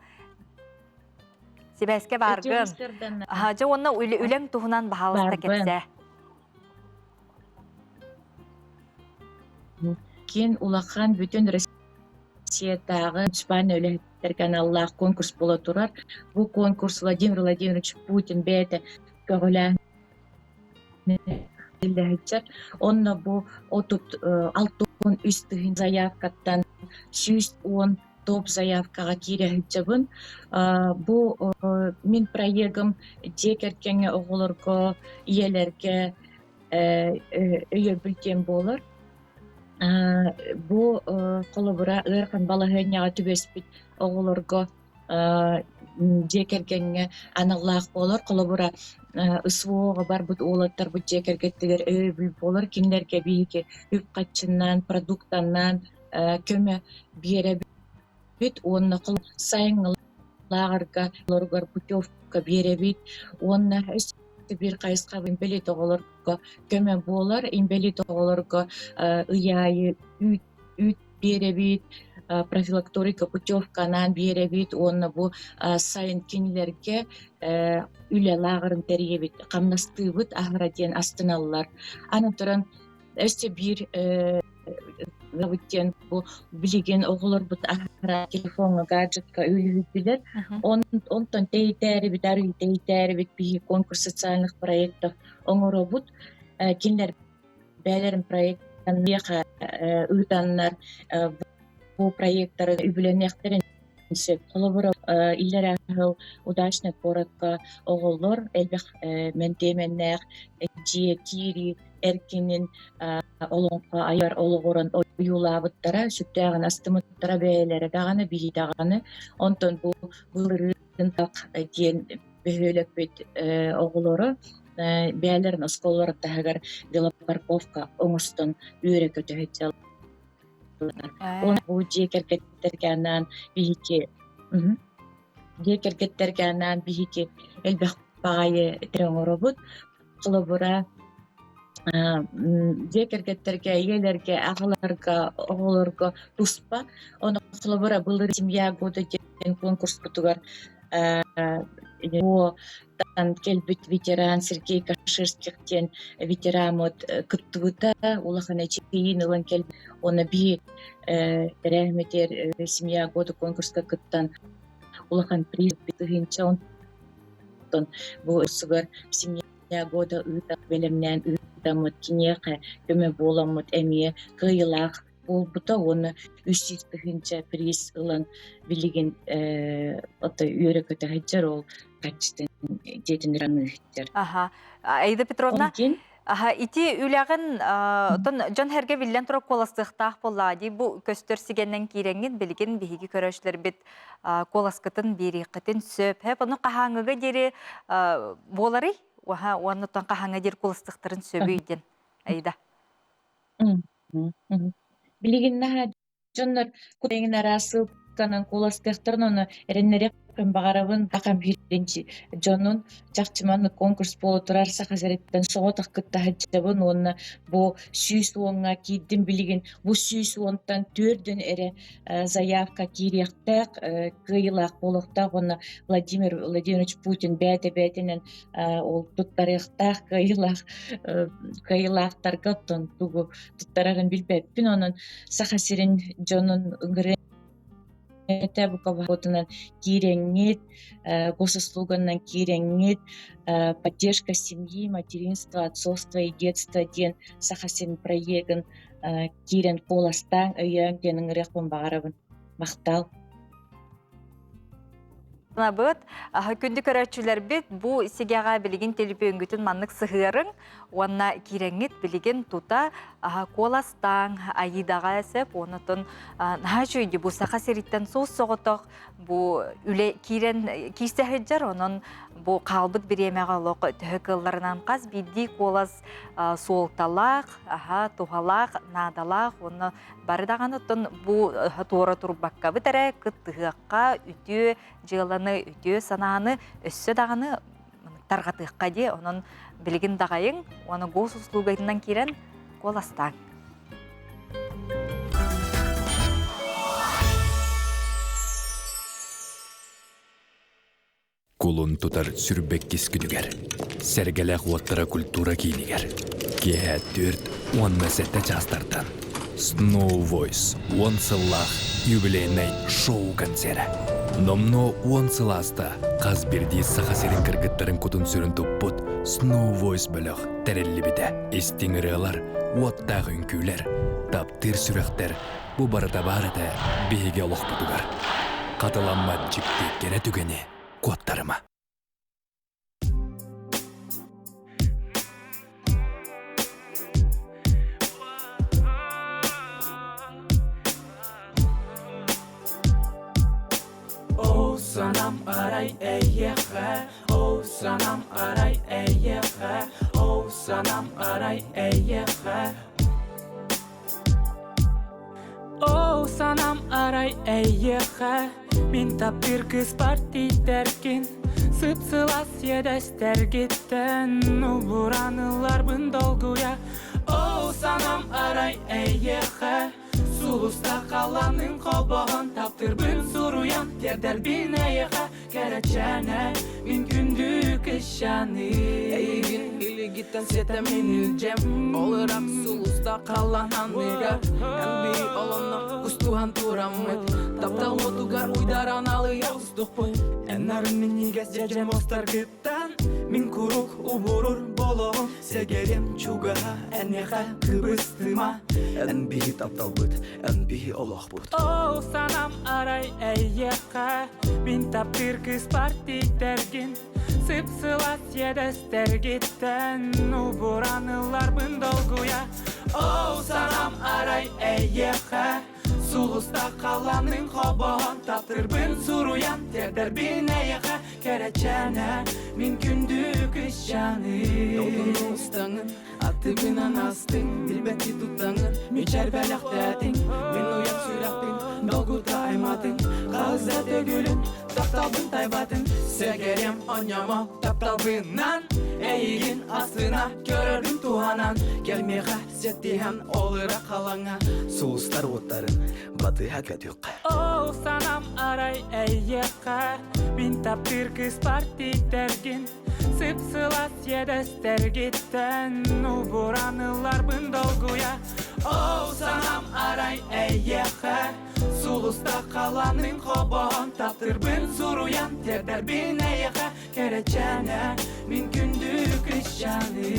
Себәске барғын. Жа онна үлен тұғынан бағалыста кетсе. Кен улахан бүтін Россиятағы Испания өләттер каналлах конкурс бола тұрар. Бұл конкурс Владимир Владимирович Путин бәйті көгілән. Онна бұл отут 6 үстігін заявкаттан 110 топ заявкага кирэхиджабын. Бу мен проектым декеркеңе оголорго, иелерге өйө бүлтен болор. Бу колобура ырхан балахыняга түбеспит оголорго декергенге аналлах болор. Колобура ысвоога бар бут олаттар бут декергеттигер өйбүл болор. Кинлерге бийики үп качыннан, продуктаннан көмө биере бит. Онна кол сайыңлагарга лоргар путевка биере бит. Онна бир кайыска имбелит оголорго көмө болор. Имбелит оголорго ыяйы үт биере бит. Профилакторика путевканан биере бит. Онна бу сайын кинилерге үле лагырын терие бит. Камнастыбыт ахыратен астыналлар. Аны туран өсте бир Навыттен бу билеген оголор бут ахыра телефонга гаджетка үлүбүлөр. Онтон тейтери бит, ары тейтери бит би конкурс социальных проектов оңоробут. Кинлер бәлерин проекттан яка ыйтаннар бу проекттары үбүленектерин колобура илер ахыл удачный городка оголор элбек ментеменнер жие кири эркинин олонка аяр ологорон оюлабыттара сүттаган астымыттара бээлери даганы бии даганы онтон бу булырын так диен бөөлөпүт оголору бээлерин осколлор тагар велопарковка оңостон үйрөкөтөһөт он бу жекеркеттерганан бийики жекеркеттерганан бийики элбек багайы тереңоробут колобура жекергеттерге, иелерге, ағаларға, оғыларға туспа. Оны қолабыра бұлыр семья года деген конкурс бұтығар. Одан келбіт ветеран Сергей Каширскихтен ветеран от күттігіта. Олақына чекейін ұлан келбіт. Оны би рәхметер семья года конкурска күттан. Олақан приз бітігінші. Онтон бұл ұсығар семья года ұйтақ белімнен дамыт кинеқа көмө боламыт эмие кыйлах болбута оны 300 тыгынча приз ылан билеген ата үйрөкөтө хаджар ол качтын жетин раныттер. Аида Петровна, ити үлягын жон херге билен турак коластыктах боллади бу көстөр сигеннен киреңин билген биһиги көрөшлөр бит коласкытын бирикытын сөп хеп аны кахаңыга дери болары оны тонқа хаңа дер колыстықтырын сөбейден, Аида. Білеген наға жонлар көтеңін арасы канан коластықтырын оны әріннерек бағарабын бақам бірінші жонын жақчыманы конкурс болу тұрар сақазареттен соғытық күтті хаджабын оны бұл сүйіс оңға кейдін білеген бұл сүйіс оңтан төрден әрі заявка керектәк кыйлақ болуқтақ оны Владимир Владимирович Путин бәті-бәтінен ол тұттарықтақ кыйлақтарға тұттарағын білбәппін оның сақасерін жонын үңгірін Буковотынан киреңет, госуслуганнан киреңет, поддержка семьи, материнства, отцовства и детства ден сахасен проегін кирен коластан өйен денің рекпін бағарабын мақтал. Быт, күнді көрәтшілер бет, бұ сегеға білеген телепе өңгітін маннық сығырың, онна кереңет білеген тута коластан, айыдаға әсіп, онытын наға жүйді бұ сақа сериттен соғыз соғытық, бұ үлі керен кейсәхеджер, оның бұ қалбыт бір емеға лоқ түхікілларынан қаз бидді колас солталақ, тухалақ, надалақ, оны бардаған ұттын бұ туора тұрып баққа бітірі, күттіғаққа үтіе жыланы үтіе санағаны өссі дағаны тарғатыққа де, оның білген дағайың, оны ғос ұслуғайынан керен коластан. Кулун тутар сүрбеккис күнігер, сәргелек уаттара культура кейнігер. Кеһә төрт, он мәсәтті частардан. Snow Voice, он сыллах, юбилейный шоу-концерт. Номно он сыласта, қаз берді сақасерін кіргіттарын күтін сүрін тұппыт, Snow Voice бөліқ тәрелі біді. Естіңірілер, уаттағы үнкүйлер, таптыр сүрәхтер бу барыта барыта биһиге олохпутугар. Катыламма жипти гене түгени коттарыма. О, санам арай эйеха, о, санам арай эйеха, о, санам арай эйеха. О, санам арай эйеха, мин таптыр кыз партитеркин, сыпсылас едестер гиттен, буранылар бын долгуя. О, санам арай эйеха, сулуста қаланың қобағын таптырбын сұруян тердер бин әйеға кәрәчәнә мин күндік ішәні әйгін илігіттен сетем енілжем олырақ сулуста қаланан мегар әнбей олонна күстуған турамыд таптал отугар уйдаран алыя ұстықпой әнарын мен егес жәжем остар кіптан мин күрук убурur болоғым сегерем чугаға әнеға кыбыстыма әнбей таптал бұд әнбей олақ бұд О, санам арай әйеқа мин таптыр кыз партитергин сыпсылас едестер гиттен буранылар бын долгуя О, санам арай әйеқа Сулуста қаланың қобағын таптырбын сұруян тердер бин әйеға кәрәчәнә мин күндік ішәні Долғын ұстаңын атыбынан астың Дилбәтті тұттаңын мечәр бәләқтәтің Мен уян сүрәқтің долгута айматың Қалызда төгілін тапталбын тайбатын Сәгерем оняма тапталбынан Әйгін астына көрірдің туғанан Келмеға сеттіған олыра қалаңа Суыстар оттарын батыға көтіқ О, санам арай әйеқа Мин таптыр кыз партитергин Сыпсылас едестер гиттен буранылар бын долгуя О, санам арай әйеқа Сулуста қаланың қобағын таптырбын сұруян тердер бин әйеға кәрәчәнә мин күндік ішәні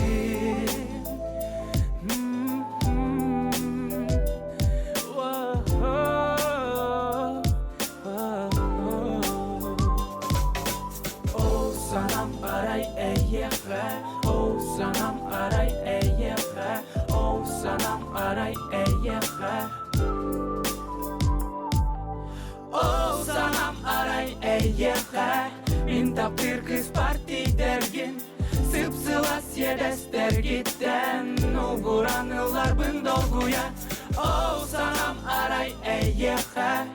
О, санам арай әйеға О, санам арай әйеға О, санам арай әйеға О, санам арай әйеға Мин таптыр кыз партитергин Сыпсылас едестер гиттен буранылар бын долгуя О, санам арай әйеға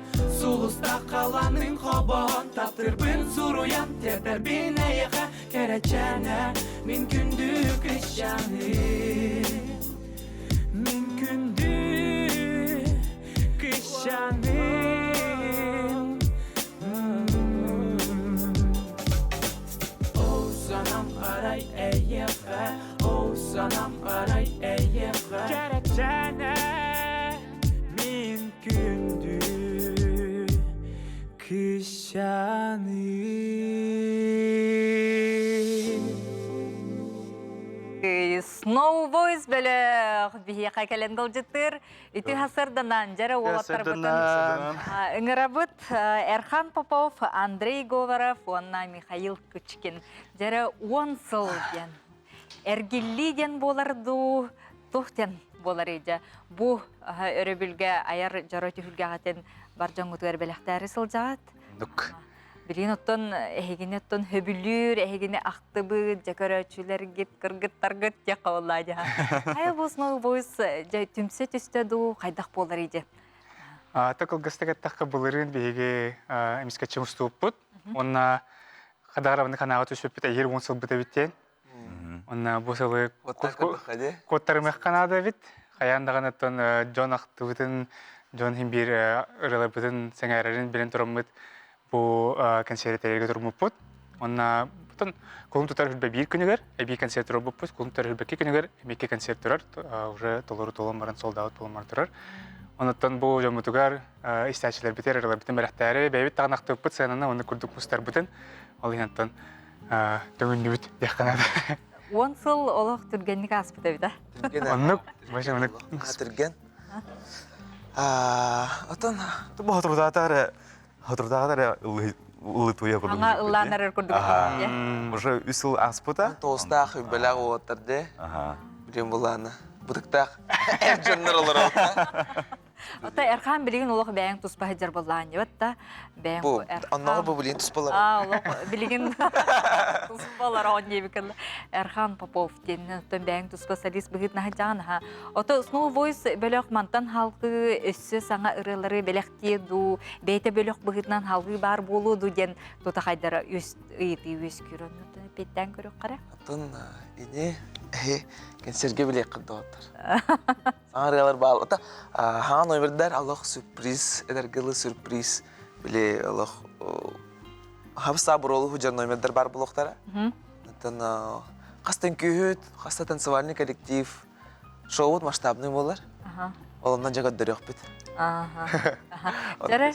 Сулуста қаланың қобағын таптырбын сұруян тердер бин әйеға кәрәчәнә мин күндік ішәні Мин күндік ішәні Sanam aray əyyəxə O, sanam aray əyyəxə Kərəçənə min gündü kışanı Snow Voice бөліқ бейеқа кәлен ғылжыттыр. Үті хасырданан жәрі олаттар бұтын. Үңірабыт Эрхан Попов, Андрей Говоров, онна Михаил Кучкин. Жәрі 10 сыл ден. Әргілі ден боларду, тұқтен болар еді. Бұ өрі аяр жарой түхілге ғатын бар жаңғытығар бәліқтәрі сыл жағат. Билин оттон эхигине оттон хөбүлүр, эхигине актыбы, жакөрөчүлөр гит кыргыттаргыт жакалады. Ая босмо бойс жай түмсө түстөдү, кайдак болар иде. Такыл гастагаттакка булырын биге эмискачым уступпут. Онна кадарабны канага түшүппүт, эгер 10 жыл быта биттен. Онна босылы коттарымак канада бит. Каяндаган оттон Джон актыбытын, Джон химбир ырылыбытын сеңәрерин билен тураммыт. Бу концерттерге турмуппут. Онна бутун колун тутар билбе бир күнүгөр, эби концерт туруппут, колун тутар билбе 2 күнүгөр, эки концерт турар, уже толору толон баран солдат болмар турар. Онтон бу жомутугар истәчләр битер, алар битен барактары, бәйбит тагнактыппут сенаны, аны күрдүк мустар бутен. Ал янтан төгүнүбүт яканада. 10 жыл олох түргенник аспыта бита. Оннук, башымны хатырген. Отон бұл хатырдағатары ұлы туя көрдіңіз. Аңа ылланарыр көрдік. Уже үсіл аспыта? Тоғыстақ үйбәләғ оғаттарды. Білем бұланы. Бұдықтақ әржаннар олар олар. Ота Эрхан билигин олох бәйін туспа хеджер боллаан жебет та. Бұл, аннағы бұл білейін туспалар. Олох билигин туспалар оған дебекілі. Эрхан Попов денен өттен бәйін туспа сарис бұғыт наға жағын. Ота Snow Voice бөлек мантан халқы өссі саңа ұрылары бәлектеду, бәйті бөлек бұғытнан халқы бар болуду ден тута қайдары өз көрін. Петтен көрік қара? Отын, ине, кенсерге білек қырды оттар. Аңырғалар бағыл. Ота, хан ойбірдер Аллах сюрприз, эдергілі сюрприз. Біле Аллах, хабыста бұролы хүджар ойбірдер бар бұлықтары. Отын, қастан күйіт, қаста танцевальный коллектив, шоуыт масштабный болар. Олымнан жағат дөрек біт. Жары,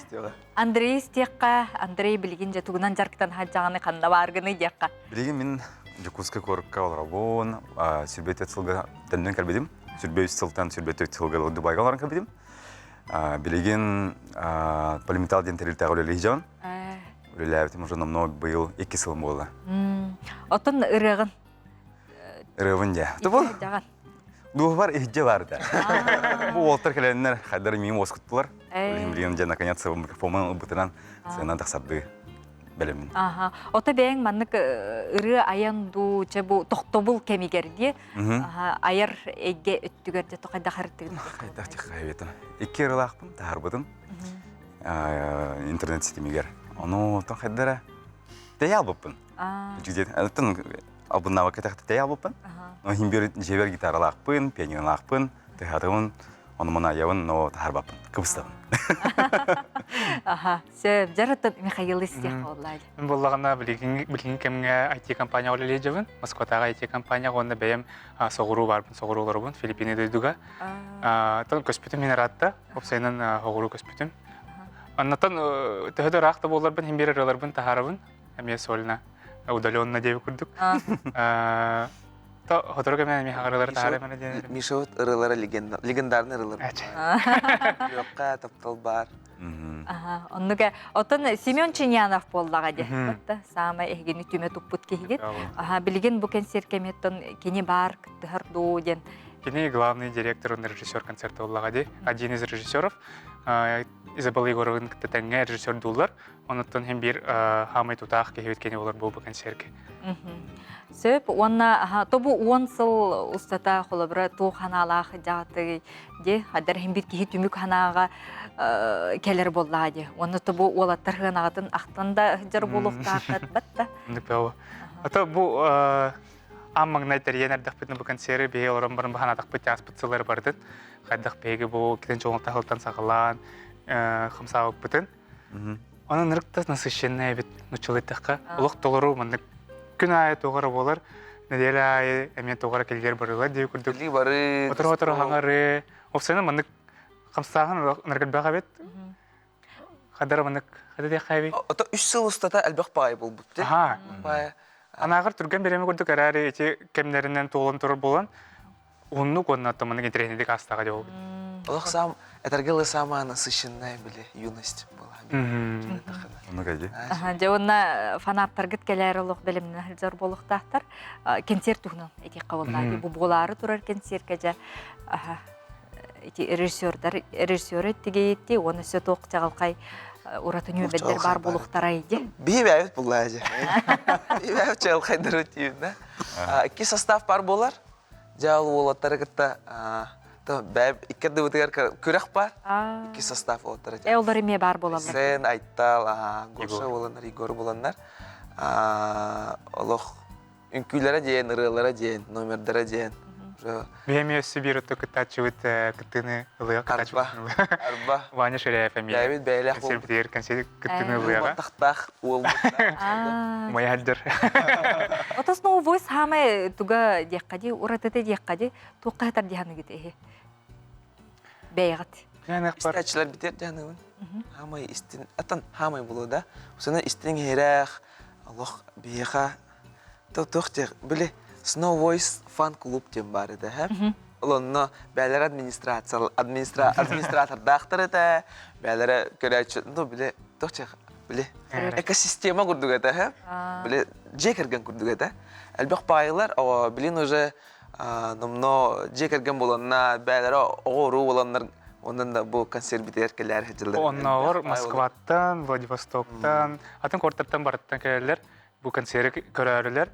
Андрей стеққа, Андрей білген жетугынан жарқытан хаджағаны қанда барғыны деққа. Білеген мен Жакутска корыққа оларабон, сүрбет етсілгі тәннен кәлбедім. Сүрбет сылтан сүрбет етсілгі Дубайға оларын кәлбедім. Білеген полиметал ден тәрілтәғі өлелі жауын. Өлелі әбітім ұжы намно бұйыл 2 сылым болды. Отын ұрығын? Ұрығын де. Дуғы бар, ихде бар да. Бұл олттар кәлерінер қайдары мейім осқыттылар. Білген де, наконец, микрофонын ұбытынан сығынан тақсарды бәлемін. Ота бәйін маннық ұры аянду, бұл тоқтобыл кәмегерде, айыр әйге өттігерде тоқайда қарыттығын. Қайдақ тек қайбетін. 2 ұрылақпын, тағарбыдым. Интернет системегер. Оны оттан қайдары дәй албыппын. Албыннава кәтәқті дәй албыппын. Химбер жебер гитаралақпын, пианинолақпын, тәхатығын, оны мұна яуын, но тағарбаппын, кыбыстағын. Сөп, жараттан Михаил істеқ олайды. Мен болағына білген кәміңе IT компания олелей жабын. Москватаға IT компания ғонда бәйім соғыру барбын, соғыру оларбын, Филиппине дөйдіға. Көспетім мен аратта, опсайынан оғыру көспетім. Аннатан төхеді рақта боларбын, химбер араларбын, тағарабын, әме солына удаленна деп көрдік. Хотырға мен ағарылары тағары мәне денерім. Мишот ұрылары легендарны ұрылар. Жоққа таптал бар. Онныға, отын Семен Чинянов болдаға де. Самай әгені түме тұппыт кейген. Білген бұл концерт кеметтен кені бар, күттіғырду ден. Кені главный директор, режиссер концерта болдаға де. Один из режиссеров, Изабелла Егоровын күттітәңге режиссер дулар. Оныттан hem bir хамай тұтақ кейбет кені олар бұл концертке. Сөп, онна тобу 10 сыл устата холобра ту ханалах жаты де, адар hem bir кейі түмік ханаға келер болла де. Онна тобу олаттар ханағатын ақтанда жар болуқтақыт бәтті. Ата бұл аммагнайтар енердақ бітін бұл концерті бей оларым барын бағанадақ біті аспытсылар бардын. Қайдақ бейгі бұл кетен жоғын тағылтан сағылан, қымсауып бітін. Оның нырықтас насыщенная бит нучылыйтаққа. Олық толыру мұндық күн айы тоғыры болар. Неделі айы әмен тоғыры келгер барылар деп көрдік. Келі бары. Отыр хаңары. Опсайны мұндық қамсағын нырғылбаға бет. Қадары мұндық қады де қайбей. Ота 3 сыл ұстата әлбәқ бай бол бұпты. Анағыр түрген береме көрдік әрәрі еті кемдерінен тоғылын тұрыр болан. Оннық онын атты мұндық интернетіндегі астаға деп ол. Олық сам, әтергелі сама насыщенная біле юность была. Жауынна фанаттаргыт келер олық білімнің әлзор болуқтақтар. Концерт тұғынан әтек қабылдады. Бұл болары тұрар концертке жа режиссер өттіге етті, оны сөт оқ жағылқай ұратын өбәддер бар болуқтар айды. Бейб әйбет бұл әже. Бейб әйбет жағылқайдар өттейін. 2 состав бар болар. Жауыл олаттары күтті бәйб икерді өтігер көрек бар. 2 состав олаттары. Олар еме бар боландар. Сен, Айтал, Гоша боландар, Игор боландар. Олық үнкүйлері дейін, ұрылары дейін, номердері дейін. Бейме Сибирь өтті күттачы өтті күттіні ұлыға күттачы өтті. Арба. Ваня Ширяя фамилия. Бәйбет бәйләқ бол. Концерт концерт күттіні ұлыға. Тақтақ ол Моя әлдір. Отас Snow Voice хамай туга дияққади, ұратыты дияққади, туққа хатар дияны кеті. Бәйғат. Истәчілер бітер дияны. Хамай істін, атын хамай болу да. Осына істінің херәқ, Аллах бейға. Тоқ-тоқ дияқ, біле Snow Voice fan клуб дем бар еді, Олонно бәлер администратор дақтыры да, бәлері көрәчі, біле, тоқчақ, біле, экосистема күрдік әті, біле, жекерген күрдік әті. Әлбәқ байылар, білін уже жекерген боланна, бәлері оғыру боланлар, ондан да бұл консервитер келер жылдар. Оннағыр Москваттан, Владивостоктан, атын корттардан бараттан келерлер, бұл консерві көрәрілер.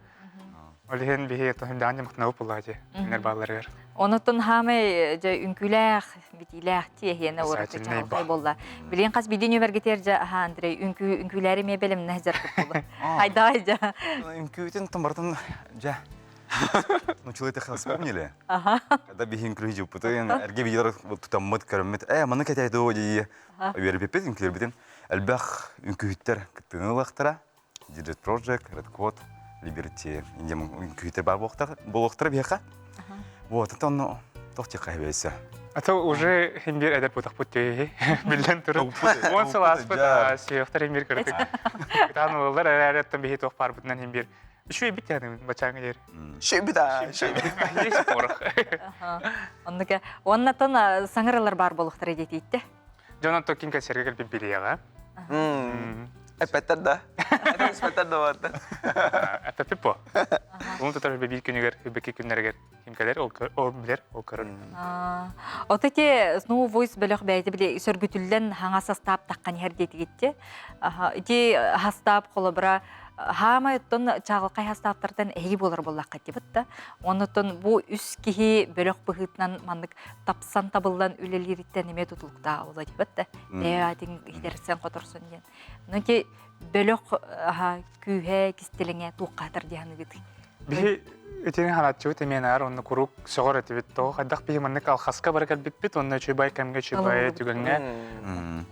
Олеген бейе тоғымдан жамықтынауып болады, өнер балаларығыр. Онытын хамы үнкіләқ, бітіләқ тиехені ораты чағылқай болла. Білген қас бейден өбергетер жа, Андрей, үнкіләрі ме білім нәзір күп болы. Айдай жа. Үнкілетін тұмбартын жа. Ну, человек это вспомнили. Когда бегим крыжу, потом эрге видел тутаммат кармет. Маны кетай доди. Вербепет инклербетен. Албах үнкүттер кытыныйлактара. Digital Project, Red Code, Liberty. Инде үнкүттер бар болуктар бияка. Вот, это он тохти кайбесе. Это уже химбир эдер путах путей. Билен тур. Он салас пута сиохтар химбир кырдык. Кытан олар әрәттен бихи тох пар бутнан химбир. Шуй бит яны бачаңы ер. Шуй бита. Есть порох. Онныка оннатон саңыралар бар болуктар edetiydi. Жонан токин кесерге келип билияга. Эпеттер да. Эпеттер да бар. Эпеппе по. Onun tutar bir günüger, bir günlerger kimkeler o bilir, o körür. Otete snow voice belok beyde bile sörgütülden hanga sastap takkan her dedi gitti. Iti hastap kolabra hama ton çağılqay hastaplardan eği bolar bollaq ketibitdi. Onutun bu üs kihi belok bıhıtnan mandık tapsan tabıllan üleliritten neme tutulukta ola dibitdi. Deyadin gidersen qotorsun diyen. Nunki belok kühe kistelinge tuqqatır diyanı gidi. Bir öteni halatçı temenar onu kuruk soğur etibit to hadak bir manlık alxaska barakal bitbit onu çöbay kemge çöbay tügenge.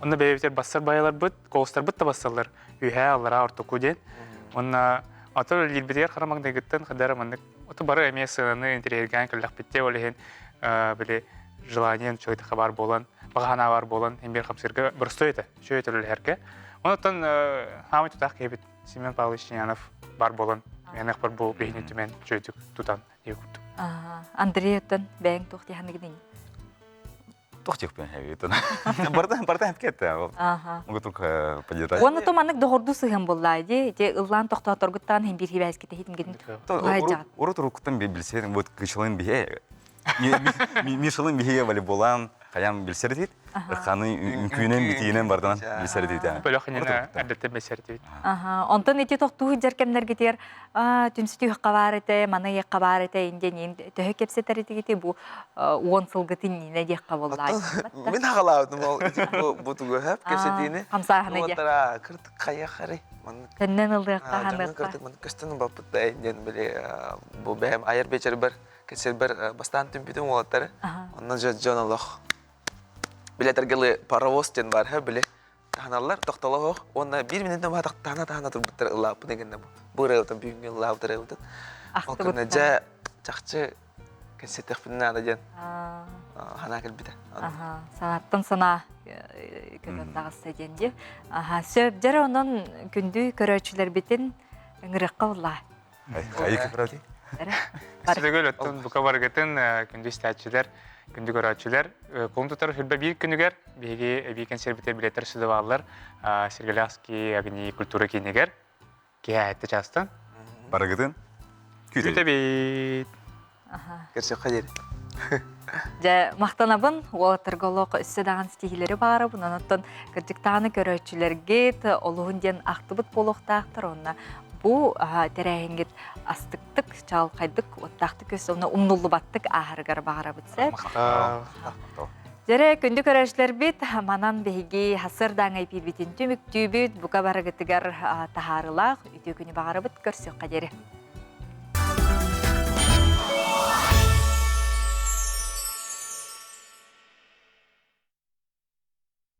Onu beyevter basar bayalar bit, koğustar bit tabassalar. Ühe allara ortoku den. Onu atıl lilbiter xaramak degitten kadar manlık. Otu barı emeye sığınanı interergen kallak bitte olehen böyle желаниен çöyti xabar bolan, bağana var bolan hem bir xapsirge bir stoyta, çöyti herke. Ondan hamı tutak kebit Семен Павлович Янов бар болан. Мен ақпар бұл бейнетімен жөйдік тұтан еугіттік. Андреевтен бәйін тоқты яғаны кеден? Тоқтық бәйін әуейтін. Бардан әпкетті. Мұғы тұқ поддержать. Оны томанық доғырду сығын боллайды. Ұллан тоқта тұрғыттан hem bir хибәз кете хитім кеден. Оры тұрғыттан білседің, вот кышылын бейе. Мишылын бейе вали болан. Қаян білсер дейді, қаны үнкүйінен бітейінен бардан білсер дейді. Бөліқінен әдетті білсер дейді. Онтан еті тоқтуғы жаркемдер кетер, түмсті қабар еті, маны еқ қабар еті, инден төхі кепсетер еті кете, бұл 10 сылғытын не дек қабылдай. Мен ағалаудым ол, бұл тұғы әп кепсетейіні. Қамсағына де. Оттара кіртік қая қарай. Тәннен ұлдыққа хандыққа. Көстінің бапытта инден біле, бұл бәйім айыр бечер бір, кесер бір бастан түмпетін олаттары. Онын жон алақ. Билетергелы паровоз тен бар, біле. Таналар тоқтала хоқ, оны 1 минуттан ба тахана тұрбыттар ұлап дегенде бұл. Бұл рәуітін бүйінген ұлап тұрбыттар. Ол күні жа жақшы кәсеттік білін ады ден. Хана кәлбіді. Санаттан сана көмін дағысы денде. Сөп жары онын күнді көрәучілер бетін үңіріққа ұлла. Қайы көпірәуді? Сізігіл өттін бұқа барғетін күнді істәтшілер, күнді көрәтшілер. Қолын тұтар хүлбі бір күнігер, бейге әбейкен сербетер билеттер сүді балылар, Сергеляски агни культура кейінегер, кей әйтті частын. Барғытын? Күті бейт. Керсек қадер. Мақтанабын, ол тұрғылық үсі даған стихилері бары, бұнан оттын кірдіктаны көрәтшілерге олығын ден ақтыбыт болуқтақтыр, онына bu terehingit astıktık, çalkaydık, ottaqtık ös, onu umnullu battık, ahırgar bağıra bitse. Jere kündü körəşlər bit, manan behigi hasır dağay pirbitin tümük tübüt, buka baragıtıgar taharılaq, ütü günü bağıra bit, körsük qaderi.